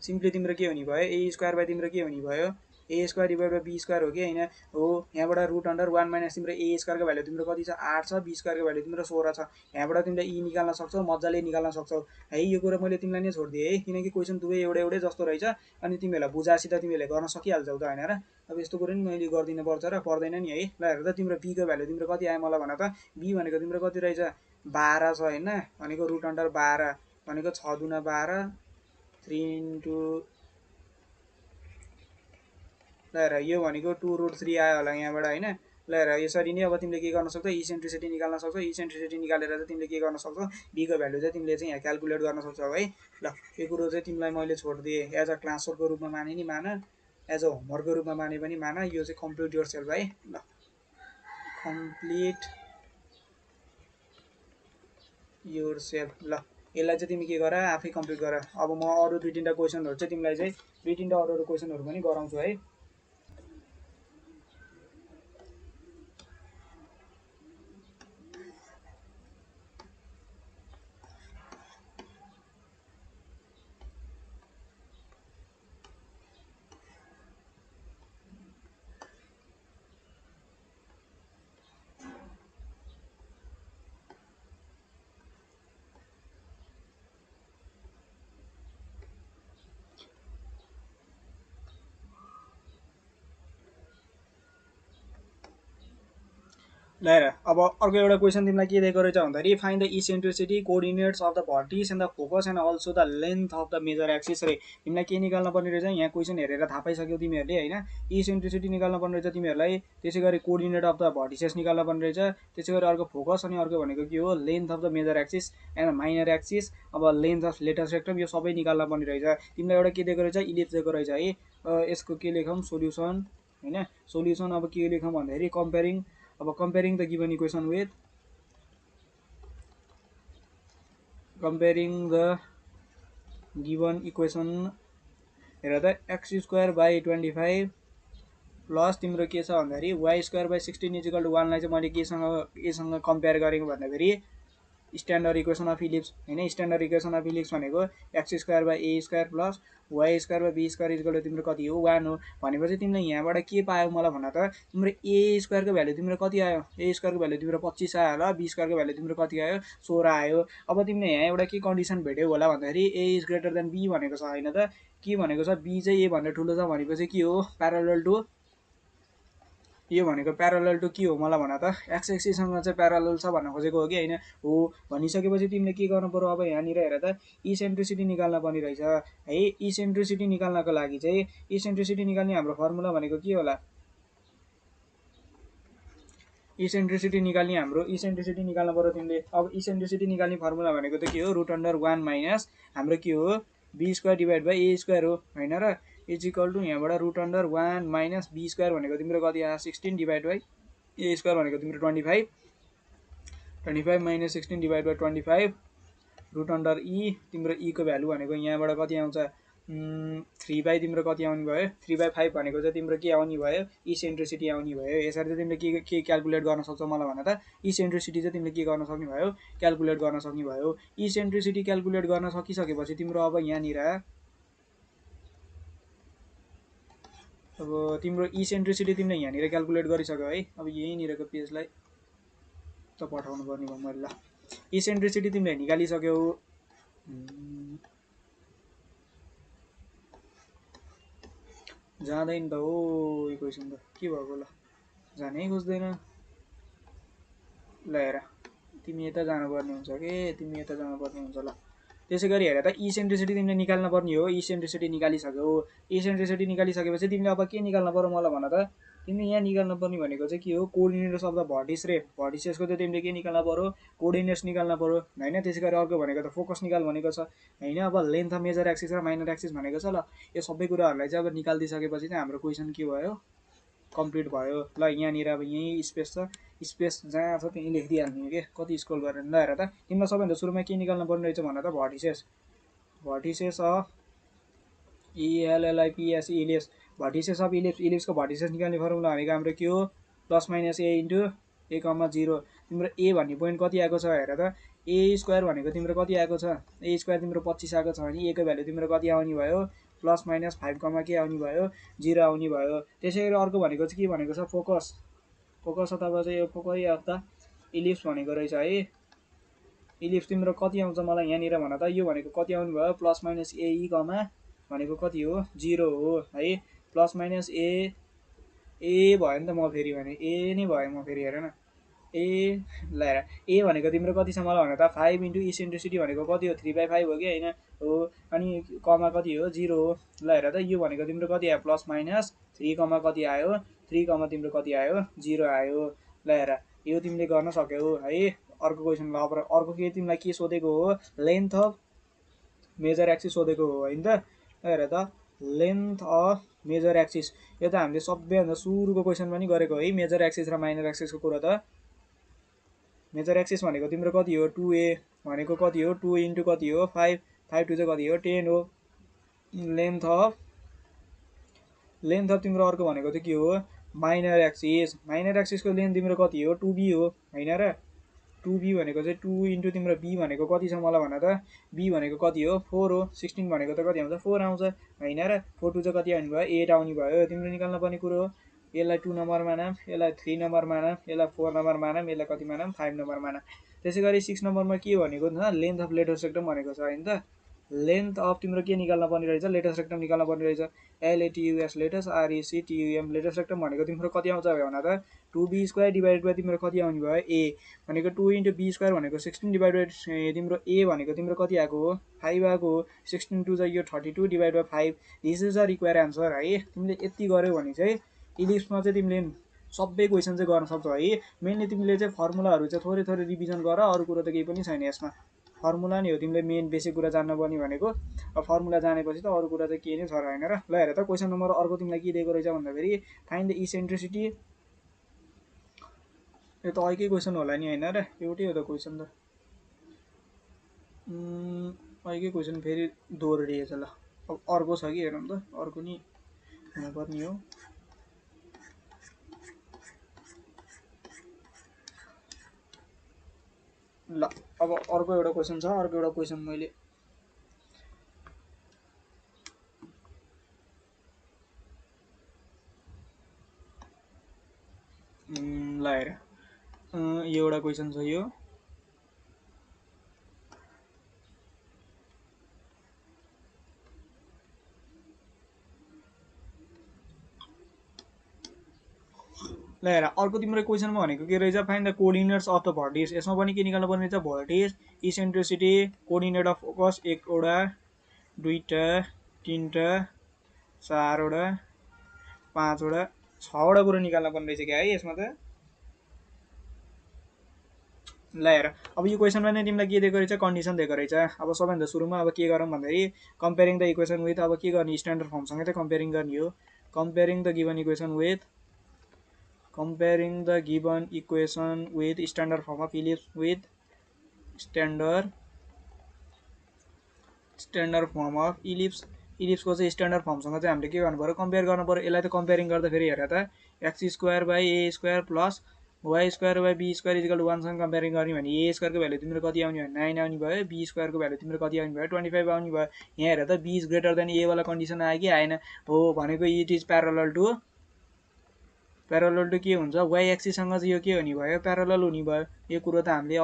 सिम्पली तिम्रो के हुने भयो ए स्क्वायर बाई तिम्रो के हुने भयो A square divide by be square हो कि होइन। हो यहाँबाट रुट अन्डर 1 माइनस तिम्रो ए स्क्वायरको भ्यालु तिम्रो कति छ 8 छ, बी स्क्वायरको भ्यालु तिम्रो 16 छ। यहाँबाट तिमीले ई निकाल्न सक्छौ, मजाले निकाल्न सक्छौ है। यो कुरो मैले तिमीलाई नै छोडिदिएँ है किनकि क्वेसन दुवै एउटै जस्तो रहेछ अनि तिमीहरूलाई बुझाएसित तिमीहरूले गर्न सकिहाल्छौ त होइन र। अब यस्तो कुरो नि मैले गरिदिनु पर्छ र पर्दैन नि है। ल हेर त तिम्रो बीको भ्यालु तिम्रो कति आयो मलाई भन त। बी भनेको तिम्रो कति रहेछ 12 छ होइन भनेको रुट अन्डर 12 भनेको 6 दुना 12 3 इन्टु ल हेर यो भनेको 2√3 आयो होला यहाँबाट होइन। ल हेर यसरी नै अब तिमीले के गर्न सक्छौ इसेन्ट्रिसिटी निकाल्न सक्छौ। इसेन्ट्रिसिटी निकालेर चाहिँ तिमीले के गर्न सक्छौ बीको भ्यालु चाहिँ तिमीले चाहिँ यहाँ क्यालकुलेट गर्न सक्छौ है। ल यो कुरो चाहिँ तिमीलाई मैले छोडिदिएँ एज अ क्लासवर्कको रूपमा माने नि मान, एज अ होमवर्कको रूपमा माने पनि मान। यो चाहिँ कम्प्लिट योर सेल्फ है। ल कम्प्लिट योर सेल्फ। ल यसलाई चाहिँ तिमी के गर आफै कम्प्लिट गर। अब म अरू 2-3टा क्वेसनहरू चाहिँ तिमीलाई चाहिँ 2-3टा अरू क्वेसनहरू पनि गराउँछु है। ल हेर अब अर्को एउटा क्वेसन तिमीलाई के दिएको रहेछ भन्दाखेरि find the eccentricity coordinates of the vertex and the focus and also the length of the major axis रे तिमीलाई के निकाल्न पर्ने रहेछ यहाँ क्वेसन हेरेर थाहा पाइसक्यौ तिमीहरूले होइन इसेन्ट्रिसिटी निकाल्न पर्ने रहेछ तिमीहरूलाई त्यसै गरी कोअर्डिनेट अफ द भर्टिसेस निकाल्न पर्ने रहेछ त्यसै गरी अर्को फोकस अनि अर्को भनेको के हो length of the major axis and minor axis अब लेन्थ अफ लेटर सेक्टम यो सबै निकाल्न पर्ने रहेछ तिमीलाई एउटा के दिएको रहेछ इलिप्स दिएको रहेछ है यसको के लेखौँ सोल्युसन होइन सोल्युसन अब के लेखौँ भन्दाखेरि कम्पेरिङ अब comparing the given equation with comparing the given equation हेर त x square by 25 प्लस तिम्रो के छ भन्दाखेरि y square by 16 equal to 1 लाई चाहिँ मैले केसँग कम्पेयर गरेको भन्दाखेरि स्ट्यान्डर्ड इक्वेसन अफ इलिप्स होइन स्ट्यान्डर्ड इक्वेसन अफ इलिप्स भनेको x square by A square plus Y square by be square equal to तिम्रो कति हो 1 हो भनेपछि तिमीले यहाँबाट के पायो मलाई भन त तिम्रो ए स्क्वायरको भ्यालु तिम्रो कति आयो ए स्क्वायरको भ्यालु तिम्रो 25 आयो होला बी स्क्वायरको भ्यालु तिम्रो कति आयो 16 आयो अब तिमीले यहाँ एउटा के कन्डिसन भेट्यौ होला भन्दाखेरि ए इज ग्रेटर देन बी भनेको छ होइन त के भनेको छ बी चाहिँ ए भन्दा ठुलो छ भनेपछि के हो प्यारलल टु यो भनेको प्यारलल टु के हो मलाई भन त एक्स एक्सिससँग चाहिँ प्यारलल छ भन्न खोजेको हो कि होइन हो भनिसकेपछि तिमीले के गर्नु पर्यो अब यहाँनिर हेर त इसेन्ट्रिसिटी निकाल्न पर्ने रहेछ है इसेन्ट्रिसिटी निकाल्नको लागि चाहिँ इसेन्ट्रिसिटी निकाल्ने हाम्रो फर्मुला भनेको के होला इसेन्ट्रिसिटी निकाल्ने हाम्रो इसेन्ट्रिसिटी निकाल्नु पर्यो तिमीले अब इसेन्ट्रिसिटी निकाल्ने फर्मुला भनेको त के हो रुट अन्डर 1 माइनस हाम्रो के हो B square divide by A square हो होइन र इज इक्वल टु यहाँबाट root under 1 minus B square भनेको तिम्रो कति आयो 16 डिभाइड बाई ए स्क्वायर भनेको तिम्रो 25 minus 16 divide by 25 root under E तिम्रो ई को भ्यालु भनेको यहाँबाट कति आउँछ 3 बाई तिम्रो कति आउने भयो 3/5 भनेको चाहिँ तिम्रो के आउने भयो इसेन्ट्रिसिटी आउने भयो यसरी चाहिँ तिमीले के क्याल्कुलेट गर्न सक्छौ मलाई भन त इसेन्ट्रिसिटी चाहिँ तिमीले के गर्न सक्ने भयो क्याल्कुलेट गर्न सक्ने भयो इसेन्ट्रिसिटी क्याल्कुलेट गर्न सकिसकेपछि तिम्रो अब यहाँनिर अब तिम्रो इसेन्ट्रिसिटी तिमीले यहाँनिर क्याल्कुलेट गरिसक्यौ है अब यहीँनिरको पेजलाई त पठाउनु पर्ने भयो मैले ल इसेन्ट्रिसिटी तिमीले निकालिसक्यौ जाँदैन त हो इक्वेसन त के भएको ल जानै खोज्दैन ल हेर तिमी यता जानुपर्ने हुन्छ के तिमी यता जानुपर्ने हुन्छ ल त्यसै गरी हेर त इसेन्ट्रिसिटी तिमीले निकाल्न पर्ने हो इसेन्ट्रिसिटी निकालिसक्यौ इसेन्ट्रिसिटी निकालिसकेपछि तिमीले अब के निकाल्न पर्यो मलाई भन त तिमीले यहाँ निकाल्न पर्ने भनेको चाहिँ के हो कोअर्डिनेट्स अफ द भर्टिस रे भर्टिसेसको चाहिँ तिमीले के निकाल्न पर्यो कोअर्डिनेट्स निकाल्न पर्यो होइन त्यसै गरी अर्को भनेको त फोकस निकाल भनेको छ होइन अब लेन्थ अफ मेजर एक्सिस र माइनर एक्सिस भनेको छ ल यो सबै कुराहरूलाई चाहिँ अब निकालिदिइसकेपछि चाहिँ हाम्रो क्वेसन के भयो कम्प्लिट भयो ल यहाँनिर अब यहीँ स्पेस छ स्पेस जहाँ छ त्यहीँ लेखिदिइहाल्ने हो कि कति स्क्रोल गरेर ल हेर त तिमीलाई सबैभन्दा सुरुमा के निकाल्न पर्ने रहेछ भन त vertices of E L L I P S ellipse vertices of इलिप्सको भर्टिसेस निकाल्ने फर्मुला भनेको हाम्रो के हो plus minus A into A comma 0 तिम्रो ए भन्ने पोइन्ट कति आएको छ हेर त ए स्क्वायर भनेको तिम्रो कति आएको छ ए स्क्वायर तिम्रो 25 आएको छ भने ए को भ्यालु तिम्रो कति आउने भयो प्लस माइनस 5 कमा के आउने भयो 0 आउने भयो त्यसै गरी अर्को भनेको चाहिँ के भनेको छ फोकस अथवा चाहिँ यो फोकस अफ द इलिप्स भनेको रहेछ है इलिप्स तिम्रो कति आउँछ मलाई यहाँनिर भन त यो भनेको कति आउने भयो प्लस माइनस ए ई कमा भनेको कति हो 0 हो है प्लस माइनस ए भयो नि त म फेरि भने ए नै भयो म फेरि हेर न ए ल हेर ए भनेको तिम्रो कति छ मलाई भन त 5 इन्टु इसेन्ट्रिसिटी भनेको कति हो 3/5 हो कि होइन हो अनि कमा कति हो 0 हो ल हेर त यो भनेको तिम्रो कति आयो प्लस माइनस 3 कमा कति आयो 3 कमा तिम्रो कति आयो 0 आयो ल हेर यो तिमीले गर्न सक्यौ है अर्को क्वेसन ल अब अर्को के तिमीलाई के सोधेको हो लेन्थ अफ मेजर एक्सिस सोधेको हो होइन त हेर त लेन्थ अफ मेजर एक्सिस यो त हामीले सबैभन्दा सुरुको क्वेसनमा नि गरेको है मेजर एक्सिस र माइनर एक्सिसको कुरा त मेजर एक्सिस भनेको तिम्रो कति हो 2a भनेको कति हो 2 इन्टु कति हो 5 5 2 चाहिँ कति हो 10 हो लेन्थ अफ तिम्रो अर्को भनेको चाहिँ के हो माइनर एक्सिसको लेन्थ तिम्रो कति हो 2b हो होइन र 2b भनेको चाहिँ 2 इन्टु तिम्रो b भनेको कति छ मलाई भन त b भनेको कति हो 4 हो 16 भनेको त कति आउँछ 4 आउँछ होइन र 4 2 चाहिँ कति आउने भयो 8 आउने भयो तिम्रो निकाल्न पर्ने कुरो हो यसलाई 2 नम्बरमा नाम यसलाई 3 नम्बरमा नाम यसलाई 4 नम्बरमा नाम यसलाई कतिमा नाम 5 नम्बरमा नाम त्यसै गरी 6 नम्बरमा के भनेको छ लेन्थ अफ लेटर सेक्टम भनेको छ होइन त लेन्थ अफ तिम्रो के निकाल्न पर्ने रहेछ लेटर सेक्टम निकाल्न पर्ने रहेछ एलएटीयुएस लेटस आरइसी टियुएम लेटर सेक्टम भनेको तिम्रो कति आउँछ भन त 2b² डिभाइडेड बाई तिम्रो कति आउने भयो ए भनेको 2 × b² भनेको 16 डिभाइडेड तिम्रो ए भनेको तिम्रो कति आएको हो 5 आएको हो 16 2 यो 32 divide by 5 this is a require answer है तिमीले यति गर्यौ भने चाहिँ इलिप्समा चाहिँ तिमीले सबै क्वेसन चाहिँ गर्न सक्छौ है मेनली तिमीले चाहिँ फर्मुलाहरू चाहिँ थोरै थोरै रिभिजन गर अरु कुरो त केही पनि छैन यसमा फर्मुला नै हो तिमीले मेन बेसिक कुरा जान्न पर्ने भनेको अब फर्मुला जानेपछि त अरु कुरा चाहिँ के नै छ र हैन र ल हेर त क्वेसन नम्बर अर्को तिमीलाई के दिएको रहेछ भन्दाखेरि फाइन्ड द इसेन्ट्रिसिटी यो त अर्कै क्वेसन होला नि हैन र एउटै हो त क्वेसन त अर्कै क्वेसन फेरि दोहोरिएछ ल अब अर्को छ कि हेरौँ त अर्को नि हुनुपर्ने हो ल अब अर्को एउटा क्वेसन छ अर्को एउटा क्वेसन मैले ल हेर यो एउटा क्वेसन छ यो ल हेर अर्को तिम्रो क्वेसनमा भनेको के रहेछ find the coordinates of the vertex यसमा पनि के निकाल्नु पर्ने रहेछ vertex eccentricity coordinate of focus एकवटा दुईटा तीनटा चारवटा पाँचवटा छवटा कुरा निकाल्न पर्ने रहेछ क्या है यसमा त ल हेर अब यो क्वेसनमा नै तिमीलाई के दिएको रहेछ कन्डिसन दिएको रहेछ अब सबैभन्दा सुरुमा अब के गरौँ भन्दाखेरि कम्पेयरिङ द इक्वेसन विथ अब के गर्ने स्ट्यान्डर्ड फर्मसँगै त कम्पेयरिङ गर्ने हो comparing the given equation with standard form of ellipse with standard form of इलिप्सको चाहिँ स्ट्यान्डर्ड फर्मसँग चाहिँ हामीले के गर्नु पर्यो कम्पेयर गर्नु पर्यो यसलाई त कम्पेयरिङ गर्दा फेरि हेर त x² by a² plus y² by b² equal 1 सँग कम्पेयरिङ गर्ने भने a² को भ्यालु तिम्रो कति आउने भयो 9 आउने भयो b² को भ्यालु तिम्रो कति आउने भयो 25 आउने भयो यहाँ हेर त b is greater than a वाला कन्डिसन आयो कि आएन हो भनेको इट इज प्यारलल टु के हुन्छ y एक्सिस सँग चाहिँ यो के हुने भयो प्यारलल हुने भयो यो कुरो त हामीले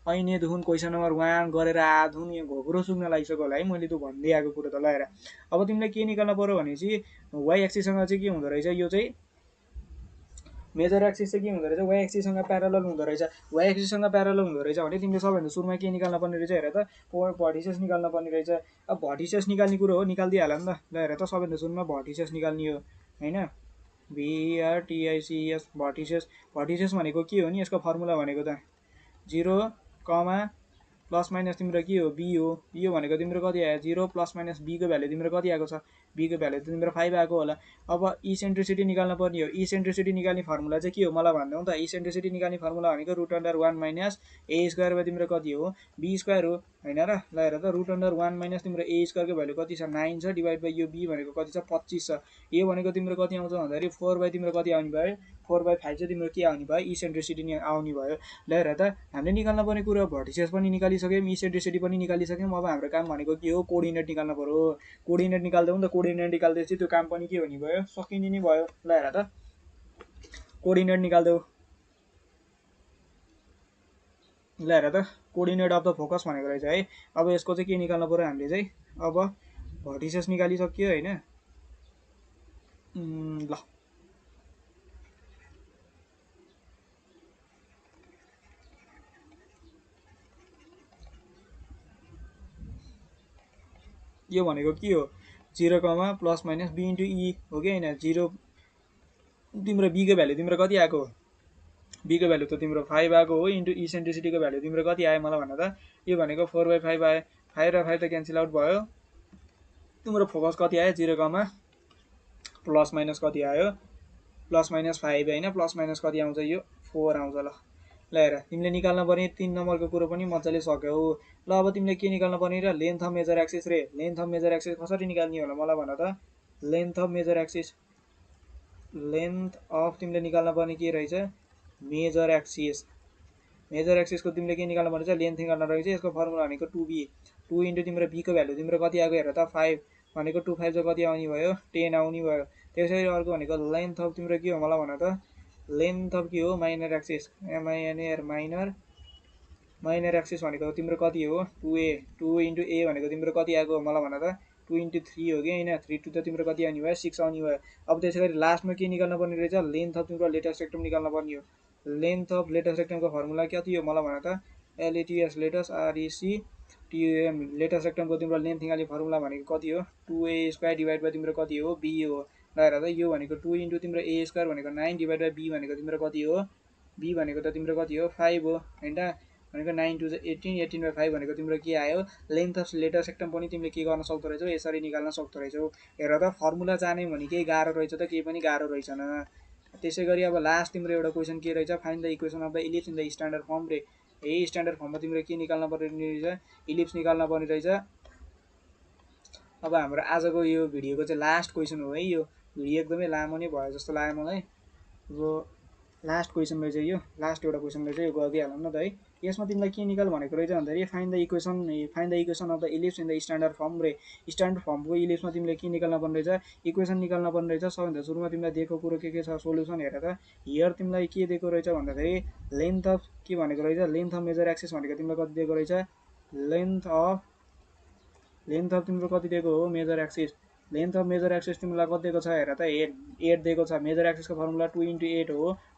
ऐनेदेखि क्वेसन नम्बर 1 गरेर आधुन यो घोक्रो सुक्न लागिसक्यो होला है मैले त भन्दै आएको कुरो त ल हेर अब तिमीले के निकाल्न पर्यो भनेपछि y एक्सिस सँग चाहिँ के हुँदो रहेछ यो चाहिँ मेजर एक्सिस चाहिँ के हुँदो रहेछ y एक्सिस सँग प्यारलल हुँदो रहेछ y एक्सिस सँग प्यारलल हुँदो रहेछ भने तिमीले सबैभन्दा सुरुमा के निकाल्न पर्ने रहेछ हेर त भर्टिसेस निकाल्न पर्ने रहेछ अब भर्टिसेस निकाल्ने कुरो हो निकाल्दिहाल नि त ल हेर त सबैभन्दा सुरुमा भर्टिसेस निकाल्ने हो हैन VRTICS भर्टिसेस भनेको के हो नि यसको फर्मुला भनेको त 0, प्लस माइनस तिम्रो के हो b हो यो भनेको तिम्रो कति आयो 0 प्लस माइनस b को भ्यालु तिम्रो कति आएको छ b को भ्यालु तिम्रो 5 आएको होला अब इसेन्ट्रिसिटी निकाल्न पर्ने हो इसेन्ट्रिसिटी निकाल्ने फर्मुला चाहिँ के हो मलाई भन्नु त इसेन्ट्रिसिटी निकाल्ने फर्मुला भनेको √1 माइनस a² बाइ तिम्रो कति हो b² हो हैन र ल हेर त √1 माइनस तिम्रो a² को भ्यालु कति छ 9 छ डिभाइड बाइ यो b भनेको कति छ 25 छ यो भनेको तिम्रो कति आउँछ भन्दाखेरि 4 बाइ तिम्रो कति आउने भयो 4/5 चाहिँ तिम्रो के आउने भयो इसेन्ट्रिसिटी आउने भयो ल हेर त हामीले निकाल्न पर्ने कुरा भर्टिसेस पनि निकालिसक्यौँ इसेन्ट्रिसिटी पनि निकालिसक्यौँ अब हाम्रो काम भनेको के हो कोअर्डिनेट निकाल्न पर्यो कोअर्डिनेट निकाल्दै नि त कोअर्डिनेट निकाल्दैछ त्यो काम पनि के हुने भयो सकिने नै भयो ल हेर त कोअर्डिनेट निकाल्दै ल हेर त कोअर्डिनेट अफ द फोकस भनेको रहेछ है अब यसको चाहिँ के निकाल्न पर्यो हामीले चाहिँ अब भर्टिसेस निकालिसक्यो हैन ल यो भनेको के हो 0, plus minus b into e हो कि हैन 0 तिम्रो b को भ्यालु तिम्रो कति आएको b को भ्यालु त तिम्रो 5 आएको हो इन्टु इसेन्ट्रिसिटी को भ्यालु तिम्रो कति आयो मलाई भन त यो भनेको 4/5 आयो 5 र 5 त क्यान्सल आउट भयो तिम्रो फोकस कति आयो 0, प्लस माइनस कति आयो प्लस माइनस 5 हैन प्लस माइनस कति आउँछ यो 4 आउँछ ल ल हेर तिमीले निकाल्न पर्ने 3 नम्बरको कुरो पनि मजाले सक्यौ ल अब तिमीले के निकाल्न पर्ने र लेन्थ अफ मेजर एक्सिस रे लेन्थ अफ मेजर एक्सिस कसरी निकाल्ने होला मलाई भन त length of major axis length of तिमीले निकाल्न पर्ने के रहेछ मेजर एक्सिस को तिमीले के निकाल्न पर्ने छ लेन्थ निकाल्न रहेछ यसको फर्मुला भनेको 2b 2 इन्टु तिम्रो b को भ्यालु तिम्रो कति आएको हेर त 5 भनेको 2 5 चाहिँ कति आउने भयो 10 आउने भयो त्यसैले अर्को भनेको लेन्थ अफ तिम्रो के हो मलाई भन त लेन्थ अफ के हो minor axis MINR minor axis भनेको तिम्रो कति हो 2a 2 इन्टु a भनेको तिम्रो कति आएको मलाई भन त 2 × 3 हो कि होइन 3 2 त तिम्रो कति आउने भयो 6 आउने भयो। अब त्यसै गरी लास्टमा के निकाल्न पर्ने रहेछ लेन्थ अफ तिम्रो लेटेस्ट रेक्टम निकाल्न पर्ने हो। लेन्थ अफ लेटेस्ट रेक्टमको फर्मुला कति हो मलाई भन त LATS लेटेस्ट RECTUM लेटेस्ट रेक्टमको तिम्रो लेन्थ निकाल्ने फर्मुला भनेको कति हो 2a² डिभाइड बाइ तिम्रो कति हो b हो। ल हेर त यो भनेको 2 × तिम्रो a² भनेको 9 डिभाइड बाइ b भनेको तिम्रो कति हो b भनेको त तिम्रो कति हो 5 हो हैन भनेको 9 2 18 18/5 भनेको तिम्रो के आयो लेन्थ अफ लेटेस्ट रेक्टम पनि तिमीले के गर्न सक्दो रहेछौ यसरी निकाल्न सक्दो रहेछौ। हेर त फर्मुला जाने भने केही गाह्रो रहेछ त केही पनि गाह्रो रहेछन। त्यसै गरी अब लास्ट तिम्रो एउटा क्वेसन के रहेछ find the equation of the ellipse in the standard form रे। यही स्ट्यान्डर्ड फर्ममा तिम्रो के निकाल्न पर्ने रहेछ इलिप्स निकाल्न पर्ने रहेछ। अब हाम्रो आजको यो भिडियोको चाहिँ लास्ट क्वेसन हो है। यो भिडियो एकदमै लामो नै भयो जस्तो लाग्यो मलाई। अब लास्ट क्वेसन रहेछ यो लास्ट एउटा क्वेसन रहेछ यो गरिदिइहालौँ न त है। यसमा तिमीलाई के निकाल भनेको रहेछ भन्दाखेरि find the equation of the ellipse in the standard form रे। स्ट्यान्डर्ड फर्मको इलिप्समा तिमीले के निकाल्न पर्ने रहेछ इक्वेसन निकाल्न पर्ने रहेछ। सबभन्दा सुरुमा तिमीलाई दिएको कुरो के छ सोल्युसन हेर त हियर तिमीलाई के दिएको रहेछ भन्दाखेरि लेन्थ अफ के भनेको रहेछ लेन्थ अफ मेजर एक्सिस भनेको तिमीलाई कति दिएको रहेछ लेन्थ अफ तिम्रो कति दिएको हो major axis. Length of major axis तिमीलाई कति दिएको छ हेर त 8 दिएको छ। मेजर एक्सिसको फर्मुला 2 × 8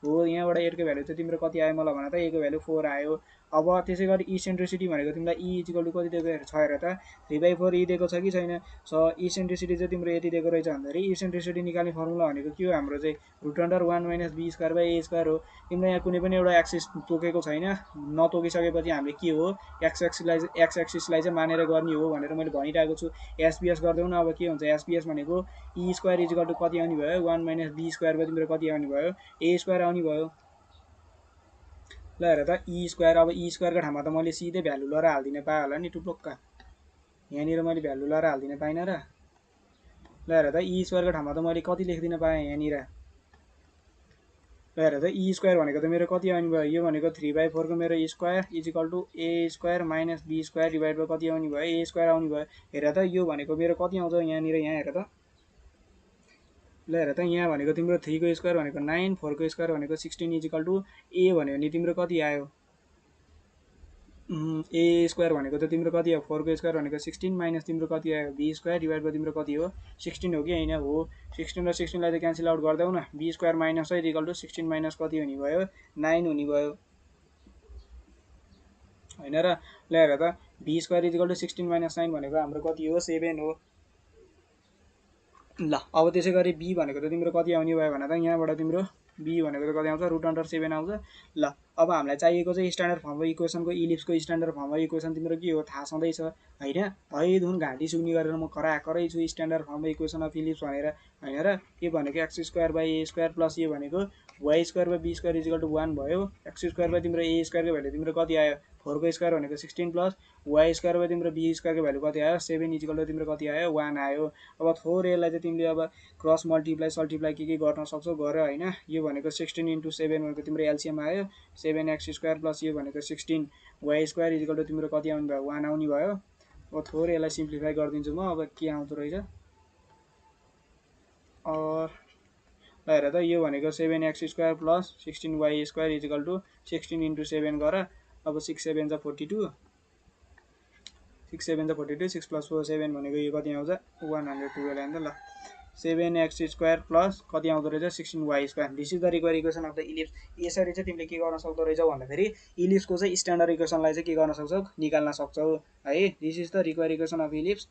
हो यहाँबाट 8 को भ्यालु चाहिँ तिम्रो कति आयो मलाई भन त a को भ्यालु 4 आयो। अब त्यसै गरी इसेन्ट्रिसिटी भनेको तिमीलाई e = कति दिएको छ हेर त 3/4 e दिएको छ कि छैन। सो इसेन्ट्रिसिटी चाहिँ तिम्रो यति दिएको रहेछ भन्दाखेरि इसेन्ट्रिसिटी निकाल्ने फर्मुला भनेको के हो हाम्रो चाहिँ √1 - b² हो। तिम्रो यहाँ कुनै पनि एउटा एक्सिस तोकेको छैन नतोकिसकेपछि हामीले के हो एक्स एक्सिसलाई चाहिँ मानेर गर्ने हो भनेर मैले भनिरहेको छु। एसपीएस गर्दैौ न अब के हुन्छ एसपीएस भनेको e² कति आउने भयो 1 - b² तिम्रो कति आउने भयो a² आउने भयो। ल हेर त e² अब e² को ठाउँमा त मैले सिधै भ्यालु लगाएर हाल्दिन पाएँ होला नि टुप्लुक्क यहाँनिर मैले भ्यालु लगाएर हाल्दिन पाइनँ र। ल हेर त e² को ठाउँमा त मैले कति लेख्दिन पाएँ यहाँनिर। ल हेर त e² भनेको त मेरो कति आउने भयो यो भनेको 3/4 को मेरो square a² - b² divide by कति आउने भयो a² आउने भयो। हेर त यो भनेको मेरो कति आउँछ यहाँनिर यहाँ हेर त ल हेर त यहाँ भनेको तिम्रो 3 को स्क्वायर भनेको 9 4 को स्क्वायर भनेको 16 a भन्यो भने तिम्रो कति आयो a² भनेको त तिम्रो कति हो 4 को स्क्वायर भनेको 16 माइनस तिम्रो कति आयो b² डिभाइड बाइ तिम्रो कति हो 16 हो कि हैन हो 16 र 16 लाई त क्यान्सल आउट गर्दैौ न b² माइनस 16 माइनस कति हुने भयो 9 हुने भयो हैन र। ल हेर त b² 16 माइनस 9 भनेको हाम्रो कति हो 7 हो। ल अब त्यसै गरी b भनेको त तिम्रो कति आउने भयो भने त यहाँबाट तिम्रो b भनेको त कति आउँछ √7 आउँछ। ल अब हामीलाई चाहिएको चाहिँ स्ट्यान्डर्ड फर्मको इक्वेसनको इलिप्सको स्ट्यान्डर्ड फर्मको इक्वेसन तिम्रो के हो थाहा छँदैछ हैन। धैधुन घाँटी सुग्नी गरेर म कराकरै छु स्ट्यान्डर्ड फर्मको इक्वेसन अफ इलिप्स भनेर हैन र। के भनेको x² बाइ a² प्लस यो भनेको y² बाइ b² 1 भयो x² बाइ तिम्रो a² को भ्यालु तिम्रो कति आयो 4 को स्क्वायर भनेको 16 प्लस y² बाइ तिम्रो b² को भ्यालु कति आयो 7 = तिम्रो कति आयो 1 आयो। अब थोरै यसलाई चाहिँ तिमीले अब क्रस मल्टिप्लाई सल्टिप्लाई के गर्न सक्छौ गर हैन। यो भनेको 16 × 7 भनेको तिम्रो एलसीएम आयो 7x² प्लस यो भनेको 16 y² तिम्रो कति आउने भयो 1 आउने भयो। अब थोरै यसलाई सिम्प्लिफाई गरिदिन्छु म अब के आउँदो रहेछ ल हेर त यो भनेको 7x² प्लस 16y² 16 × 7 गर। अब 6 7 जा 42 6 7 जा 42 6 + 4 7 भनेको यो कति आउँछ 112 हैन त। ल 7x² प्लस कति आउँदो रहेछ 16y²। This is the required equation of the ellipse. यसरी चाहिँ तिमीले के गर्न सक्दो रहेछौ भन्दाखेरि इलिप्सको चाहिँ स्ट्यान्डर्ड इक्वेसनलाई चाहिँ के गर्न सक्छौ निकाल्न सक्छौ है। This is the required equation of ellipse.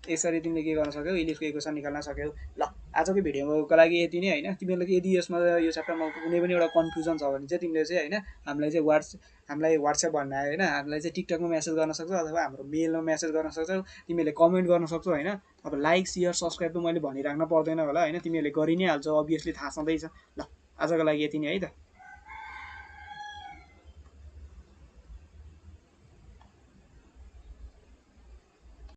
यसरी तिमीले के गर्न सक्यौ इलिप्सको इक्वेसन निकाल्न सक्यौ। ल आजको भिडियोको लागि यति नै हैन। तिमीहरुले यदि यसमा यो च्याप्टरमा कुनै पनि एउटा कन्फ्युजन छ भने चाहिँ तिमीले चाहिँ हैन हामीलाई व्हाट्सएप भन्ने हैन हामीलाई चाहिँ टिकटकमा मेसेज गर्न सक्छौ अथवा हाम्रो मेलमा मेसेज गर्न सक्छौ। तिमीले कमेन्ट गर्न सक्छौ हैन। अब लाइक शेयर सब्स्क्राइब त मैले भनिराख्न पर्दैन होला हैन तिमीहरुले गरि नै हाल्छौ अभियसली थाहा छँदैछ। ल आजको लागि यति नै है त।